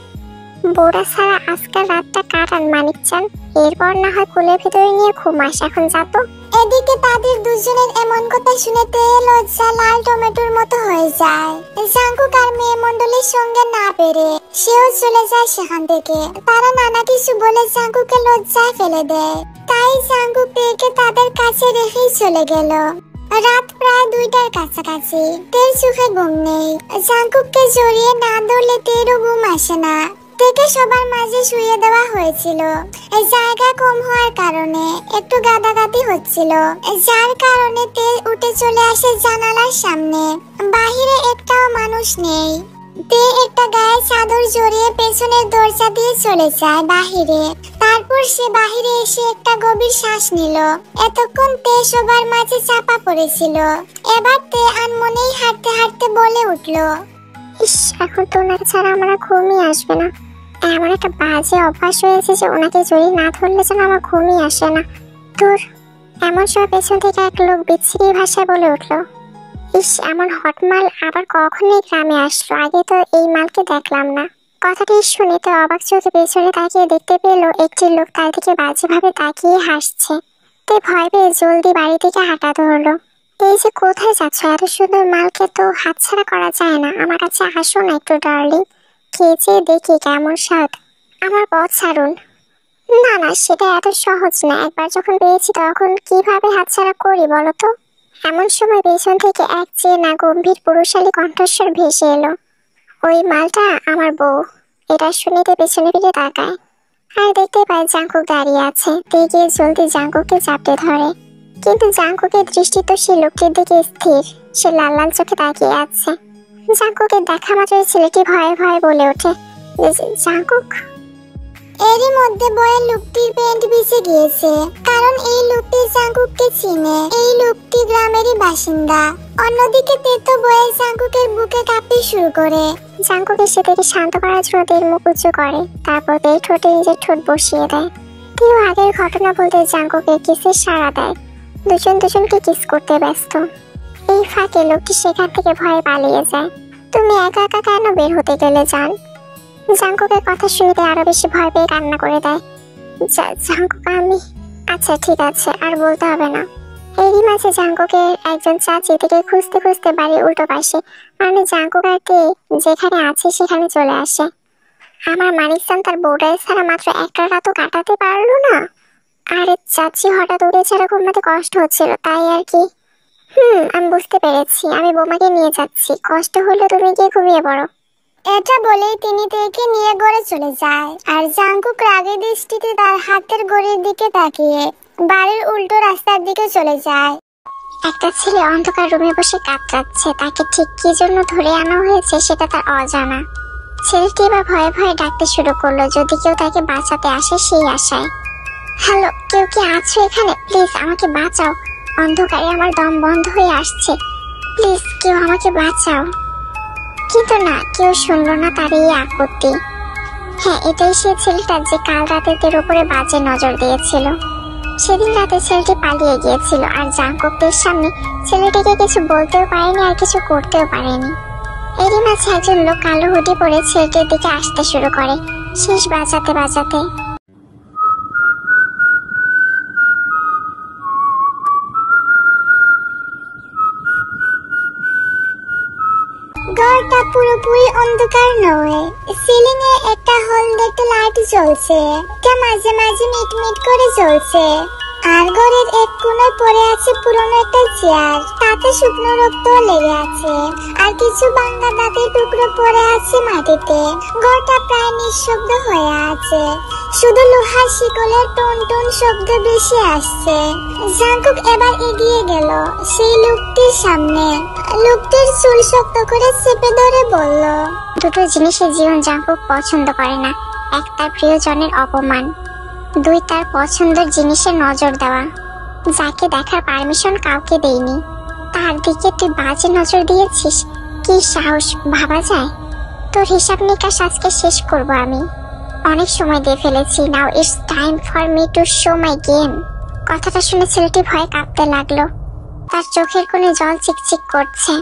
বউরা ছাড়া আজকের রাতটা কাটান মানিক চান, এরপর না হয় কোলের ভেতরে নিয়ে ঘুমাস, এখন যা তো। এদিকে তাদের দুজনের এমন কথা শুনে তে লজ্জা লাল টমেটোর মতো হয়ে যায়। জাঙ্কুক আর মেয়ে মণ্ডলীর সঙ্গে না পেরে সেও চলে যায় সেখান থেকে। তারা নানা কিছু বলে জাঙ্কুকে লজ্জায় ফেলে দেয়। তাই জাঙ্কুক তেকে তাদের কাছে রেখেই চলে গেল। রাত প্রায় 2টার কাছাকাছি। তের চোখে ঘুম নেই। জাঙ্কুককে জড়িয়ে না ধরলে তেরও ঘুম আসে না। তেকে সবার মাঝে শুয়ে দেওয়া হয়েছিল। এই জায়গা কম হওয়ার কারণে একটু গাদাগাদি হচ্ছিল, যার কারণে তে উঠে চলে আসে জানালার সামনে। বাহিরে একটাও মানুষ নেই। তে একটা গায়ে চাদর জড়িয়ে পেছনের দরজা দিয়ে চলে যায় বাহিরে। তারপর সে বাহিরে এসে একটা গভীর শ্বাস নিল। এতক্ষণ তে সবার মাঝে চাপা পড়েছিল। এবার তে আনমনেই হাঁটতে হাঁটতে বলে উঠল, ইস, এখন তো ওনাকে ছাড়া আমার ঘুমই আসবে না। এমন একটা বাজে অভ্যাস হয়েছে যে ওনাকে জড়িয়ে না ধরলে যেন আমার ঘুমই আসে না। তোর এমন সময় পেছন থেকে এক লোক বিচ্ছিরি ভাষায় বলে উঠল, ইস, এমন হটমাল আবার কখনই গ্রামে আসলো? আগে তো এই মালকে দেখলাম না। কথাটি শুনে তো অবাক চোখে পেছনে তাকিয়ে দেখতে পেল একটি লোক তার দিকে বাজেভাবে তাকিয়ে হাসছে। তে ভয় পেয়ে জলদি বাড়ি থেকে হাঁটা ধরলো। এই যে কোথায় যাচ্ছ? এত সুন্দর মালকে তো হাতছাড়া করা যায় না। আমার কাছে আসো না একটু ডার্লিং, খেয়েছে দেখি কেমন স্বাদ। আমার পথ ছাড়ুন। না না, সেটা এত সহজ না। একবার যখন পেয়েছি তখন কিভাবে হাতছাড়া করি বলো তো? এমন সময় পেছন থেকে এক চেনা গম্ভীর পুরুষালী কণ্ঠস্বর ভেসে এলো, ওই মালটা আমার বউ। এটা শুনিতে পেছনে ফিরে তাকায় আর দেখতে পায় জাঙ্কুক দাঁড়িয়ে আছে। তে গিয়ে জলদি জাঙ্কুককে চাপতে ধরে, কিন্তু জাঙ্কুকের দৃষ্টি তো সেই লোকটির দিকে স্থির। সে লাল লাল চোখে তাকিয়ে আছে। জাঙ্কুকের দেখা মাত্রই ছেলেটি ভয়ে ভয়ে বলে ওঠে, জাঙ্কুক। এরই মধ্যে বয়ের লোকটির প্যান্ট ভিজে গিয়েছে, কারণ এই লোকটি জাঙ্কুককে চিনে। এই লোকটি গ্রামেরই বাসিন্দা। অন্যদিকে তেতো বয়ের জাঙ্কুকের বুকে কাঁপতে শুরু করে। জাঙ্কুক এসে থেকে শান্ত করার জন্য তের মুখ উঁচু করে, তারপর তের ঠোঁটে নিজের ঠোঁট বসিয়ে দেয়। তেও আগের ঘটনা বলতে জাঙ্কুকে কিসের সাড়া দেয়। দুজন দুজনকে কিস করতে ব্যস্ত। এই ফাঁকে লোকটি সেখান থেকে ভয়ে পালিয়ে যায়। তুমি একা একা কেন বের হতে গেলে জান? জাঙ্কুকের কথা শুনতে আরো বেশি ভয় পেয়ে কান্না করে দেয়। জাঙ্কুক, আমি। আচ্ছা ঠিক আছে, আর বলতে হবে না। এরই মাঝে জাঙ্কুকের একজন চাচি থেকে খুঁজতে খুঁজতে বাড়ির উল্টো পাশে, মানে জাঙ্কুক আর তে যেখানে আছে সেখানে চলে আসে। আমার মানিকসান তার বউটাই ছাড়া মাত্র একটা রাতও কাটাতে পারলো না। আরে চাচি, হঠাৎ উঠে ছাড়া ঘুমাতে কষ্ট হচ্ছিল, তাই আর কি। আমি বুঝতে পেরেছি। আমি বোমাকে নিয়ে যাচ্ছি। কষ্ট হলে তুমি গিয়ে ঘুমিয়ে পড়ো। এটা বলেই তিনি তেকে নিয়ে ঘরে চলে যায়। আর জাঙ্কুক রাগী দৃষ্টিতে তার হাতের ঘড়ির দিকে তাকিয়ে বাড়ির উল্টো রাস্তার দিকে চলে যায়। একটা ছেলে অন্ধকার রুমে বসে কাতরাচ্ছে। তাকে ঠিক কি জন্য ধরে আনা হয়েছে সেটা তার অজানা। ছেলেটি এবার ভয়ে ভয়ে ডাকতে শুরু করলো, যদি কেউ তাকে বাঁচাতে আসে সেই আশায়। হ্যালো, কেউ কি আছো এখানে? প্লিজ আমাকে বাঁচাও। অন্ধকারে আমার দম বন্ধ হয়ে আসছে। প্লিজ কেউ আমাকে বাঁচাও। কিন্তু না, কেউ শুনলো না তার এই আপত্তি। হ্যাঁ, এটাই সে ছেলেটা যে কাল রাতে তের উপরে বাজে নজর দিয়েছিল। সেদিন রাতে ছেলেটি পালিয়ে গিয়েছিল, আর জাঙ্কুকদের সামনে ছেলেটিকে কিছু বলতেও পারেনি আর কিছু করতেও পারেনি। এরই মাঝে একজন লোক কালো হুডি পরে ছেলেটির দিকে আসতে শুরু করে, শেষ বাজাতে বাজাতে। ঘরটা পুরোপুরি অন্ধকার নয়। সিলিং এ একটা হলদে লাইট জ্বলছে, এটা মাঝে মাঝে মিটমিট করে জ্বলছে। আর ঘরের এক কোণে পড়ে আছে পুরনো একটা চেয়ার, তাতে শুকনো রক্ত লেগে আছে আর কিছু ভাঙা দাঁতের টুকরো পড়ে আছে মাটিতে। ঘরটা প্রায় নিঃশব্দ হয়ে আছে, শুধু লোহার শিকলের টন টন শব্দ বেশি আসছে। জাঙ্কুক এবার এগিয়ে গেল সেই লোকটির সামনে। লোকটির চুল শক্ত করে চেপে ধরে বলল, দুটো জিনিসের জীবন জাঙ্কুক পছন্দ করে না। এক, তার প্রিয়জনের অপমান। দুই, তার পছন্দের জিনিসে নজর দেওয়া। যাকে দেখার পারমিশন কাউকে দেইনি, তার দিকে তুই বাজে নজর দিয়েছিস? কি সাহস, ভাবা যায়? তোর হিসাব নিকাশ আজকে শেষ করব আমি। অনেক সময় দিয়ে ফেলেছি। Now it's time for me to show my game. কথাটা শুনে ছেলেটি ভয়ে কাঁপতে লাগলো। তার চোখের কোণে জল চিকচিক করছে।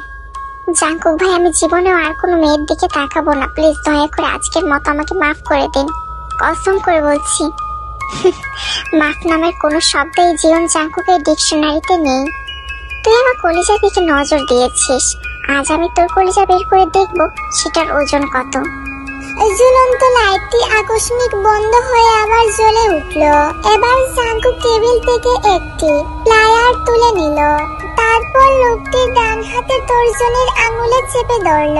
জাঙ্কুক ভাই, আমি জীবনেও আর কোনো মেয়ের দিকে তাকাবো না। প্লিজ দয়া করে আজকের মতো আমাকে মাফ করে দিন। কসম করে বলছি। মাফ নামের কোনো শব্দই জীবন জাঙ্কুকের ডিকশনারিতে নেই। তুই আমার কলিজার দিকে নজর দিয়েছিস, আজ আমি তোর কলিজা বের করে দেখব সেটার ওজন কত। ঝুলন্ত লাইটটি আকস্মিক বন্ধ হয়ে আবার জ্বলে উঠল। এবার জাঙ্কুক টেবিল থেকে একটি প্লায়ার তুলে নিল। তারপর লোকটির ডান হাতে তর্জনীর আঙুলে চেপে ধরল।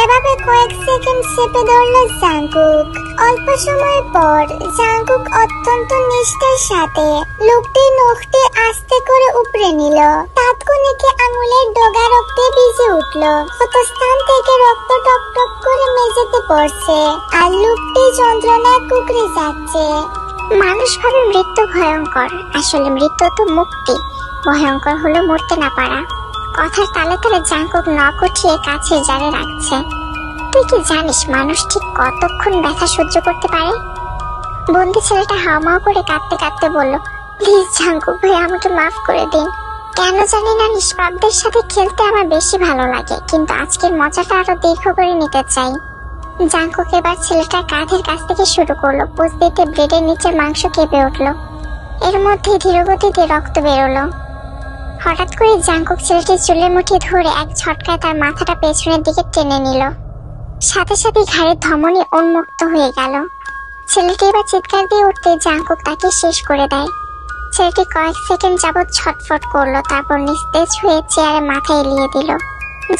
এভাবে কয়েক সেকেন্ড চেপে ধরল জাঙ্কুক। অল্প সময় পর জাঙ্কুক অত্যন্ত নিষ্ঠার সাথে লোকটির নখটি আস্তে করে উপড়ে নিল। তাৎক্ষণিক আঙুলের ডগা রক্তে ভিজে উঠল। ক্ষতস্থান থেকে রক্ত টকটক করে মেঝেতে পড়ছে আর লোকটি যন্ত্রণায় কুকড়ে যাচ্ছে। মানুষ ভাবে মৃত্যু ভয়ঙ্কর, আসলে মৃত্যু তো মুক্তি। ভয়ঙ্কর হলো মরতে না পারা। কথার তালে তালে জাঙ্কুক নখ উঠিয়ে কাছের জারে রাখছে। তুই কি জানিস মানুষ ঠিক কতক্ষণ ব্যথা সহ্য করতে পারে? বন্দি ছেলেটা হাওমাও করে কাঁদতে কাঁদতে বলল, প্লিজ জাঙ্কুক ভাই, আমাকে মাফ করে দিন। কেন জানি না নিষ্পাপদের সাথে খেলতে আমার বেশি ভালো লাগে, কিন্তু আজকের মজাটা আরো দীর্ঘ করে নিতে চাই। জাঙ্কুক এবার ছেলেটার কাঁধের কাছ থেকে শুরু করলো। পুষ দিতে ব্রেডের নিচের মাংস কেঁপে উঠলো। এর মধ্যে ধীরগতিতে রক্ত বেরোলো। হঠাৎ করে জাঙ্কুক ছেলেটির চুলের মুঠি ধরে এক ঝটকায় তার মাথাটা পেছনের দিকে টেনে নিল। সাথে সাথে ঘাড়ের ধমনী উন্মুক্ত হয়ে গেল। ছেলেটি এবার চিৎকার দিয়ে উঠতে জাঙ্কুক তাকে শেষ করে দেয়। ছেলেটি কয়েক সেকেন্ড যাবৎ ছটফট করলো, তারপর নিস্তেজ হয়ে চেয়ারে মাথা এলিয়ে দিল।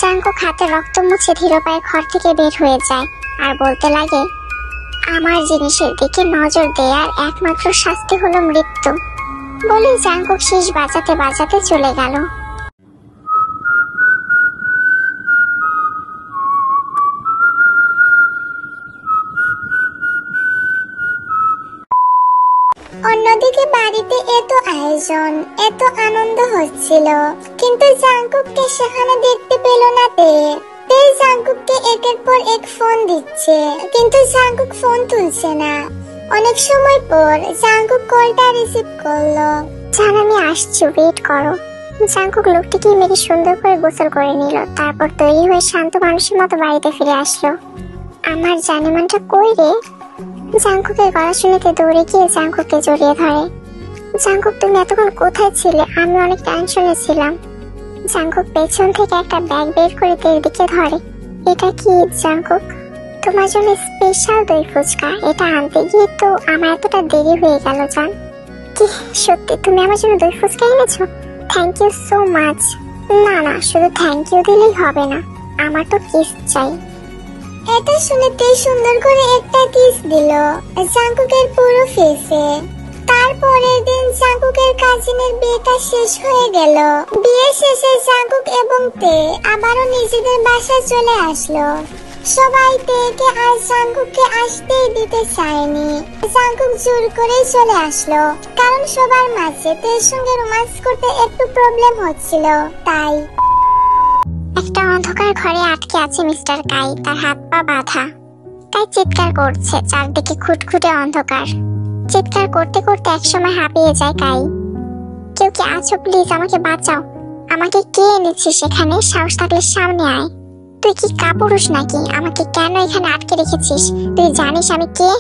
জাঙ্কুক হাতে রক্ত মুছে ধীর পায়ে ঘর থেকে বের হয়ে যায় আর বলতে লাগে, আমার জিনিসের দিকে নজর দেয়ার একমাত্র শাস্তি হলো মৃত্যু। বলে জাঙ্কুক শীষ বাজাতে বাজাতে চলে গেল। অন্যদিকে বাড়িতে এত আয়োজন, এত আনন্দ হচ্ছিল, কিন্তু জাঙ্কুককে সেখানে দেখতে পেল না তে। জাঙ্কুককে একের পর এক ফোন দিচ্ছে, কিন্তু জাঙ্কুক ফোন তুলছে না। অনেক সময় পর জাঙ্কুক কলটা রিসিভ করলো। জান, আমি আসছি, ওয়েট করো। জাঙ্কুক লোকটিকে মেরে সুন্দর করে গোসল করে নিল, তারপর তৈরি হয়ে শান্ত মানুষের মতো বাড়িতে ফিরে আসলো। আমার জানেমানটা কই রে? জাঙ্কুকের গলা শুনেতে দৌড়ে গিয়ে জাঙ্কুককে জড়িয়ে ধরে। জাঙ্কুক, তুমি এতক্ষণ কোথায় ছিলে? আমি অনেক টেনশনে ছিলাম। জাঙ্কুক পেছন থেকে একটা ব্যাগ বের করে তের দিকে ধরে। এটা কি জাঙ্কুক? তোমার জন্য স্পেশাল দই ফুচকা। এটা আনতে গিয়ে তো আমার এতটা দেরি হয়ে গেল জান। কি সত্যি তুমি আমার জন্য দই ফুচকা এনেছো? Thank you so much. না না, শুধু থ্যাংক ইউ দিলেই হবে না, আমার তো কিস চাই। এটা শুনেতেই সুন্দর করে একটা কিস দিল জাঙ্কুকের পুরো ফেসে। তারপরের দিন জাঙ্কুকের কাজিনের বিয়েটা শেষ হয়ে গেল। বিয়ে শেষে জাঙ্কুক এবং তে আবারও নিজেদের বাসায় চলে আসলো। সবাই তেকে আর জাঙ্কুককে আসতেই দিতে চায়নি। জাঙ্কুক জোর করে চলে আসলো, কারণ সবার মাঝে তের সঙ্গে রোমান্স করতে একটু প্রবলেম হচ্ছিল, তাই। একটা অন্ধকার ঘরে আটকে আছে মিস্টার কাই, তার হাত পা বাঁধা। কাই চিৎকার করছে, চারদিকে খুটখুটে অন্ধকার। চিৎকার করতে করতে একসময় হাঁপিয়ে যায় কাই। কেউ কি আছো? প্লিজ আমাকে বাঁচাও। আমাকে কে এনেছিস সেখানে? সাহস থাকলে সামনে আয়। তুই কি কাপুরুষ নাকি? আমাকে কেন এখানে আটকে রেখেছিস? তুই জানিস আমি কে?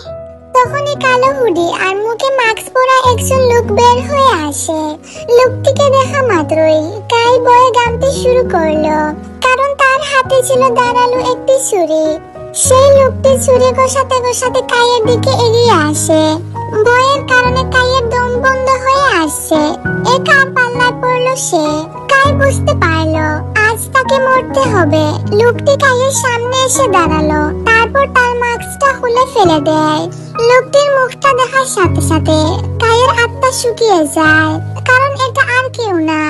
তখনই কালো হুডি আর মুখে মাস্ক পরা একজন লোক বের হয়ে আসে। লোকটিকে দেখা মাত্রই কাই ভয়ে গামতে শুরু করলো, কারণ তার হাতে ছিল ধারালো একটি ছুরি। সেই লোকটি ছুরি ঘষাতে ঘষাতে কাইয়ের দিকে এগিয়ে আসে। ভয়ের কারণে কাইয়ের দম বন্ধ হয়ে আসছে। একা পাল্লায় পড়লো সে। কাই বুঝতে পারলো আজ তাকে মরতে হবে। লোকটি কাইয়ের সামনে এসে দাঁড়ালো, তারপর তার মাস্কটা খুলে ফেলে দেয়। লোকটির মুখটা দেখার সাথে সাথে কাইয়ের আত্মা শুকিয়ে যায়, কারণ এটা আর কেউ না,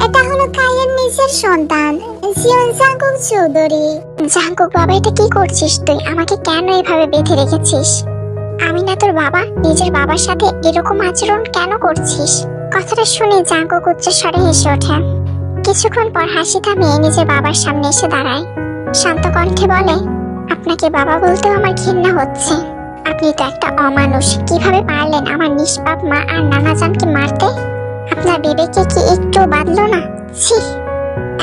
এটা হলো কাইয়ের নিজের সন্তান জিয়ন জাঙ্কুক চৌধুরী। জাঙ্কুক বাবা, এটা কি করছিস তুই? আমাকে কেন এভাবে বেঁধে রেখেছিস? আমি না তোর বাবা? নিজের বাবার সাথে এরকম আচরণ কেন করছিস? কথাটা শুনে জাঙ্কুক উচ্চস্বরে হেসে ওঠে। কিছুক্ষণ পর হাসি থামিয়ে নিজের বাবার সামনে এসে দাঁড়ায়। শান্ত কণ্ঠে বলে, আপনাকে বাবা বলতেও আমার ঘৃণা হচ্ছে। আপনি তো একটা অমানুষ। কিভাবে পারলেন আমার নিষ্পাপ মা আর নানাজানকে মারতে? আপনার বিবেকে কি একটু বাঁধলো না? ছি,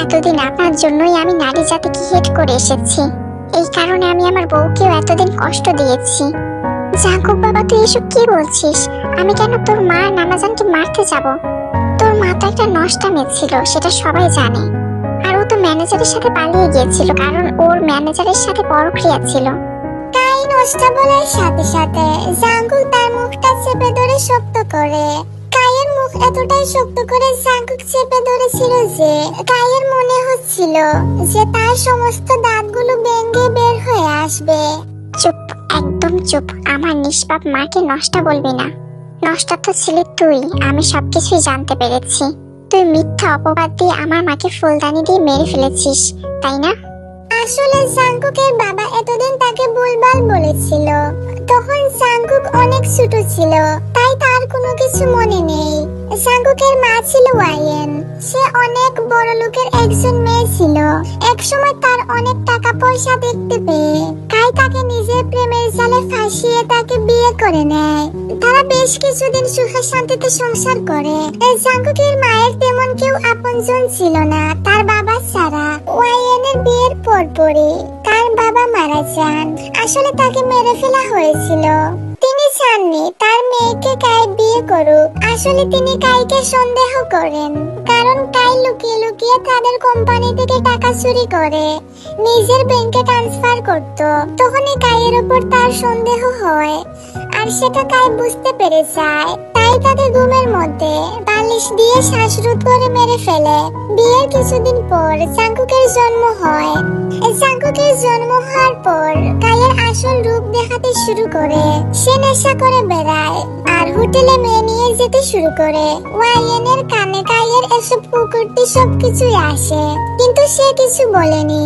এতদিন আপনার জন্যই আমি নারী জাতিকে হেট করে এসেছি। এই কারণে আমি আমার বউকেও এতদিন কষ্ট দিয়েছি। জাঙ্কুক বাবা, তুই এসব কি বলছিস? আমি কেন তোর মা নামাজানকে মারতে যাব? তোর মা তো একটা নষ্টা মেয়ে ছিল, সেটা সবাই জানে। আর ও তো ম্যানেজারের সাথে পালিয়ে গিয়েছিল, কারণ ওর ম্যানেজারের সাথে পরক্রিয়া ছিল। কাই নষ্ট বলার সাথে সাথে জাঙ্কুক তার মুখটা চেপে ধরে শক্ত করে। কায়ের মুখ এতটাই শক্ত করে জাঙ্কুক চেপে ধরেছিল যে কায়ের মনে হচ্ছিল যে তার সমস্ত দাঁতগুলো ভেঙে বের হয়ে আসবে। চুপ, একদম চুপ। আমার নিষ্পাপ মাকে নষ্টা বলবি না। নষ্টা তো ছিলি তুই, আমি সবকিছুই জানতে পেরেছি। তুই মিথ্যা অপবাদ দিয়ে আমার মাকে ফুলদানি দিয়ে মেরে ফেলেছিস, তাই না? আসলে জাঙ্কুকের বাবা এতদিন তাকে ভুলভাল বলেছিল। তখন জাঙ্কুক অনেক ছোট ছিল, তাই তার কোনো কিছু মনে নেই। জাঙ্কুকের মা ছিল ওয়াইয়েন। সে অনেক বড় লোকের একজন মেয়ে ছিল। একসময় তার অনেক টাকা পয়সা দেখতে পেয়ে কাই তাকে নিজের প্রেমের জালে ফাঁসিয়ে তাকে বিয়ে করে নেয়। তারা বেশ কিছুদিন সুখে শান্তিতে সংসার করে। জাঙ্কুকের মায়ের তেমন কেউ আপনজন ছিল না তার বাবা ছাড়া। ওয়াইয়েনের বিয়ের পরপরই তার বাবা মারা যান। আসলে তাকে মেরে ফেলা হয়েছিল। তিনি চাননি তার মেয়েকে কাই বিয়ে করুক। আসলে তিনি কাইকে সন্দেহ করেন, কারণ কাই লুকিয়ে লুকিয়ে তাদের কোম্পানি থেকে টাকা চুরি করে নিজের ব্যাংকে ট্রান্সফার করত। তখনই কাইয়ের উপর তার সন্দেহ হয়, আর সেটা কাই বুঝতে পেরে যায়। তাই তাকে ঘুমের মধ্যে বালিশ দিয়ে শ্বাসরোধ করে মেরে ফেলে। বিয়ের কিছুদিন পর জাঙ্কুকের জন্ম হয়। জাঙ্কুকের জন্ম হওয়ার পর কাইয়ের আসল রূপ দেখাতে শুরু করে। সে নেশা করে বেড়ায় আর হোটেলে মেয়ে নিয়ে যেতে শুরু করে। ওয়াইয়েনের কানে কাইয়ের এসব কুকুরটি সবকিছুই আসে, কিন্তু সে কিছু বলেনি,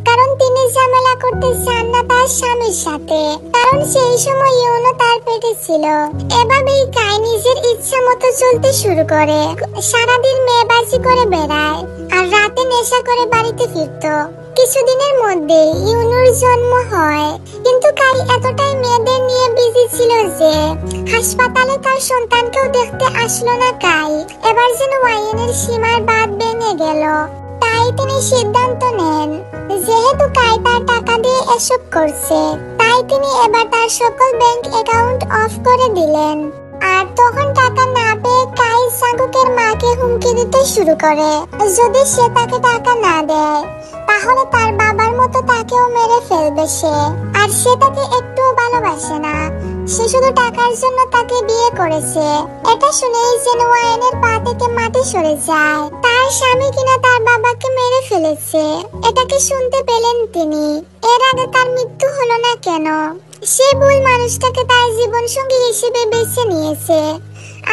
কারণ তিনি ঝামেলা করতে চান না তার স্বামীর সাথে, কারণ সেই সময় ইউনো তার পেটে ছিল। এভাবেই কাই নিজের ইচ্ছা মতো চলতে শুরু করে। সারাদিন মেয়েবাজি করে বেড়ায় আর রাতে নেশা করে বাড়িতে ফিরত। কিছুদিনের মধ্যে ইউনোর জন্ম হয়, কিন্তু কাই এতটাই মেয়েদের নিয়ে বিজি ছিল যে হাসপাতালে তার সন্তানকেও দেখতে আসলো না কাই। এবার যেন ওয়াইয়েনের সীমার বাঁধ ভেঙে গেল। তাই তিনি সিদ্ধান্ত নেন, যেহেতু কাই তার টাকা দিয়ে এসব করছে, তাই তিনি এবার তার সকল ব্যাংক অ্যাকাউন্ট অফ করে দিলেন। আর তখন টাকা না পেয়ে কাই জাঙ্কুকের মাকে হুমকি দিতে শুরু করে। যদি সে তাকে টাকা না দেয়, তাহলে তার বাবার মতো তাকেও মেরে ফেলবে সে। আর সে তাকে একটুও ভালোবাসে না, সে শুধু টাকার জন্য তাকে বিয়ে করেছে। এটা শুনেই যেন ওয়াইনের পা থেকে মাটি সরে যায়। তার স্বামী কিনা তার বাবাকে মেরে ফেলেছে, এটাকে শুনতে পেলেন তিনি। এর আগে তার মৃত্যু হলো না কেন? সে ভুল মানুষটাকে তার জীবন সঙ্গী হিসেবে বেছে নিয়েছে।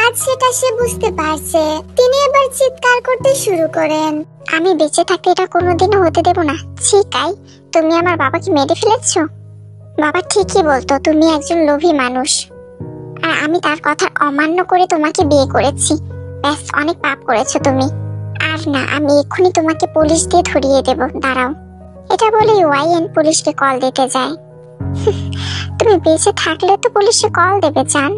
আজ সেটা সে বুঝতে পারছে। তিনি এবার চিৎকার করতে শুরু করেন, আমি বেঁচে থাকতে এটা কোনোদিনও হতে দেব না। ছি কাই, তুমি আমার বাবাকে মেরে ফেলেছো। বাবা ঠিকই বলতো, তুমি একজন লোভী মানুষ, আর আমি তার কথা অমান্য করে তোমাকে বিয়ে করেছি। ব্যাস, অনেক পাপ করেছো তুমি। আর না, আমি এক্ষুনি তোমাকে পুলিশ দিয়ে ধরিয়ে দেব, দাঁড়াও। এটা বলে ওয়াইয়েন পুলিশকে কল দিতে যায়। তুমি বেঁচে থাকলে তো পুলিশে কল দেবে জান।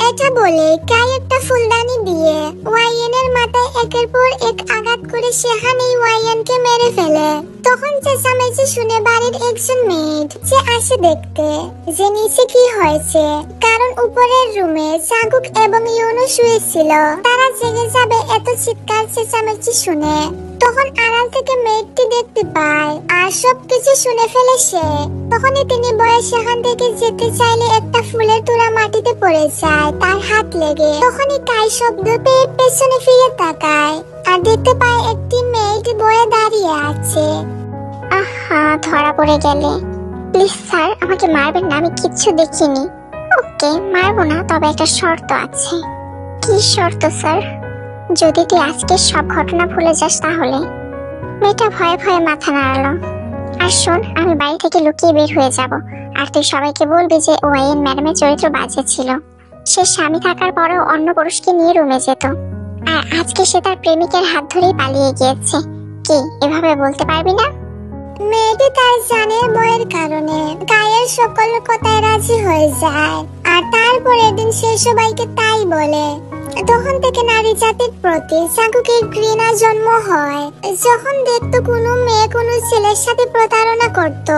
এটা বলে কাই একটা ফুলদানি দিয়ে ওয়াইয়েনের মাথায় একের পর এক আঘাত করে সেখানেই ওয়াইয়েনকে মেরে ফেলে। তখন চেঁচামেচি শুনে বাড়ির একজন মেয়েড যে আসে দেখতে যে নিচে কি হয়েছে, কারণ উপরের রুমে জাঙ্কুক এবং ইউনো শুয়েছিল। তারা জেগে যাবে এত চিৎকার চেঁচামেচি শুনে। তখন আড়াল থেকে মেয়েটি দেখতে পায় আর সবকিছু শুনে ফেলে সে। তখনই তিনি ভয়ে সেখান থেকে যেতে চাইলে একটা ফুলের তোড়া মাটিতে পড়ে যায় তার হাত লেগে। তখনই কাই শব্দ পেয়ে পেছনে ফিরে তাকায় আর দেখতে পায় একটি মেয়েটি ভয়ে দাঁড়িয়ে আছে। আহা, ধরা পড়ে গেলে। প্লিজ স্যার, আমাকে মারবেন না, আমি কিচ্ছু দেখিনি। ওকে, মারবো না, তবে একটা শর্ত আছে। কি শর্ত স্যার? যদি তুই আজকে সব ঘটনা ভুলে যাস তাহলে। মেয়েটা ভয়ে ভয়ে মাথা নাড়ালো। আর শোন, আমি বাড়ি থেকে লুকিয়ে বের হয়ে যাব, আর তুই সবাইকে বলবি যে ওয়াইয়েন ম্যাডামের চরিত্র বাজে ছিল। সে স্বামী থাকার পরেও অন্য পুরুষকে নিয়ে রুমে যেত, আর আজকে সে তার প্রেমিকের হাত ধরেই পালিয়ে গিয়েছে। কি এভাবে বলতে পারবি না? মেয়েটি তার জানের বয়ের কারণে কায়ের সকল কথায় রাজি হয়ে যায়, আর তারপরের দিন সে সবাইকে তাই বলে। তখন থেকে নারী জাতির প্রতি জাঙ্কুকের ঘৃণা জন্ম হয়। যখন দেখতো কোনো মেয়ে কোনো ছেলের সাথে প্রতারণা করত,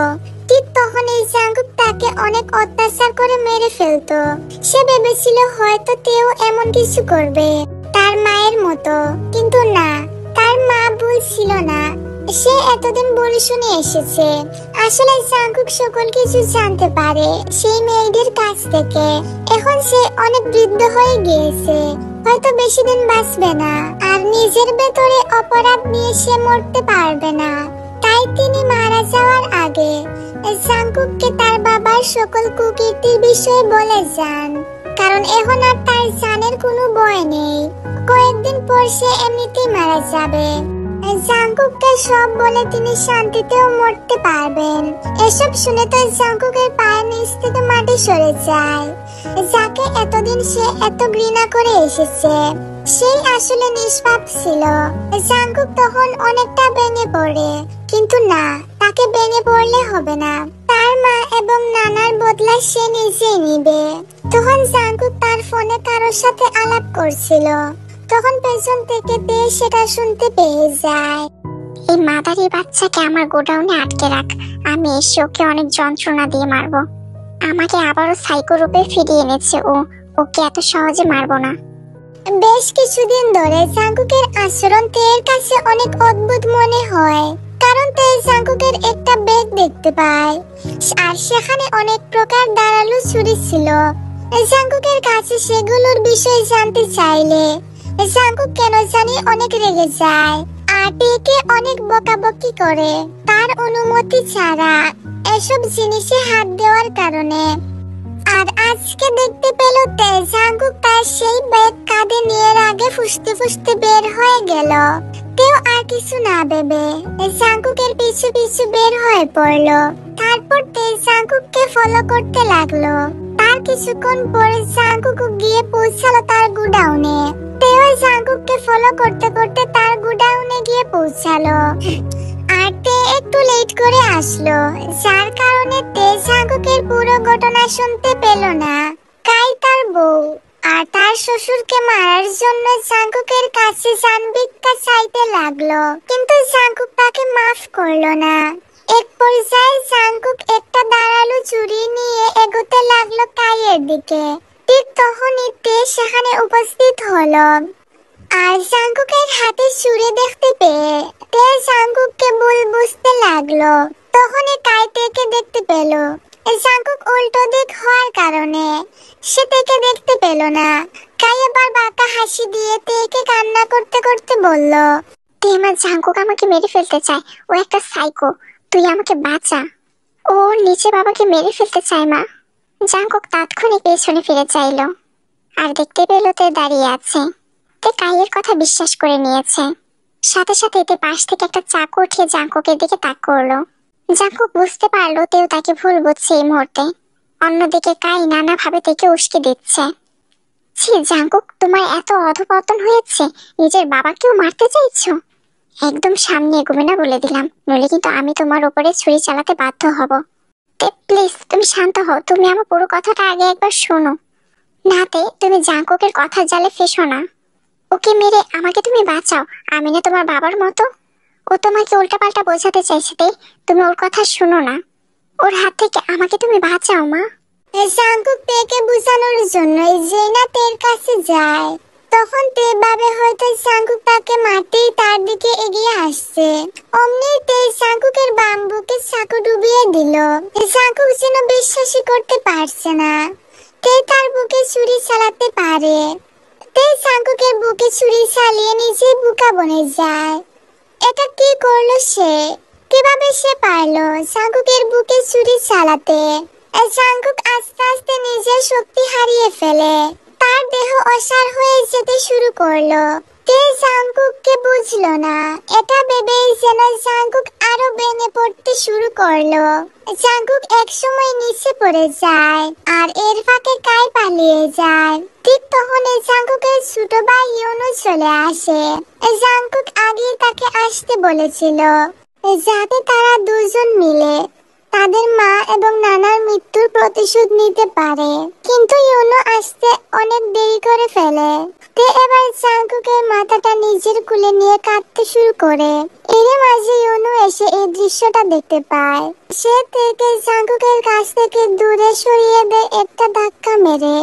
ঠিক তখন এই জাঙ্কুক তাকে অনেক অত্যাচার করে মেরে ফেলতো। সে ভেবেছিল হয়তো তেও এমন কিছু করবে তার মায়ের মতো, কিন্তু না, তার মা ভুল ছিল না। সে এতদিন বলে শুনে এসেছে। আসলে জাঙ্কুক সকল কিছু জানতে পারে সেই মেয়েদের কাছ থেকে। এখন সে অনেক বৃদ্ধ হয়ে গিয়েছে, হয়তো বেশি দিন বাঁচবে না, আর নিজের ভেতরে অপরাধ নিয়ে সে মরতে পারবে না। তাই তিনি মারা যাওয়ার আগে জাঙ্কুককে তার বাবার সকল কুকীর্তির বিষয়ে বলে যান, কারণ এখন আর তার জানের কোনো ভয় নেই। কয়েকদিন পর সে এমনিতেই মারা যাবে। জাঙ্কুককে সব বলে তিনি শান্তিতেও মরতে পারবেন। এসব শুনে তো জাঙ্কুকের পায়ের নিচ থেকে মাটি সরে যায়। যাকে এতদিন সে এত ঘৃণা করে এসেছে, সেই আসলে নিষ্পাপ ছিল। জাঙ্কুক তখন অনেকটা ভেঙে পড়ে, কিন্তু না, তাকে ভেঙে পড়লে হবে না। তার মা এবং নানার বদলা সে নিজেই নিবে। তখন জাঙ্কুক তার ফোনে কারোর সাথে আলাপ করছিল। তখন পেছন থেকে তে সেটা শুনতে পেয়ে যায়। এই মাদারি বাচ্চাকে আমার গোডাউনে আটকে রাখ, আমি এসে ওকে অনেক যন্ত্রণা দিয়ে মারবো। আমাকে আবারও সাইকো রূপে ফিরিয়ে এনেছে ও, ওকে এত সহজে মারবো না। বেশ কিছুদিন ধরে জাঙ্কুকের আচরণ তের কাছে অনেক অদ্ভুত মনে হয়, কারণ তে জাঙ্কুকের একটা ব্যাগ দেখতে পায়, আর সেখানে অনেক প্রকার ধারালো ছুরি ছিল। জাঙ্কুকের কাছে সেগুলোর বিষয়ে জানতে চাইলে জাঙ্কুক কেন জানি অনেক রেগে যায়, আর তেকে অনেক বকাবকি করে তার অনুমতি ছাড়া এসব জিনিসে হাত দেওয়ার কারণে। আর আজকে দেখতে পেল তে জাঙ্কুক তার সেই ব্যাগ কাঁধে নিয়ে আগে ফুসতে ফুসতে বের হয়ে গেল। তেও আর কিছু না ভেবে জাঙ্কুকের পিছু পিছু বের হয়ে পড়লো। তারপর তে জাঙ্কুককে ফলো করতে লাগলো। তার কিছুক্ষণ পরে জাঙ্কুক গিয়ে পৌঁছালো তার গোডাউনে। তেও জাঙ্কুককে ফলো করতে করতে তার গোডাউনে গিয়ে পৌঁছালো, আর তে একটু লেট করে আসলো, যার কারণে তে জাঙ্কুকের পুরো ঘটনা শুনতে পেল না। কাই তার বউ আর তার শ্বশুরকে মারার জন্য জাঙ্কুকের কাছে জান ভিক্ষা চাইতে লাগলো, কিন্তু জাঙ্কুক তাকে মাফ করলো না। এক পর্যায়ে জাঙ্কুক একটা ধারালো ছুরি নিয়ে এগোতে লাগলো কাইয়ের দিকে। ঠিক তখনই তে সেখানে উপস্থিত হলো, আর জাঙ্কুকের হাতে ছুরি দেখতে পেয়ে তে জাঙ্কুককে ভুল বুঝতে লাগলো। তখনই কাই তেকে দেখতে পেল। জাঙ্কুক উল্টো দিক হওয়ার কারণে সে তেকে দেখতে পেল না। কাই আবার বাঁকা হাসি দিয়ে তেকে কান্না করতে করতে বলল, তে আমার জাঙ্কুক আমাকে মেরে ফেলতে চায়, ও একটা সাইকো, তুই আমাকে বাঁচা। ও নিচে বাবাকে মেরে ফেলতে চায় মা। জাঙ্কুক তাৎক্ষণিক পেছনে ফিরে চাইল, আর দেখতে পেল তে দাঁড়িয়ে আছে। তে কাইয়ের কথা বিশ্বাস করে নিয়েছে। সাথে সাথে তে পাশ থেকে একটা চাকু উঠিয়ে জাঙ্কুকের দিকে তাক করলো। জাঙ্কুক বুঝতে পারলো তেও তাকে ভুল বুঝছে এই মুহূর্তে। অন্যদিকে কাই নানাভাবে তেকে উস্কে দিচ্ছে। ছি জাঙ্কুক, তোমার এত অধপতন হয়েছে, নিজের বাবাকেও মারতে চাইছো? একদম সামনে এগোবে না বলে দিলাম, নইলে কিন্তু আমি তোমার উপরে ছুরি চালাতে বাধ্য হব। তে প্লিজ তুমি শান্ত হও, তুমি আমার পুরো কথাটা আগে একবার শোনো। না তে, তুমি জাঙ্কুকের কথা জালে ফেসো না। ওকে মেরে আমাকে তুমি বাঁচাও, আমি না তোমার বাবার মতো। ও তোমাকে উল্টাপাল্টা বোঝাতে চাইছে তে, তুমি ওর কথা শোনো না। ওর হাত থেকে আমাকে তুমি বাঁচাও মা। জাঙ্কুক তেকে বুঝানোর জন্য জেনা তের কাছে যায়। তখন তে ভাবে হয়তো জাঙ্কুক তাকে মারতেই তার দিকে এগিয়ে আসছে। অমনি তে জাঙ্কুকের বাম বুকে চাকু ডুবিয়ে দিল। জাঙ্কুক যেন বিশ্বাসই করতে পারছে না তে তার বুকে ছুরি চালাতে পারে। তে জাঙ্কুকের বুকে ছুরি চালিয়ে নিজে বুকা বনে যায়। এটা কি করলো সে? কিভাবে সে পারলো জাঙ্কুকের বুকে ছুরি চালাতে? জাঙ্কুক আস্তে আস্তে নিজের শক্তি হারিয়ে ফেলে। তার দেহ অসাড় হয়ে যেতে শুরু করলো। তে জাঙ্কুককে বুঝলো না। এটা ভেবেই যেন জাঙ্কুক আরো ভেঙে পড়তে শুরু করলো। জাঙ্কুক একসময় নিচে পড়ে যায়, আর এর ফাঁকে কাই পালিয়ে যায়। ঠিক তখনই জাঙ্কুকের ছোট ভাই ইউনু চলে আসে। জাঙ্কুক আগেই তাকে আসতে বলেছিল, যাতে তারা দুজন মিলে তাদের মা এবং নানার মৃত্যুর প্রতিশোধ নিতে পারে। কিন্তু ইউনু আসতে অনেক দেরি করে ফেলে। তে এবার জাঙ্কুকের মাথাটা নিজের কোলে নিয়ে কাঁদতে শুরু করে। এর মাঝে ইউনু এসে এই দৃশ্যটা দেখতে পায়। সে থেকে জাঙ্কুকের কাছ থেকে দূরে সরিয়ে দেয় একটা ধাক্কা মেরে।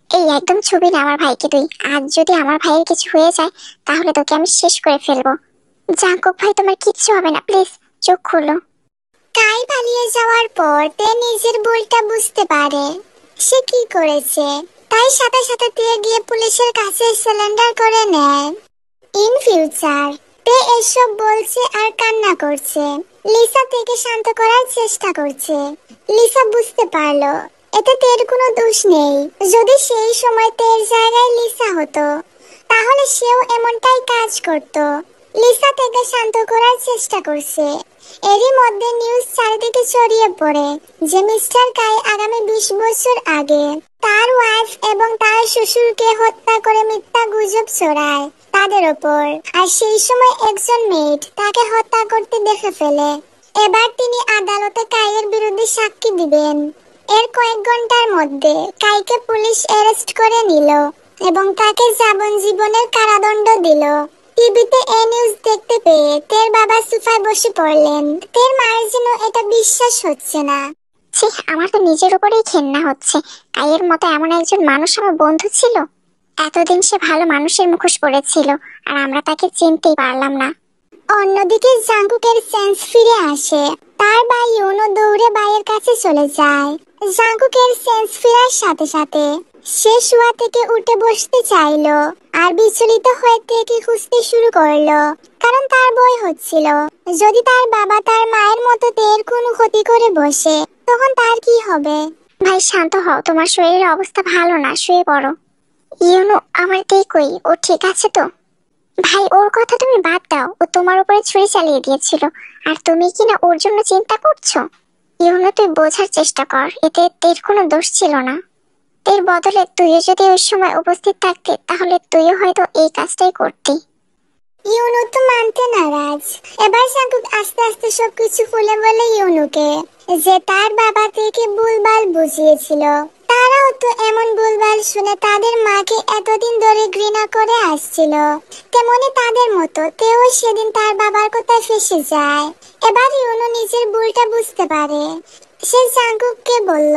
এই একদম ছবি না আমার ভাইকে তুই। আজ যদি আমার ভাইয়ের কিছু হয়ে যায় তাহলে তোকে আমি শেষ করে ফেলবো। জাঙ্কুক ভাই তোমার কিচ্ছু হবে না, প্লিজ চোখ খুলো। কাই পালিয়ে যাওয়ার পর তে নিজের ভুলটা বুঝতে পারে সে কি করেছে। তাই সাথে সাথে তে গিয়ে পুলিশের কাছে সারেন্ডার করে নেয়। ইন ফিউচার তে এসব বলছে আর কান্না করছে। লিসা থেকে শান্ত করার চেষ্টা করছে। লিসা বুঝতে পারলো এতে তের কোনো দোষ নেই। যদি সেই সময় তের জায়গায় লিসা হতো তাহলে সেও এমনটাই কাজ করত। লিসা থেকে শান্ত করার চেষ্টা করছে। এরই মধ্যে নিউজ চারিদিকে ছড়িয়ে পড়ে যে মিস্টার কাই আগামী 20 বছর আগে তার ওয়াইফ এবং তার শ্বশুরকে হত্যা করে মিথ্যা গুজব ছড়ায় তাদের ওপর। আর সেই সময় একজন মেয়েট তাকে হত্যা করতে দেখে ফেলে। এবার তিনি আদালতে কাইয়ের বিরুদ্ধে সাক্ষী দিবেন। এর কয়েক ঘন্টার মধ্যে কাইকে পুলিশ অ্যারেস্ট করে নিল এবং তাকে যাবজ্জীবনের কারাদণ্ড দিল। টিভিতে এই নিউজ দেখতে পেয়ে তের বাবা সোফায় বসে পড়লেন। তের মায়ের যেন এটা বিশ্বাস হচ্ছে না। ছি, আমার তো নিজের উপরেই ঘেন্না হচ্ছে। কাইয়ের মতো এমন একজন মানুষ আমার বন্ধু ছিল। এতদিন সে ভালো মানুষের মুখোশ পড়েছিল আর আমরা তাকে চিনতেই পারলাম না। অন্যদিকে জাঙ্কুকের সেন্স ফিরে আসে। তার ভাই ইউনো দৌড়ে ভাইয়ের কাছে চলে যায়। জাঙ্কুকের সেন্স ফেরার সাথে সাথে সে শোয়া থেকে উঠে বসতে চাইলো আর বিচলিত হয়ে থেকে খুঁজতে শুরু করলো। কারণ তার ভয় হচ্ছিল যদি তার বাবা তার মায়ের মতো তের কোনো ক্ষতি করে বসে তখন তার কি হবে। ভাই শান্ত হও, তোমার শরীরের অবস্থা ভালো না, শুয়ে পড়ো। ইউনো আমার কই, ও ঠিক আছে তো? ভাই ওর কথা তুমি বাদ দাও, ও তোমার উপরে ছুরি চালিয়ে দিয়েছিল আর তুমি কিনা ওর জন্য চিন্তা করছো। ইউনো তুই বোঝার চেষ্টা কর, এতে তের কোনো দোষ ছিল না। এর বদলে তুইও যদি ওই সময় উপস্থিত থাকতে তাহলে তুইও হয়তো এই কাজটাই করতি। ইউনো তো মানতে নারাজ। এবার জাঙ্কুক আস্তে আস্তে সবকিছু খুলে বলে ইউনুকে যে তার বাবা থেকে ভুলভাল বুঝিয়েছিল। তারাও তো এমন ভুলভাল শুনে তাদের মাকে এতদিন ধরে ঘৃণা করে আসছিল। তেমনি তাদের মতো তেও সেদিন তার বাবার কথায় ফেসে যায়। এবার ইউনো নিজের ভুলটা বুঝতে পারে। সে জাঙ্কুককে বলল,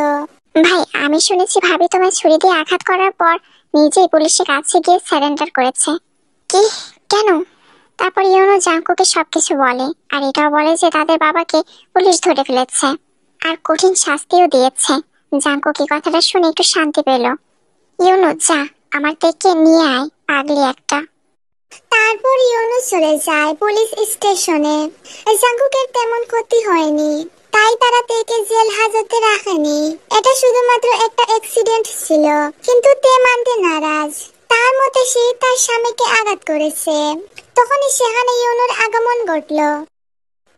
ভাই আমি শুনেছি ভাবি তোমায় ছুরি দিয়ে আঘাত করার পর নিজেই পুলিশের কাছে গিয়ে সারেন্ডার করেছে। কি? কেন? তারপর ইউনো জাঙ্কুকে সবকিছু বলে আর এটাও বলে যে তাদের বাবাকে পুলিশ ধরে ফেলেছে আর কঠিন শাস্তিও দিয়েছে। জাঙ্কুক এই কথাটা শুনে একটু শান্তি পেল। ইউনো যা, আমার থেকে নিয়ে আয়, পাগলি একটা। তারপর ইউনো চলে যায় পুলিশ স্টেশনে। জাঙ্কুকের তেমন ক্ষতি হয়নি, তাই তারা তেকে জেল হাজতে রাখেনি। এটা শুধুমাত্র একটা অ্যাক্সিডেন্ট ছিল। কিন্তু তে মানতে নারাজ। তার মতে সে তার স্বামীকে আঘাত করেছে। তখনই সেখানে ইউনোর আগমন ঘটল।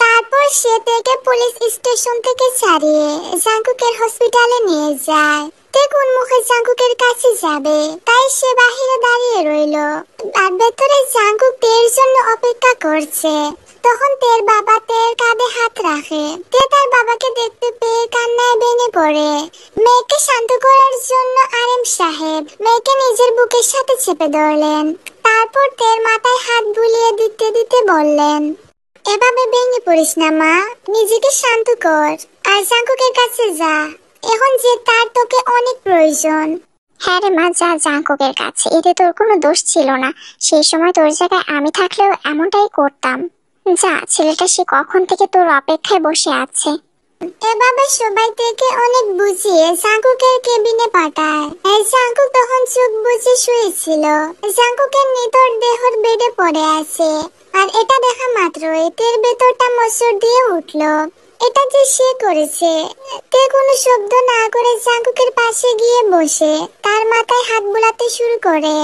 তারপর সে তেকে পুলিশ স্টেশন থেকে ছাড়িয়ে জাঙ্কুকের হসপিটালে নিয়ে যায়। তে কোন মুখে জাঙ্কুকের কাছে যাবে তাই সে বাহিরে দাঁড়িয়ে রইল আর ভেতরে জাঙ্কুক তের জন্য অপেক্ষা করছে। তখন তের বাবা তের কাঁধে হাত রাখে। তে তার বাবাকে দেখতে পেয়ে কান্নায় ভেঙে পড়ে। মেয়েকে শান্ত করার জন্য আরেম সাহেব মেয়েকে নিজের বুকের সাথে চেপে ধরলেন। তারপর তের মাথায় হাত বুলিয়ে দিতে দিতে বললেন, এভাবে ভেঙে পড়িস না মা, নিজেকে শান্ত কর আর জাঙ্কুকের কাছে যা। এখন যে তার তোকে অনেক প্রয়োজন। হ্যাঁ রে মা, যা জাঙ্কুকের কাছে, এতে তোর কোনো দোষ ছিল না। সেই সময় তোর জায়গায় আমি থাকলেও এমনটাই করতাম। যা, ছেলেটা সে কখন থেকে তোর অপেক্ষায় বসে আছে। এভাবে সবাই থেকে অনেক বুঝিয়ে জাঙ্কুকের কেবিনে পাঠায়। জাঙ্কুক তখন চোখ বুজে শুয়েছিল। জাঙ্কুকের নিতর দেহর বেডে পড়ে আছে আর এটা দেখা মাত্রই তের ভেতরটা মসুর দিয়ে উঠলো। এটা যে সে করেছে। তে কোনো শব্দ না করে জাঙ্কুকের পাশে গিয়ে বসে তার মাথায় হাত বুলাতে শুরু করে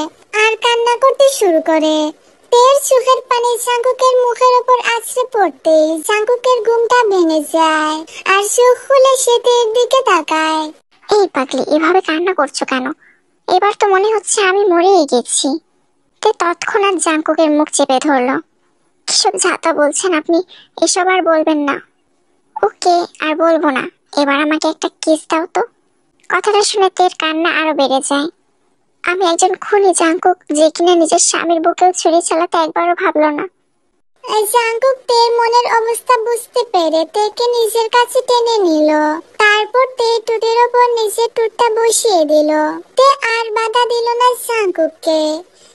আর কান্না করতে শুরু করে। তের চোখের পানি জাঙ্কুকের মুখের উপর আছড়ে পড়তেই জাঙ্কুকের ঘুমটা ভেঙে যায় আর চোখ খুলে সে তের দিকে তাকায়। এই পাগলি, এভাবে কান্না করছো কেন? এবার তো মনে হচ্ছে আমি মরেই গেছি। তে তৎক্ষণাৎ জাঙ্কুকের মুখ চেপে ধরলো। কিসব যাতা বলছেন আপনি, এসব আর বলবেন না। ওকে, আর বলবো না। এবার আমাকে একটা কিস দাও তো। কথাটা শুনে তের কান্না আরো বেড়ে যায়। আমি একজন খুনি জাঙ্কুক, যে কিনা নিজের স্বামীর বুকেও ছুরি চালাতে একবারও ভাবলো না। জাঙ্কুক তের মনের অবস্থা বুঝতে পেরে তেকে নিজের কাছে টেনে নিল। তারপর তে টুটের ওপর নিজের টুটটা বসিয়ে দিল। তে আর বাধা দিল না জাঙ্কুককে।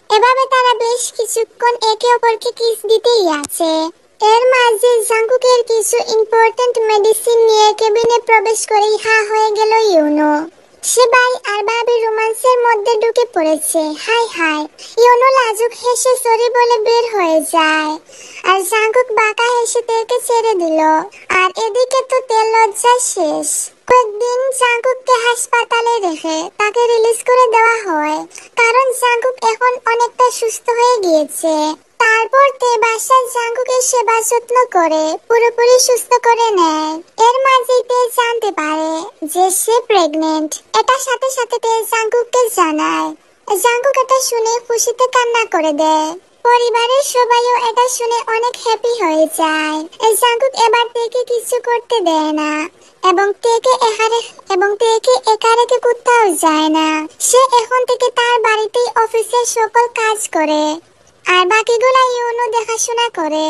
এভাবে তারা বেশ কিছুক্ষণ একে অপরকে কিস দিতেই আছে। এর মাঝে জাঙ্কুকের কিছু ইম্পর্টেন্ট মেডিসিন নিয়ে কেবিনে প্রবেশ করেই হা হয়ে গেল ইউনো। সে ভাই আর ভাবি রোমান্সের মধ্যে ঢুকে পড়েছে। হাই হাই, ইউনো লাজুক হেসে সরি বলে বের হয়ে যায়। আর জাঙ্কুক বাঁকা হেসে তেকে ছেড়ে দিল। আর এদিকে তো তেল লজ্জা শেষ। কয়েকদিন জাঙ্কুককে হাসপাতালে রেখে তাকে রিলিজ করে দেওয়া হয়, কারণ জাঙ্কুক এখন অনেকটা সুস্থ হয়ে গিয়েছে। তারপর তে বাসায় জাঙ্কুকের সেবা যত্ন করে পুরোপুরি সুস্থ করে নেয়। এর মাঝে তে জানতে পারে যে সে প্রেগনেন্ট। এটার সাথে সাথে তে জাঙ্কুককে জানায়। জাঙ্কুক এটা শুনে খুশিতে কান্না করে দেয়। পরিবারের সবাইও এটা শুনে অনেক হ্যাপি হয়ে যায়। জাঙ্কুক এবার তেকে কিছু করতে দেয় না এবং তেকে একা রেখে কোথাও যায় না। সে এখন থেকে তার বাড়িতেই অফিসের সকল কাজ করে আর বাকিগুলা ইউনো দেখাশোনা করে।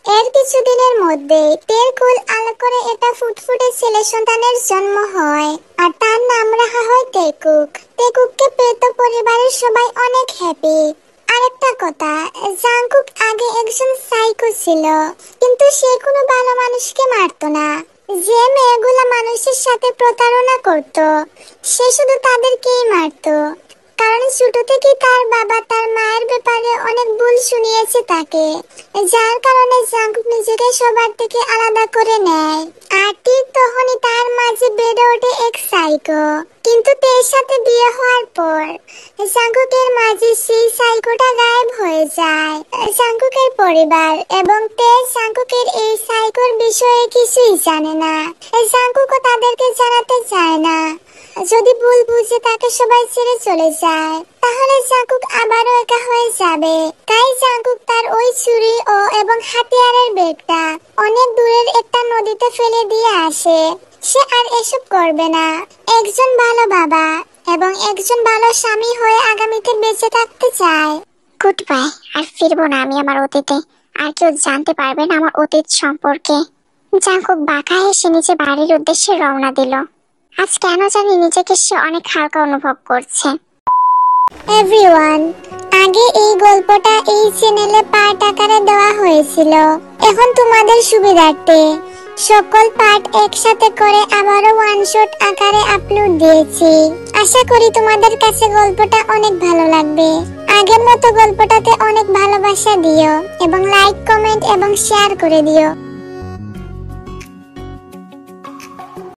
এর কিছুদিনের মধ্যে তের কুল আলো করে এটা ফুটফুটে ছেলে সন্তানের জন্ম হয় আর তার নাম রাখা হয় তেকুক। তেকুককে পেয়ে তো পরিবারের সবাই অনেক হ্যাপি। আরেকটা কথা, জাঙ্কুক আগে একজন সাইকো ছিল, কিন্তু সে কোনো ভালো মানুষকে মারতো না। যে মেয়েগুলা মানুষের সাথে প্রতারণা করত সে শুধু তাদেরকেই মারতো, কারণ ছোট থেকে তার বাবা তার মায়ের ব্যাপারে অনেক ভুল শুনিয়েছে তাকে, যার কারণে জাঙ্কুক নিজেকে সবার থেকে আলাদা করে নেয়। আর ঠিক তখনই তার মাঝে বেড়ে ওঠে এক সাইকো। কিন্তু তের সাথে বিয়ে হওয়ার পর জাঙ্কুকের মাঝে সেই সাইকোটা গায়েব হয়ে যায়। জাঙ্কুকের পরিবার এবং তে জাঙ্কুকের এই সাইকোর বিষয়ে কিছুই জানে না। জাঙ্কুকও তাদেরকে জানাতে চায় না। যদি ভুল বুঝে তাকে সবাই ছেড়ে চলে যায় তাহলে জাঙ্কুক আবারও একা হয়ে যাবে। তাই জাঙ্কুক তার ওই ছুরি এবং হাতিয়ারের ব্যাগটা অনেক দূরের একটা নদীতে ফেলে দিয়ে আসে। সে আর এসব করবে না। একজন ভালো বাবা এবং একজন ভালো স্বামী হয়ে আগামীতে বেঁচে থাকতে চায়। Good bye. আর ফিরবো না আমি আমার অতীতে। আর কেউ জানতে পারবে না আমার অতীত সম্পর্কে। জাঙ্কুক বাঁকা হেসে নিচে বাড়ির উদ্দেশ্যে রওনা দিল। আজ কেন জানি নিজেকে সে অনেক হালকা অনুভব করছে। এভরিওয়ান, আগে এই গল্পটা এই চ্যানেলে পার্ট আকারে দেওয়া হয়েছিল। এখন তোমাদের সুবিধার্থে সকল পার্ট একসাথে করে আবারও ওয়ান শট আকারে আপলোড দিয়েছি। আশা করি তোমাদের কাছে গল্পটা অনেক ভালো লাগবে। আগের মতো গল্পটাতে অনেক ভালোবাসা দিও এবং লাইক, কমেন্ট এবং শেয়ার করে দিও।